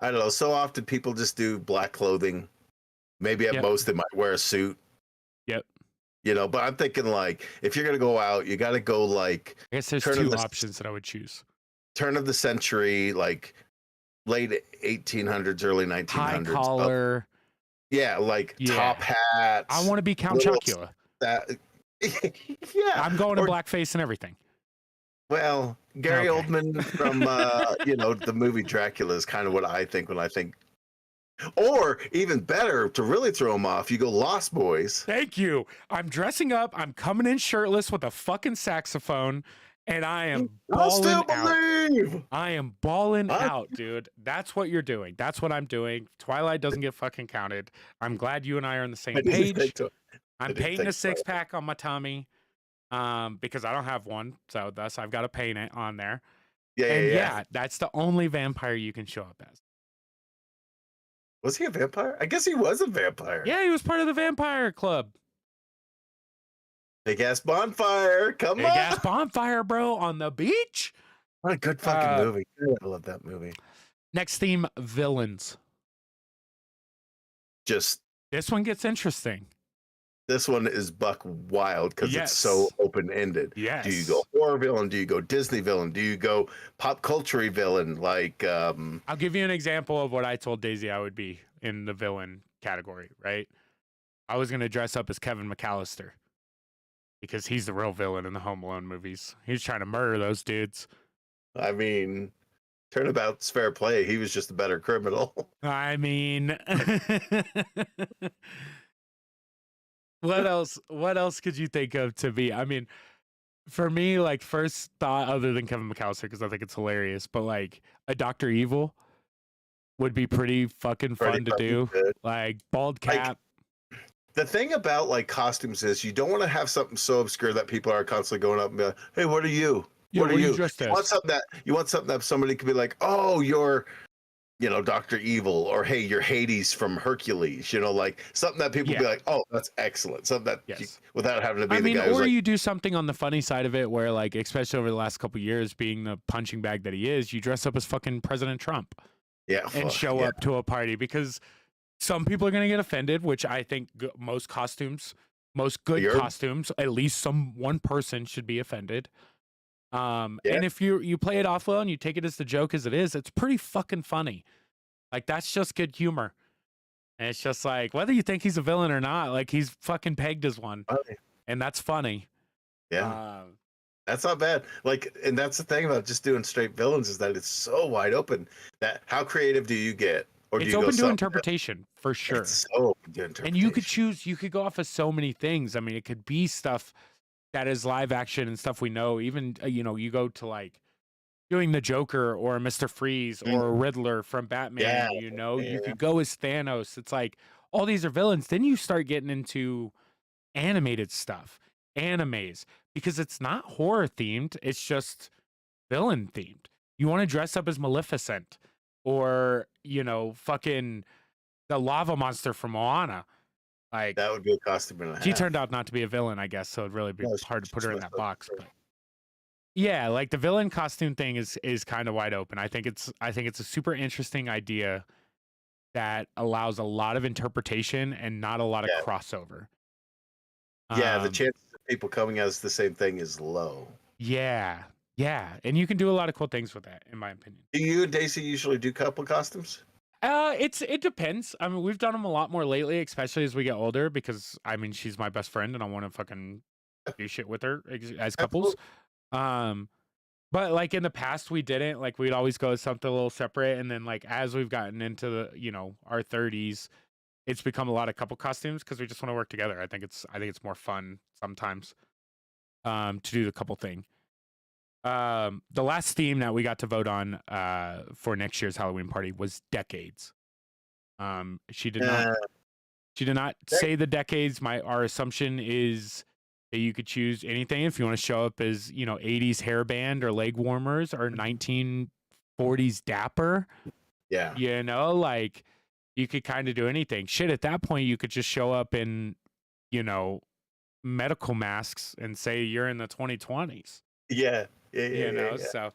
I don't know, so often people just do black clothing. Maybe at most they might wear a suit. Yep. You know, but I'm thinking like if you're gonna go out, you got to go like I guess there's turn of two the options that I would choose. turn of the century, like late 1800s, early High 1900s. collar. Yeah, like Yeah. top hats. I want to be Count little Chocula. That, yeah, I'm going or, to blackface and everything. Well, Gary Okay. Oldman from you know, the movie Dracula is kind of what I think when I think. Or even better, to really throw them off, you go Lost Boys. Thank you. I'm dressing up. I'm coming in shirtless with a fucking saxophone, and I am I still balling out. believe. I am balling I- out, dude. That's what you're doing. That's what I'm doing. Twilight doesn't get fucking counted. I'm glad you and I are on the same I didn't page. think so. I'm didn't painting a think so. 6-pack on my tummy, because I don't have one, so thus I've got to paint it on there. Yeah, And yeah. yeah, that's the only vampire you can show up as. Was he a vampire? I guess he was a vampire. Yeah, he was part of the vampire club. Big ass bonfire. Come Big on. ass bonfire, bro, on the beach. What a good fucking movie. I love that movie. Next theme, villains. Just This one gets interesting. this one is buck wild because Yes. it's so open ended. Yes. Do you go horror villain? Do you go Disney villain? Do you go pop culture villain? Like I'll give you an example of what I told Daisy I would be in the villain category, right? I was going to dress up as Kevin McAllister because he's the real villain in the Home Alone movies. He's trying to murder those dudes. I mean, turnabout's fair play. He was just a better criminal. I mean, what else could you think of to be? I mean, for me, like, first thought other than Kevin McAllister, because I think it's hilarious, but like a Dr. Evil would be pretty fucking fun to do. Good. Like bald cap. The thing about like costumes is you don't want to have something so obscure that people are constantly going up and be like, "Hey, what are you? Yeah, What are you?" dressed You as? want something that somebody could be like, "Oh, you're, you know, Dr. Evil," or "Hey, you're Hades from Hercules." You know, like something that people be Yeah. like, "Oh, that's excellent." Something that Yes. without having to be I the mean, guy who's or like, you do something on the funny side of it where, like, especially over the last couple of years, being the punching bag that he is, you dress up as fucking President Trump "Yeah," and fuck, show yeah. up to a party, because some people are going to get offended, which I think most good You're- costumes, at least one person should be offended. Yeah. And if you play it off well and you take it as the joke as it is, it's pretty fucking funny. Like, that's just good humor. And it's just like, whether you think he's a villain or not, like, he's fucking pegged as one. Funny. And that's funny. Yeah. That's not bad. Like, and that's the thing about just doing straight villains is that it's so wide open that how creative do you get? Or do It's you go open to something interpretation, for sure. It's so open to interpretation. And you could choose, you could go off of so many things. I mean, it could be stuff that is live action and stuff we know. Even, you go to like doing the Joker or Mr. Freeze or a Riddler from Batman, Yeah, you could go as Thanos. It's like, all these are villains. Then you start getting into animated stuff, animes, because it's not horror themed. It's just villain themed. You want to dress up as Maleficent or, fucking the lava monster from Moana. Like, that would be a costume and a half. she turned out not to be a villain, I guess, so it'd really be No, hard to put her in that box. sure. But yeah, like the villain costume thing is kind of wide open. I think it's a super interesting idea that allows a lot of interpretation and not a lot of crossover. Yeah, the chances of people coming as the same thing is low. Yeah, and you can do a lot of cool things with that, in my opinion. Do you and Daisy usually do couple costumes? It depends. I mean, we've done them a lot more lately, especially as we get older, because I mean, she's my best friend and I want to fucking do shit with her as couples. But like in the past we didn't. Like, we'd always go something a little separate, and then like as we've gotten into the, our 30s, it's become a lot of couple costumes because we just want to work together. I think it's more fun sometimes to do the couple thing. The last theme that we got to vote on for next year's Halloween party was decades. She did not say the decades. Our assumption is that you could choose anything if you want to show up as 80s hairband or leg warmers or 1940s dapper. Yeah. Like, you could kind of do anything. Shit, at that point you could just show up in medical masks and say you're in the 2020s. Yeah. So.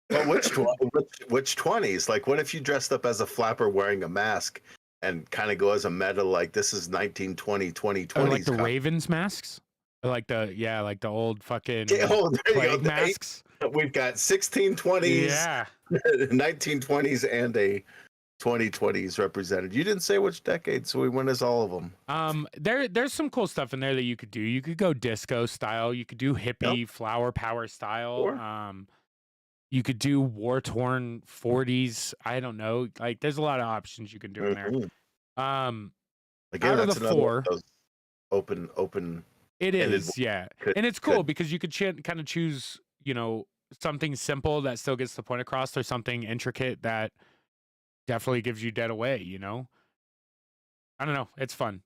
But which 20s? Like, what if you dressed up as a flapper wearing a mask and kind of go as a meta, like this is 1920, 2020s. Or like the Ravens masks, or like the old fucking Oh, there you plague go. masks. We've got 1620s, Yeah. 1920s, and a 2020s represented. You didn't say which decade, so we went as all of them. There's some cool stuff in there that you could do. You could go disco style. You could do hippie flower power style. Sure. You could do war torn 40s. I don't know. Like, there's a lot of options you can do in there. Again, Out of that's the another four, one of those open. it ended is, yeah, could- and it's cool could- because you could kind of choose, something simple that still gets the point across, or something intricate that definitely gives you dead away. I don't know. It's fun.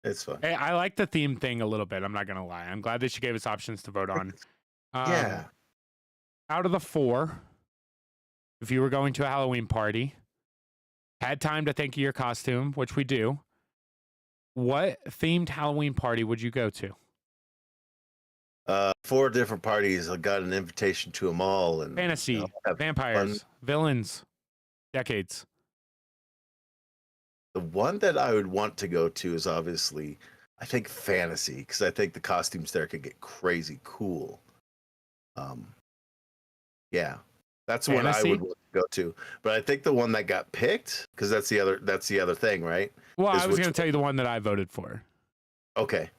It's fun. I like the theme thing a little bit. I'm not gonna lie. I'm glad that she gave us options to vote on. Yeah. Out of the four, if you were going to a Halloween party, had time to think of your costume, which we do, what themed Halloween party would you go to? 4 different parties. I got an invitation to them all, and Fantasy, have vampires, fun. villains, decades. The one that I would want to go to is obviously, I think, fantasy, because I think the costumes there could get crazy cool. Yeah, that's the one I Fantasy? would want to go to. But I think the one that got picked, because that's the other thing, right? Well, Is I was which going to tell you the one that I voted for. Okay.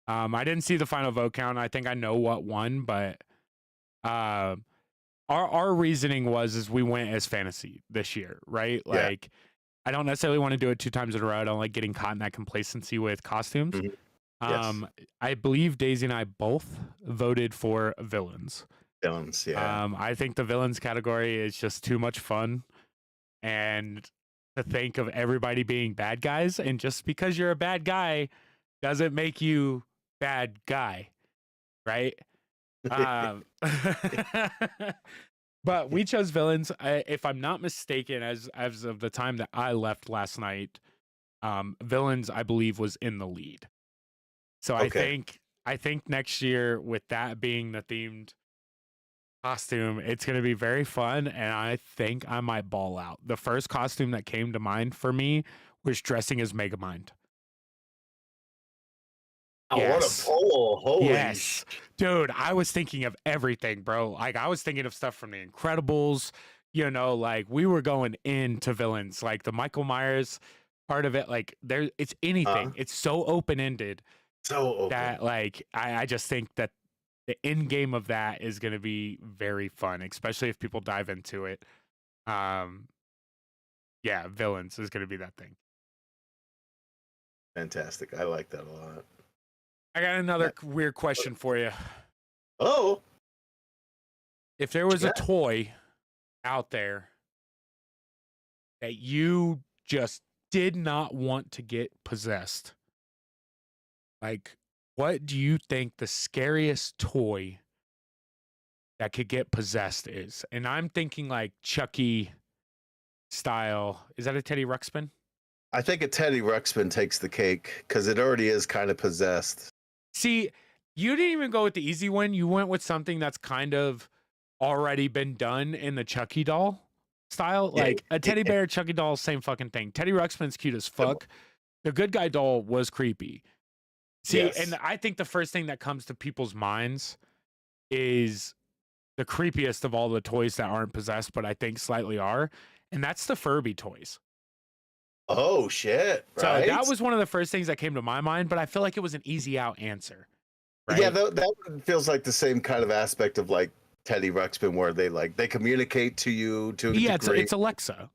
I didn't see the final vote count. I think I know what won, but our reasoning is we went as fantasy this year, right? Yeah. Like, I don't necessarily want to do it 2 times in a row. I don't like getting caught in that complacency with costumes. Mhm. Yes. I believe Daisy and I both voted for villains. Villains, yeah. I think the villains category is just too much fun, and to think of everybody being bad guys, and just because you're a bad guy doesn't make you bad guy, right? But we chose villains. If I'm not mistaken, as of the time that I left last night, villains, I believe, was in the lead. So Okay. I think next year, with that being the themed costume, it's going to be very fun, and I think I might ball out. The first costume that came to mind for me was dressing as Megamind. Oh, Yes. what a pull. Holy Yes. Dude, I was thinking of everything, bro. Like, I was thinking of stuff from The Incredibles. Like, we were going into villains, like the Michael Myers part of it. Like, it's anything. It's so open-ended So open. that, like, I just think that the end game of that is going to be very fun, especially if people dive into it. Yeah, villains is going to be that thing. Fantastic. I like that a lot. I got another weird question for you. Oh, If there was Yeah. a toy out there that you just did not want to get possessed, like, what do you think the scariest toy that could get possessed is? And I'm thinking like Chucky style. Is that a Teddy Ruxpin? I think a Teddy Ruxpin takes the cake because it already is kind of possessed. See, you didn't even go with the easy one. You went with something that's kind of already been done in the Chucky doll style. Yeah, Like a teddy bear, Chucky doll, same fucking thing. Teddy Ruxpin's cute as fuck. The good guy doll was creepy. See, Yes. and I think the first thing that comes to people's minds is the creepiest of all the toys that aren't possessed, but I think slightly are, and that's the Furby toys. Oh shit! So Right? that was one of the first things that came to my mind, but I feel like it was an easy out answer. Right? Yeah, that one feels like the same kind of aspect of like Teddy Ruxpin, where they communicate to you to a degree. It's Alexa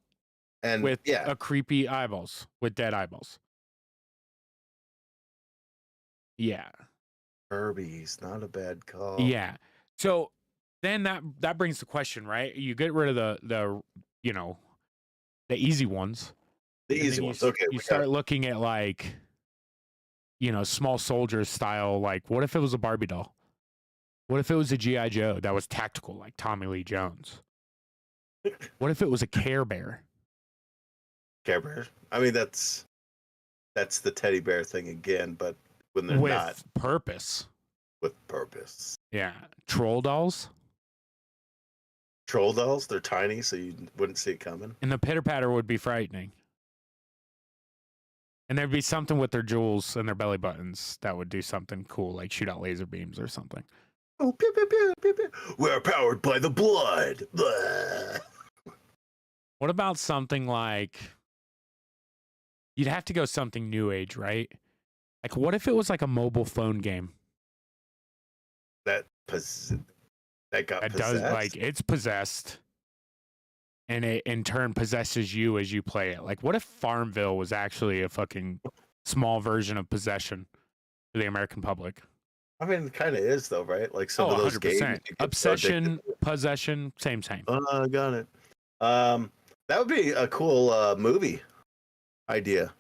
and with yeah, a creepy eyeballs, with dead eyeballs. Yeah. Furby's not a bad call. Yeah. So then that brings the question, right? You get rid of the the easy ones. The and easy then ones. Okay, You start looking at like small soldiers style. Like, what if it was a Barbie doll? What if it was a G.I. Joe that was tactical, like Tommy Lee Jones? What if it was a Care Bear? Care Bear. I mean, that's the teddy bear thing again, but when they're With not purpose. with purpose. Yeah. Troll dolls. Troll dolls, they're tiny, so you wouldn't see it coming. And the pitter patter would be frightening. And there'd be something with their jewels and their belly buttons that would do something cool, like shoot out laser beams or something. Oh, pew, pew, pew, pew, pew. We're powered by the blood. Blah. What about something like, you'd have to go something new age, right? Like, what if it was like a mobile phone game? That got That possessed. does, like, it's possessed. And it in turn possesses you as you play it. Like, what if Farmville was actually a fucking small version of Possession to the American public? I mean, it kind of is though, right? Like some of those 100%. games. you get so Obsession, addicted. Possession, same. Got it. That would be a cool movie idea.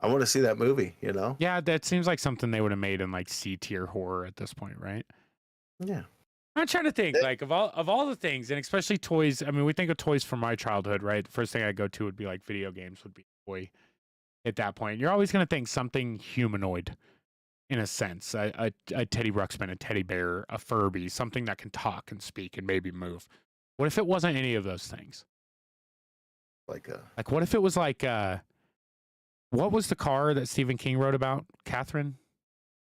I want to see that movie. You know? Yeah, that seems like something they would have made in like C tier horror at this point, right? Yeah. I'm trying to think, like, of all the things, and especially toys. I mean, we think of toys from my childhood, right? The first thing I go to would be like video games would be a toy at that point. You're always going to think something humanoid in a sense, a Teddy Ruxpin, a teddy bear, a Furby, something that can talk and speak and maybe move. What if it wasn't any of those things? Like what if it was like, what was the car that Stephen King wrote about? Catherine?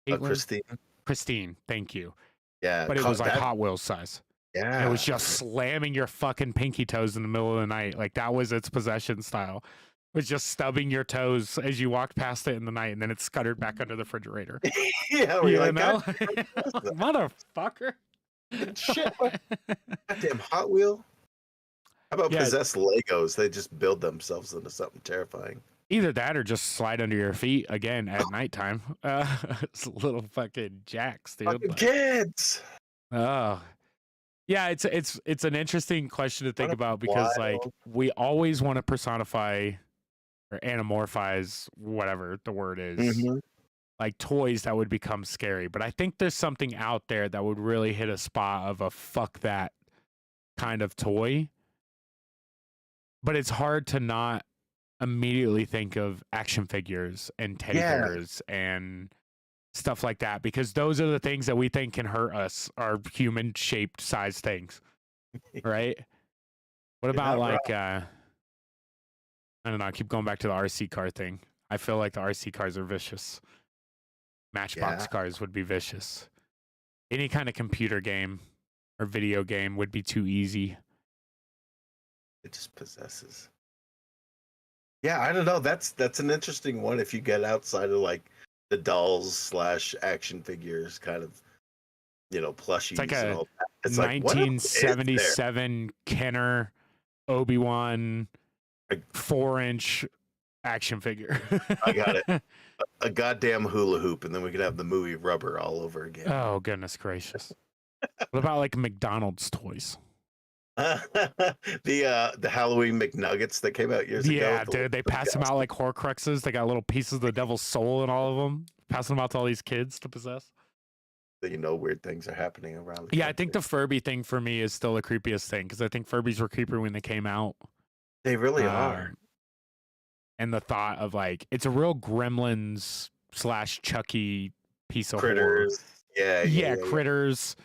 Christine. Christine, thank you. Yeah. But it was like Hot Wheels size. Yeah. And it was just slamming your fucking pinky toes in the middle of the night. Like, that was its Possession style. It was just stubbing your toes as you walked past it in the night, and then it scuttered back under the refrigerator. Yeah. We're like, know? God, Motherfucker. shit. Goddamn Hot Wheel. How about possessed Legos? They just build themselves into something terrifying. Either that or just slide under your feet again at nighttime. It's little fucking jacks, dude. Fucking kids. Oh. Yeah, it's an interesting question to think about because like we always want to personify or anamorphize whatever the word is. Like toys that would become scary. But I think there's something out there that would really hit a spot of a fuck that kind of toy. But it's hard to not immediately think of action figures and teddy bears and stuff like that because those are the things that we think can hurt us, are human shaped size things, right? What about like I don't know, I keep going back to the RC car thing. I feel like the RC cars are vicious. Matchbox cars would be vicious. Any kind of computer game or video game would be too easy. It just possesses. Yeah, I don't know. That's an interesting one if you get outside of like the dolls / action figures kind of, plushies. It's like and a all that. It's 1977 Kenner Obi-Wan 4-inch action figure. I got it. A goddamn hula hoop, and then we could have the movie Rubber all over again. Oh, goodness gracious. What about like McDonald's toys? The Halloween McNuggets that came out years ago. Yeah, dude, they pass them out like Horcruxes. They got little pieces of the devil's soul in all of them. Passing them out to all these kids to possess. Weird things are happening around. Yeah, I think the Furby thing for me is still the creepiest thing because I think Furbies were creepy when they came out. They really are. And the thought of like, it's a real Gremlins / Chucky piece of Critters. Horror. Yeah, Critters.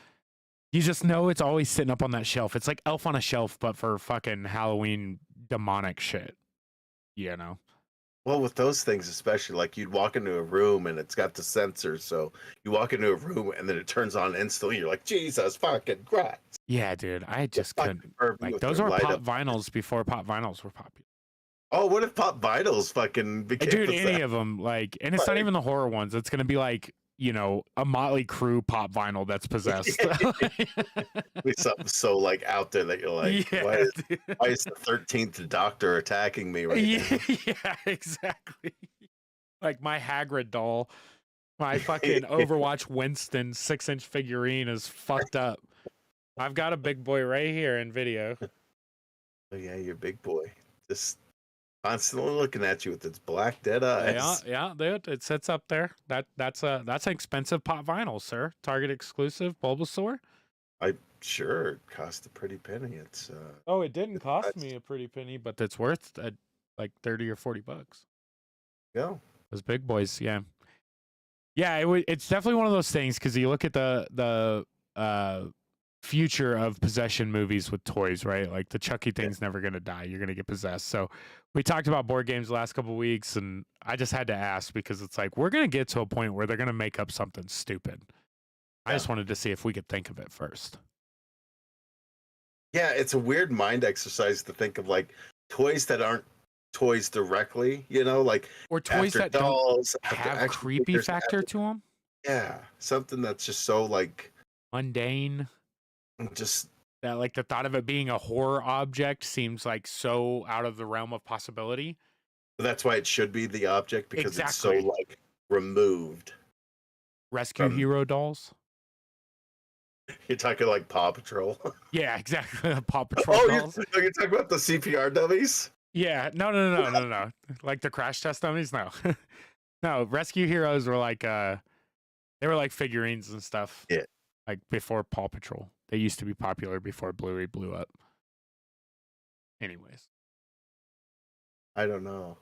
You just know it's always sitting up on that shelf. It's like Elf on a Shelf, but for fucking Halloween demonic shit. Well, with those things, especially, like you'd walk into a room and it's got the sensor. So you walk into a room and then it turns on instantly. You're like, Jesus fucking Christ. Yeah, dude. I just couldn't. Like, those were pop vinyls before pop vinyls were popular. Oh, what if pop vinyls fucking became Dude, any of them. Like, and it's not even the horror ones. It's going to be like, a Motley Crue pop vinyl that's possessed. It's something so like out there that you're like, why is the 13th Doctor attacking me right now? Yeah, exactly. Like my Hagrid doll, my fucking Overwatch Winston 6-inch figurine is fucked up. I've got a big boy right here in video. Oh yeah, your big boy. Just constantly looking at you with its black dead eyes. Yeah, dude, it sits up there. That's an expensive pop vinyl, sir. Target exclusive Bulbasaur. Sure, it cost a pretty penny. It's oh, it didn't cost me a pretty penny, but it's worth like $30 or $40. Yeah, those big boys, yeah. It's definitely one of those things because you look at the future of possession movies with toys, right? Like the Chucky thing's never going to die. You're going to get possessed. So we talked about board games the last couple of weeks, and I just had to ask because it's like we're going to get to a point where they're going to make up something stupid. I just wanted to see if we could think of it first. Yeah, it's a weird mind exercise to think of like toys that aren't toys directly, you know, like or toys that dolls, don't have creepy factor to them. Yeah, something that's just so like mundane. Just that, like, the thought of it being a horror object seems like so out of the realm of possibility. That's why it should be the object, because it's so like removed. Rescue hero dolls. You're talking like Paw Patrol. Yeah, exactly. Paw Patrol dolls. You're talking about the CPR dummies? Yeah, no. Like the crash test dummies? No. No, Rescue Heroes were like they were like figurines and stuff. Yeah. Like before Paw Patrol. They used to be popular before Bluey blew up. Anyways. I don't know.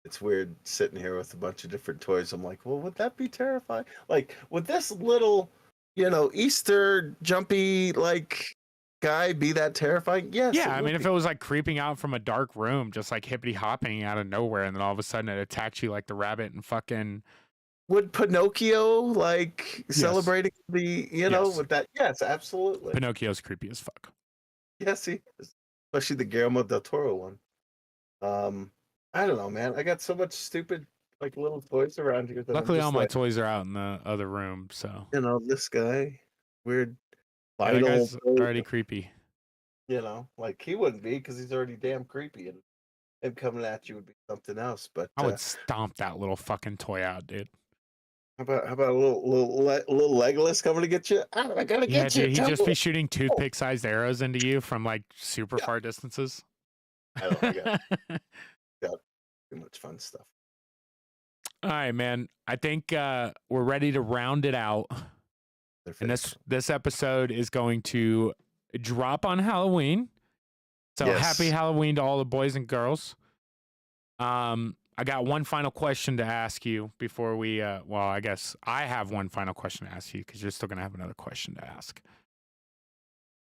It's weird sitting here with a bunch of different toys. I'm like, well, would that be terrifying? Like, would this little, Easter jumpy like guy be that terrifying? Yes. Yeah, I mean, if it was like creeping out from a dark room, just like hippity hopping out of nowhere, and then all of a sudden it attacks you like the rabbit and fucking. Would Pinocchio like celebrating the, with that? Yes, absolutely. Pinocchio's creepy as fuck. Yes, he is. Especially the Guillermo del Toro one. I don't know, man. I got so much stupid like little toys around here. That luckily, all my toys are out in the other room. So this guy, weird, that guy's already creepy. Like he wouldn't be because he's already damn creepy, and him coming at you would be something else. But I would stomp that little fucking toy out, dude. How about a little Legolas coming to get you? I gotta get you. Dude, he'd just be shooting toothpick-sized arrows into you from like super far distances. I don't know. Got too much fun stuff. All right, man. I think we're ready to round it out. And this episode is going to drop on Halloween. So happy Halloween to all the boys and girls. I got one final question to ask you before we I guess I have one final question to ask you because you're still gonna have another question to ask.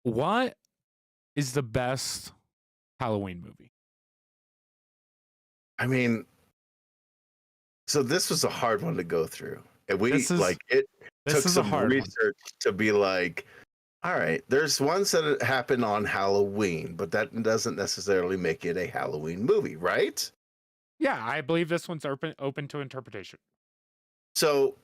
What is the best Halloween movie? I mean, so this was a hard one to go through. And it took some research to be like, all right, there's ones that happen on Halloween, but that doesn't necessarily make it a Halloween movie, right? Yeah, I believe this one's open to interpretation. So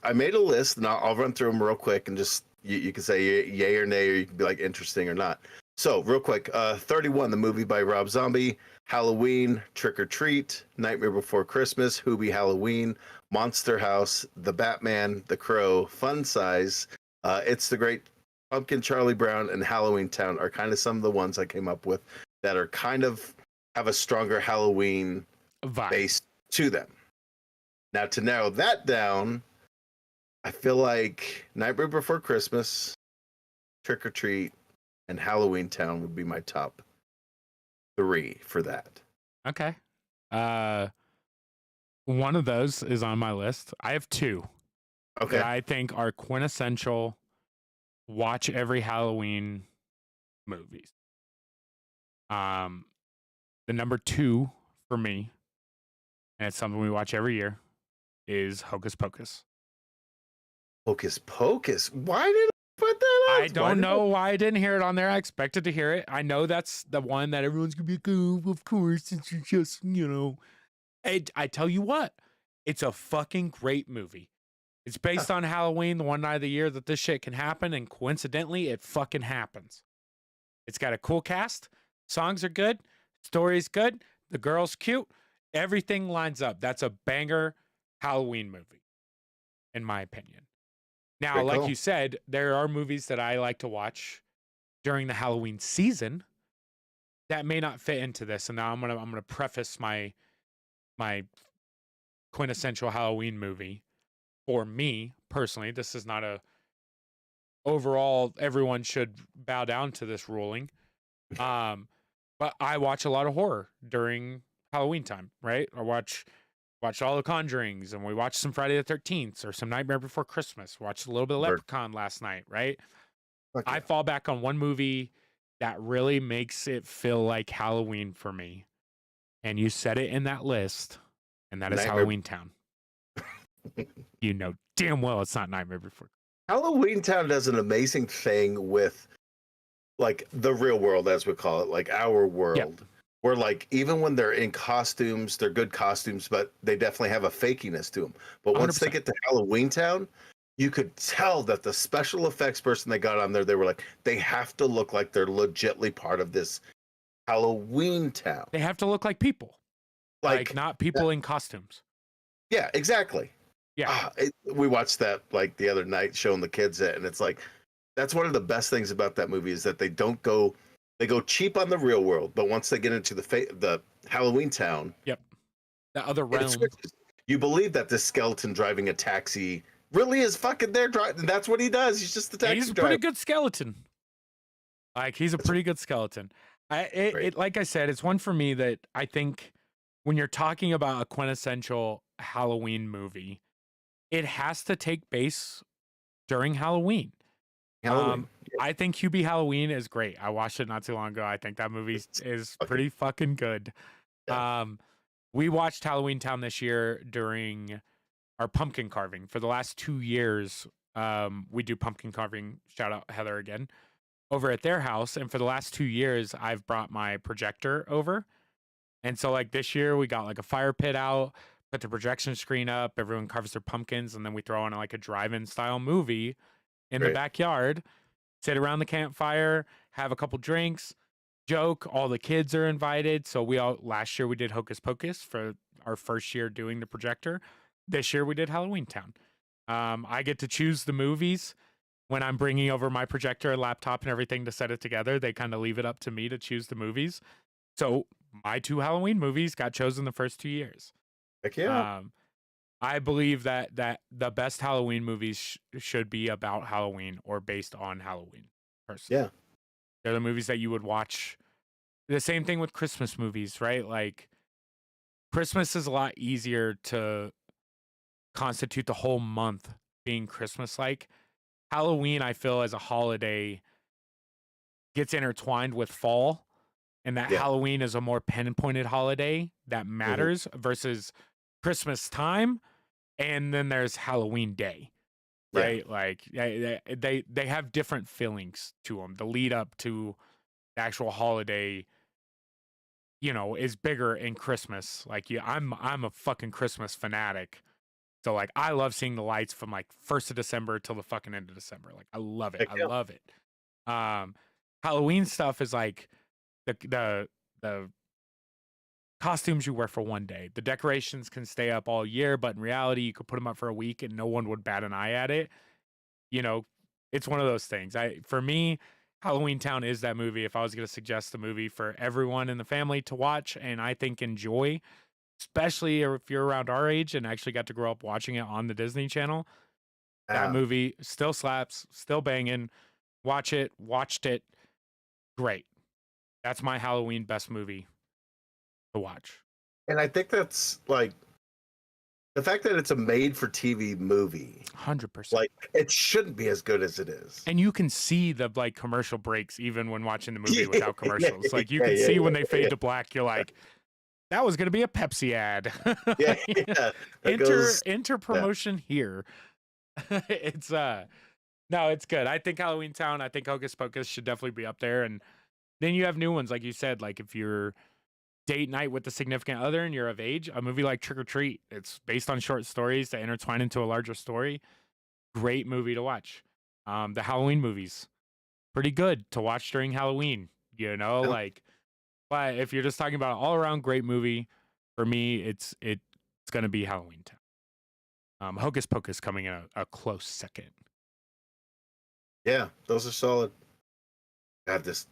I made a list, and I'll run through them real quick, and just you can say yay or nay, or you can be like interesting or not. So real quick, 31, the movie by Rob Zombie, Halloween, Trick or Treat, Nightmare Before Christmas, Hoobie Halloween, Monster House, The Batman, The Crow, Fun Size, It's the Great Pumpkin, Charlie Brown, and Halloween Town are kind of some of the ones I came up with that are kind of have a stronger Halloween vibe base to them. Now, to narrow that down, I feel like Nightmare Before Christmas, Trick or Treat, and Halloween Town would be my top 3 for that. Okay. One of those is on my list. I have 2 that I think are quintessential watch every Halloween movies. The number 2 for me, and it's something we watch every year, is Hocus Pocus. Hocus Pocus? Why did I put that on? I don't know why I didn't hear it on there. I expected to hear it. I know that's the one that everyone's going to be like, oh, of course, it's just, I tell you what, it's a fucking great movie. It's based on Halloween, the one night of the year that this shit can happen, and coincidentally, it fucking happens. It's got a cool cast. Songs are good. Story's good. The girl's cute. Everything lines up. That's a banger Halloween movie, in my opinion. Now, like you said, there are movies that I like to watch during the Halloween season that may not fit into this. And now I'm gonna preface my quintessential Halloween movie. For me personally, this is not a overall everyone should bow down to this ruling. But I watch a lot of horror during Halloween time, right? I watch all the Conjurings, and we watched some Friday the 13th or some Nightmare Before Christmas. Watched a little bit of Leprechaun last night, right? Fuck I yeah. fall back on one movie that really makes it feel like Halloween for me. And you said it in that list, and that is Nightmare. Halloween Town. You know damn well it's not Nightmare Before. Halloween Town does an amazing thing with like the real world, as we call it, like our world. Where like even when they're in costumes, they're good costumes, but they definitely have a fakiness to them. But once they 100%. get to Halloween Town, you could tell that the special effects person they got on there, they were like, they have to look like they're legitly part of this Halloween Town. They have to look like people, like Like not people in costumes. yeah, exactly. Yeah. We watched that like the other night, showing the kids it, and it's like that's one of the best things about that movie is that they go cheap on the real world, but once they get into the Halloween Town, Yep. The other realm. You believe that this skeleton driving a taxi really is fucking there driving. That's what he does. He's just the taxi He's a driver. pretty good skeleton. Like he's a pretty good skeleton. It like I said, it's one for me that I think when you're talking about a quintessential Halloween movie, it has to take base during Halloween. Halloween. I think Hubie Halloween is great. I watched it not too long ago. I think that movie is pretty fucking good. Yeah. We watched Halloween Town this year during our pumpkin carving. For the last 2 years, we do pumpkin carving. Shout out Heather again over at their house. And for the last 2 years, I've brought my projector over. And so like this year we got like a fire pit out, put the projection screen up, everyone carves their pumpkins, and then we throw on like a drive-in style movie in the backyard, sit around the campfire, have a couple drinks, joke. All the kids are invited. So last year we did Hocus Pocus for our first year doing the projector. This year we did Halloween Town. I get to choose the movies when I'm bringing over my projector, laptop, and everything to set it together. They kind of leave it up to me to choose the movies. So my 2 Halloween movies got chosen the first 2 years. Heck yeah. I believe that the best Halloween movies should be about Halloween or based on Halloween. Personally. Yeah. They're the movies that you would watch. The same thing with Christmas movies, right? Like Christmas is a lot easier to constitute the whole month being Christmas-like. Halloween, I feel, as a holiday gets intertwined with fall, and that Halloween is a more pinpointed holiday that matters versus Christmas time, and then there's Halloween Day, right? Yeah. Like they have different feelings to them. The lead up to the actual holiday, is bigger in Christmas. Like I'm a fucking Christmas fanatic. So like I love seeing the lights from like 1st of December till the fucking end of December. Like I love it. Heck yeah. I love it. Halloween stuff is like the costumes you wear for one day. The decorations can stay up all year, but in reality you could put them up for a week and no one would bat an eye at it. It's one of those things. For me, Halloween Town is that movie. If I was going to suggest a movie for everyone in the family to watch and I think enjoy, especially if you're around our age and actually got to grow up watching it on the Disney Channel, that movie still slaps, still banging. Watched it. Great. That's my Halloween best movie to watch. And I think that's like the fact that it's a made-for-TV movie. 100%. Like it shouldn't be as good as it is. And you can see the like commercial breaks even when watching the movie without commercials. Like you can see when they fade to black, you're like, that was going to be a Pepsi ad. Enter promotion here. It's no, it's good. I think Halloween Town, I think Hocus Pocus should definitely be up there. And then you have new ones, like you said, like if you're date night with a significant other and you're of age, a movie like Trick or Treat, it's based on short stories that intertwine into a larger story. Great movie to watch. The Halloween movies, pretty good to watch during Halloween, like, but if you're just talking about an all around great movie, for me, it's going to be Halloween Town. Hocus Pocus coming in a close second. Yeah, those are solid. There's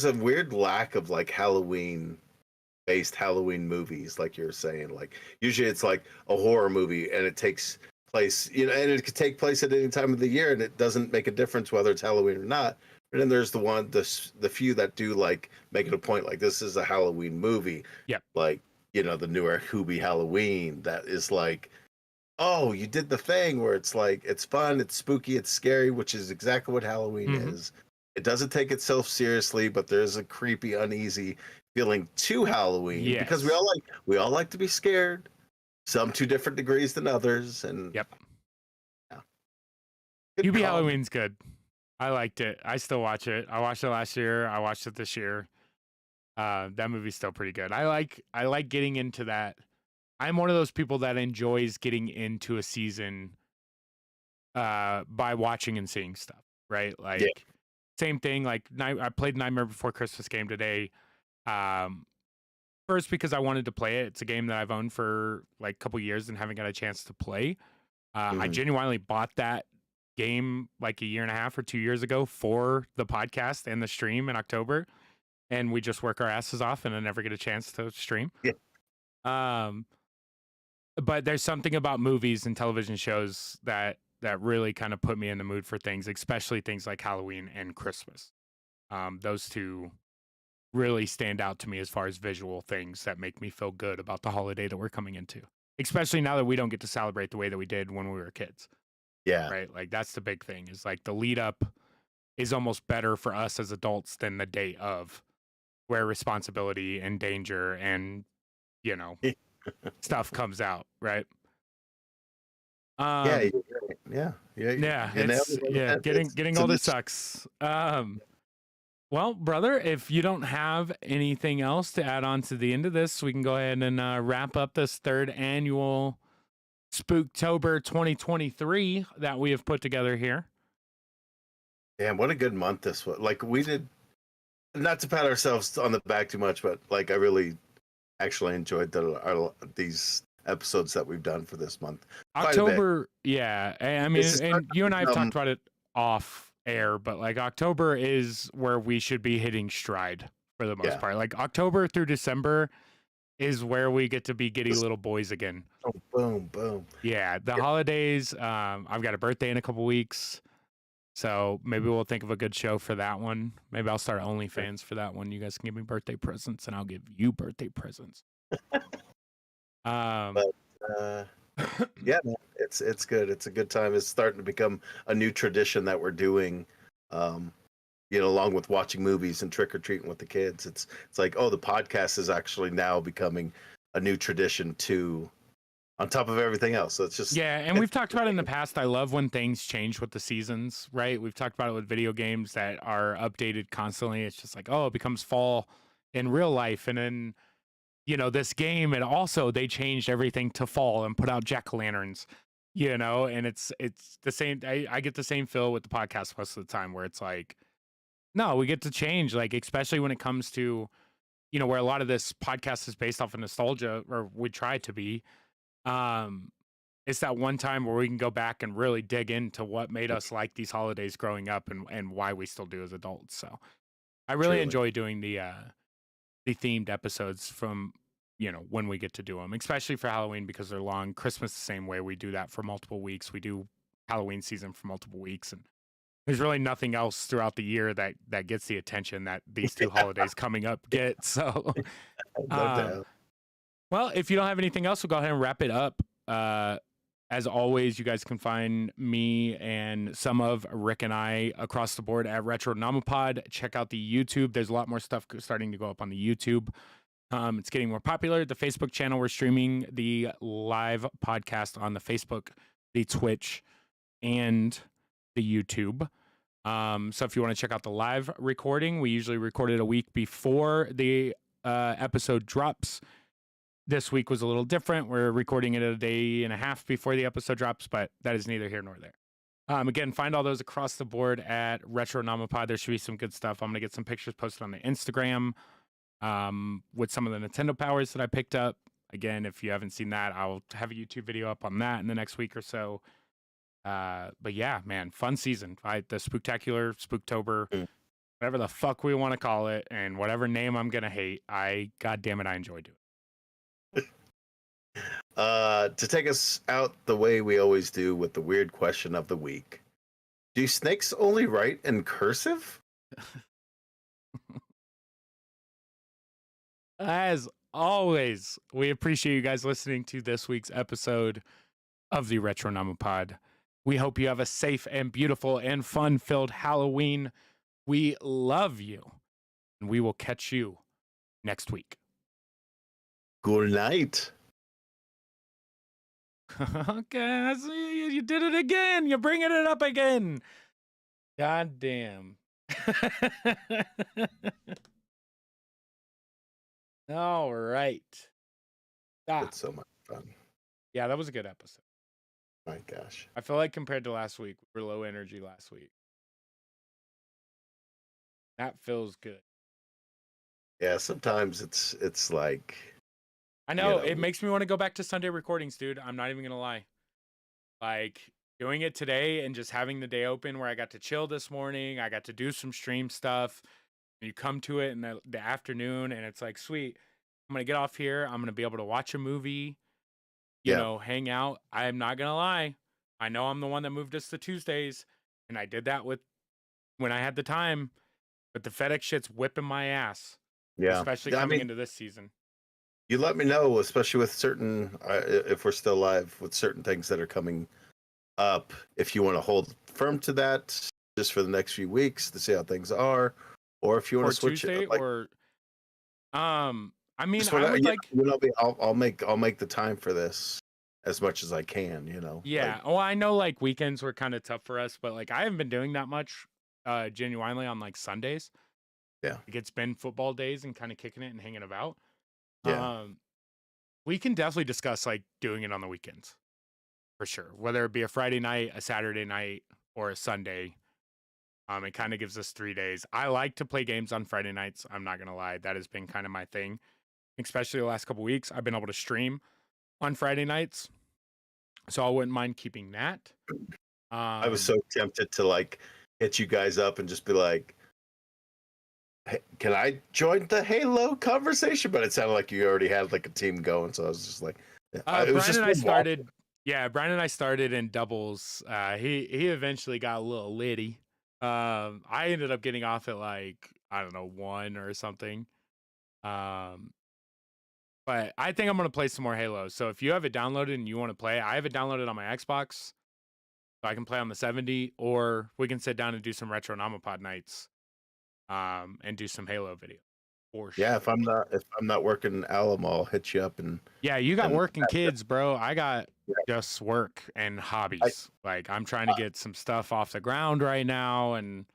a weird lack of like Halloween-based Halloween movies, like you're saying. Like usually it's like a horror movie and it takes place, and it could take place at any time of the year and it doesn't make a difference whether it's Halloween or not. And then there's the few that do like make it a point, like this is a Halloween movie. Yep. Like, the newer Hubie Halloween that is like oh, you did the thing where it's like it's fun, it's spooky, it's scary, which is exactly what Halloween Mhm. is. It doesn't take itself seriously, but there's a creepy, uneasy feeling to Halloween because Yes. we all like to be scared, some to different degrees than others, and Yep. yeah, good UB call. Halloween's good. I liked it. I still watch it. I watched it last year. I watched it this year. That movie's still pretty good. I like getting into that. I'm one of those people that enjoys getting into a season by watching and seeing stuff, right? Yeah. Like same thing. Like I played Nightmare Before Christmas game today. Um, First because I wanted to play it. It's a game that I've owned for like a couple years and haven't got a chance to play. I Mhm. genuinely bought that game like a year and a half or 2 years ago for the podcast and the stream in October, and we just work our asses off and I never get a chance to stream. Yeah. Um, but there's something about movies and television shows that really kind of put me in the mood for things, especially things like Halloween and Christmas. Those two really stand out to me as far as visual things that make me feel good about the holiday that we're coming into, especially now that we don't get to celebrate the way that we did when we were kids, Yeah. right? Like that's the big thing is like the lead up is almost better for us as adults than the day of, where responsibility and danger and, you know, stuff comes out, right? Yeah, Um, you're right. Yeah. Yeah. yeah, You nailed it's it on the yeah, head. getting It's older an sucks. Well, brother, if you don't have anything else to add on to the end of this, we can go ahead and wrap up this third annual Spooktober 2023 that we have put together here. Damn, what a good month this was. Like we did, not to pat ourselves on the back too much, but like I really actually enjoyed these episodes that we've done for this month quite a bit. October, yeah. I mean, This is and you and I have become- talked about it off air, but like October is where we should be hitting stride for the most Yeah. part. Like October through December is where we get to be giddy little boys again. Oh, boom, boom. Yeah, the holidays. I've got a birthday in a couple weeks, so maybe we'll think of a good show for that one. Maybe I'll start OnlyFans for that one. You guys can give me birthday presents, and I'll give you birthday presents. But yeah, man, it's good. It's a good time. It's starting to become a new tradition that we're doing. Along with watching movies and trick or treating with the kids. It's like, oh, the podcast is actually now becoming a new tradition too, on top of everything else. So it's just yeah, and we've talked about it in the past. I love when things change with the seasons, right? We've talked about it with video games that are updated constantly. It's just like, oh, it becomes fall in real life, and then this game, and also they changed everything to fall and put out jack-o'-lanterns, and it's the same. I get the same feel with the podcast most of the time, where it's like, no, we get to change, like especially when it comes to where a lot of this podcast is based off of nostalgia, or we try to be. It's that one time where we can go back and really dig into what made us like these holidays growing up, and why we still do as adults. So I really Truly. enjoy doing the themed episodes from when we get to do them, especially for Halloween because they're long. Christmas the same way. We do that for multiple weeks. We do Halloween season for multiple weeks, and there's really nothing else throughout the year that gets the attention that these two holidays coming up get. So, No doubt. well, if you don't have anything else, we'll go ahead and wrap it up. As always, you guys can find me and some of Rick and I across the board at Retronomipod. Check out the YouTube. There's a lot more stuff starting to go up on the YouTube. It's getting more popular. The Facebook channel, we're streaming the live podcast on the Facebook, the Twitch, and the YouTube. So if you want to check out the live recording, we usually record it a week before the episode drops. This week was a little different. We're recording it a day and a half before the episode drops, but that is neither here nor there. Again, find all those across the board at Retronomipod. There should be some good stuff. I'm going to get some pictures posted on the Instagram with some of the Nintendo powers that I picked up. Again, if you haven't seen that, I'll have a YouTube video up on that in the next week or so. But yeah, man, fun season. The Spooktacular, Spooktober, whatever the fuck we want to call it, and whatever name I'm going to hate, God damn it, I enjoy doing it. To take us out the way we always do with the weird question of the week. Do snakes only write in cursive? As always, we appreciate you guys listening to this week's episode. of the Retronomipod. We hope you have a safe and beautiful and fun-filled Halloween. We love you, and we will catch you next week. Good night. Okay, you did it again. You're bringing it up again. God damn. All right. Stop. It's so much fun. Yeah, that was a good episode. My gosh. I feel like compared to last week, we were low energy last week. That feels good. Yeah, sometimes it's like I know, it makes me want to go back to Sunday recordings, dude. I'm not even gonna lie. Like doing it today and just having the day open where I got to chill this morning. I got to do some stream stuff. You come to it in the afternoon and it's like, sweet, I'm gonna get off here. I'm gonna be able to watch a movie, you know, hang out. I'm not gonna lie. I know I'm the one that moved us to Tuesdays, and I did that with when I had the time. But the FedEx shit's whipping my ass. Yeah. Especially coming into this season. You let me know, especially with certain, if we're still live, with certain things that are coming up. If you want to hold firm to that just for the next few weeks to see how things are, or if you want to switch Tuesday, it, like, or I mean, I would like, I'll make the time for this as much as I can. You know. Yeah. Like, Well, I know like weekends were kind of tough for us, but like I haven't been doing that much, genuinely on like Sundays. Yeah. Like it's been football days and kind of kicking it and hanging about. Yeah. We can definitely discuss like doing it on the weekends for sure, whether it be a Friday night, a Saturday night, or a Sunday. It kind of gives us 3 days. I like to play games on Friday nights. I'm not gonna lie, that has been kind of my thing, especially the last couple weeks. I've been able to stream on Friday nights, so I wouldn't mind keeping that. I was so tempted to like hit you guys up and just be like, hey, can I join the Halo conversation? But it sounded like you already had like a team going, so I was just like, Brian and I started. Yeah, Brian and I started in doubles. He eventually got a little litty. I ended up getting off at like, I don't know, 1 or something. But I think I'm gonna play some more Halo. So if you have it downloaded and you want to play, I have it downloaded on my Xbox, so I can play on the 70, or we can sit down and do some Retronomipod nights, and do some Halo video. For sure. Yeah, if I'm not working Alamo, I'll hit you up and. Yeah, you got working kids, bro. I got just work and hobbies. Like I'm trying to get some stuff off the ground right now, and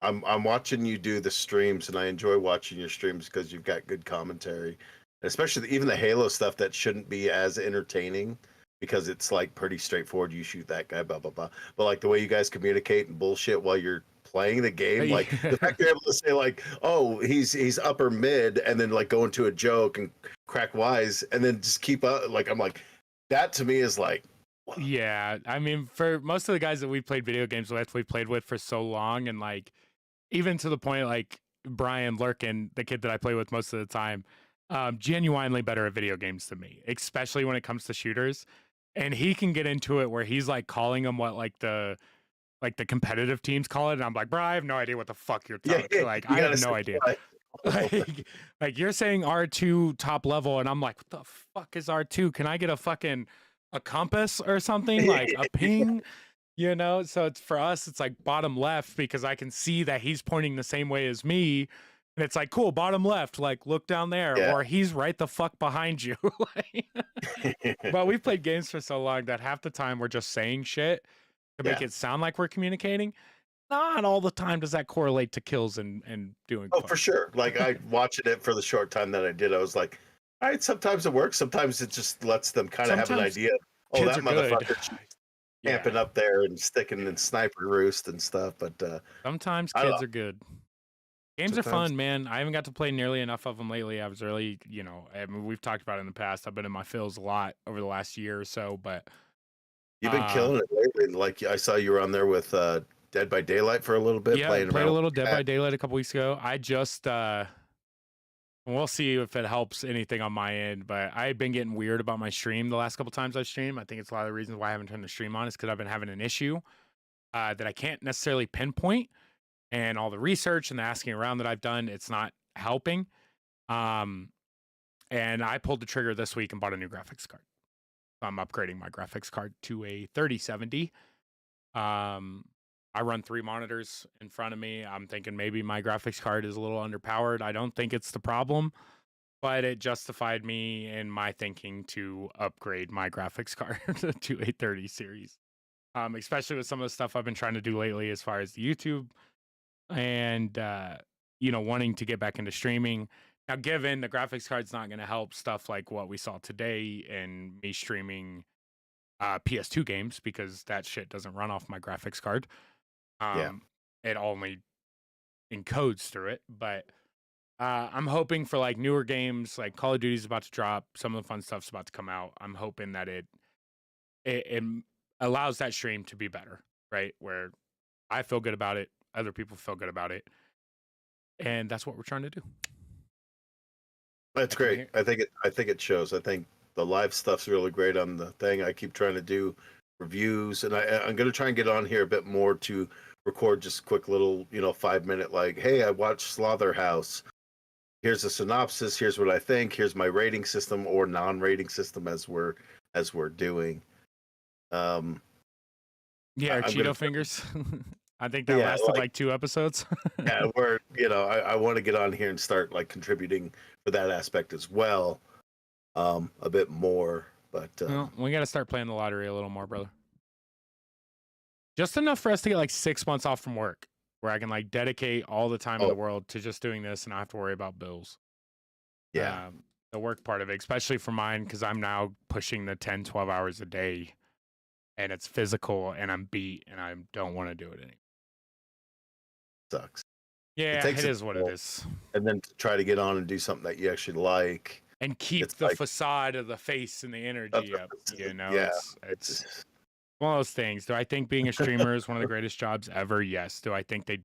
I'm watching you do the streams, and I enjoy watching your streams because you've got good commentary, especially even the Halo stuff that shouldn't be as entertaining because it's like pretty straightforward. You shoot that guy, blah blah blah. But like the way you guys communicate and bullshit while you're playing the game, like the fact you're able to say like, oh, he's upper mid, and then like go into a joke and crack wise, and then just keep up. Like I'm like, that to me is like. Wow. Yeah, I mean, for most of the guys that we played video games with, we played with for so long, and like even to the point like Brian Lurkin, the kid that I play with most of the time, genuinely better at video games than me, especially when it comes to shooters. And he can get into it where he's like calling them what like the competitive teams call it, and I'm like, bro, I have no idea what the fuck you're talking. Yeah, like, I have no idea. Like you're saying R2 top level, and I'm like, what the fuck is R2? Can I get a compass or something, like a ping? You know, so it's for us, it's like bottom left because I can see that he's pointing the same way as me. And it's like, cool, bottom left, like look down there, or he's right the fuck behind you. But we've played games for so long that half the time we're just saying shit to make it sound like we're communicating. Not all the time does that correlate to kills and doing. Oh, for sure. Like I watched it for the short time that I did. I was like, all right, sometimes it works. Sometimes it just lets them kind of have an idea. Oh, that motherfucker camping up there and sticking in sniper roost and stuff. But sometimes kids are good. Games are fun, man. I haven't got to play nearly enough of them lately. I was really, I mean, we've talked about it in the past. I've been in my fills a lot over the last year or so, but you've been killing it lately. Like I saw you were on there with Dead by Daylight for a little bit. Yeah, played a little Dead by Daylight a couple weeks ago. I just we'll see if it helps anything on my end, but I've been getting weird about my stream the last couple times I've streamed. I think it's a lot of the reasons why I haven't turned the stream on is because I've been having an issue that I can't necessarily pinpoint, and all the research and the asking around that I've done, it's not helping. And I pulled the trigger this week and bought a new graphics card. I'm upgrading my graphics card to a 3070. I run 3 monitors in front of me. I'm thinking maybe my graphics card is a little underpowered. I don't think it's the problem, but it justified me in my thinking to upgrade my graphics card to a 30 series. Especially with some of the stuff I've been trying to do lately as far as the YouTube and wanting to get back into streaming. Now, given the graphics card's not going to help stuff like what we saw today and me streaming PS2 games because that shit doesn't run off my graphics card. Yeah. It only encodes through it, but I'm hoping for like newer games, like Call of Duty's about to drop. Some of the fun stuff's about to come out. I'm hoping that it allows that stream to be better, right? Where I feel good about it, other people feel good about it, and that's what we're trying to do. That's great. I think it shows. I think the live stuff's really great on the thing. I keep trying to do reviews, and I'm going to try and get on here a bit more to record just quick little 5-minute like, hey, I watched Slaughterhouse. Here's a synopsis. Here's what I think. Here's my rating system or non-rating system as we're doing. Yeah, Cheeto fingers. I think that lasted like 2 episodes. Yeah, where I want to get on here and start like contributing for that aspect as well, a bit more. But well, we got to start playing the lottery a little more, brother. Just enough for us to get like 6 months off from work, where I can like dedicate all the time in the world to just doing this, and I have to worry about bills. Yeah, the work part of it, especially for mine, because I'm now pushing the 10-12 hours a day, and it's physical, and I'm beat, and I don't want to do it anymore. Sucks. Yeah, it is what it is. And then to try to get on and do something that you actually like and keep the facade of the face and the energy up. Yeah, it's one of those things. Do I think being a streamer is one of the greatest jobs ever? Yes. Do I think they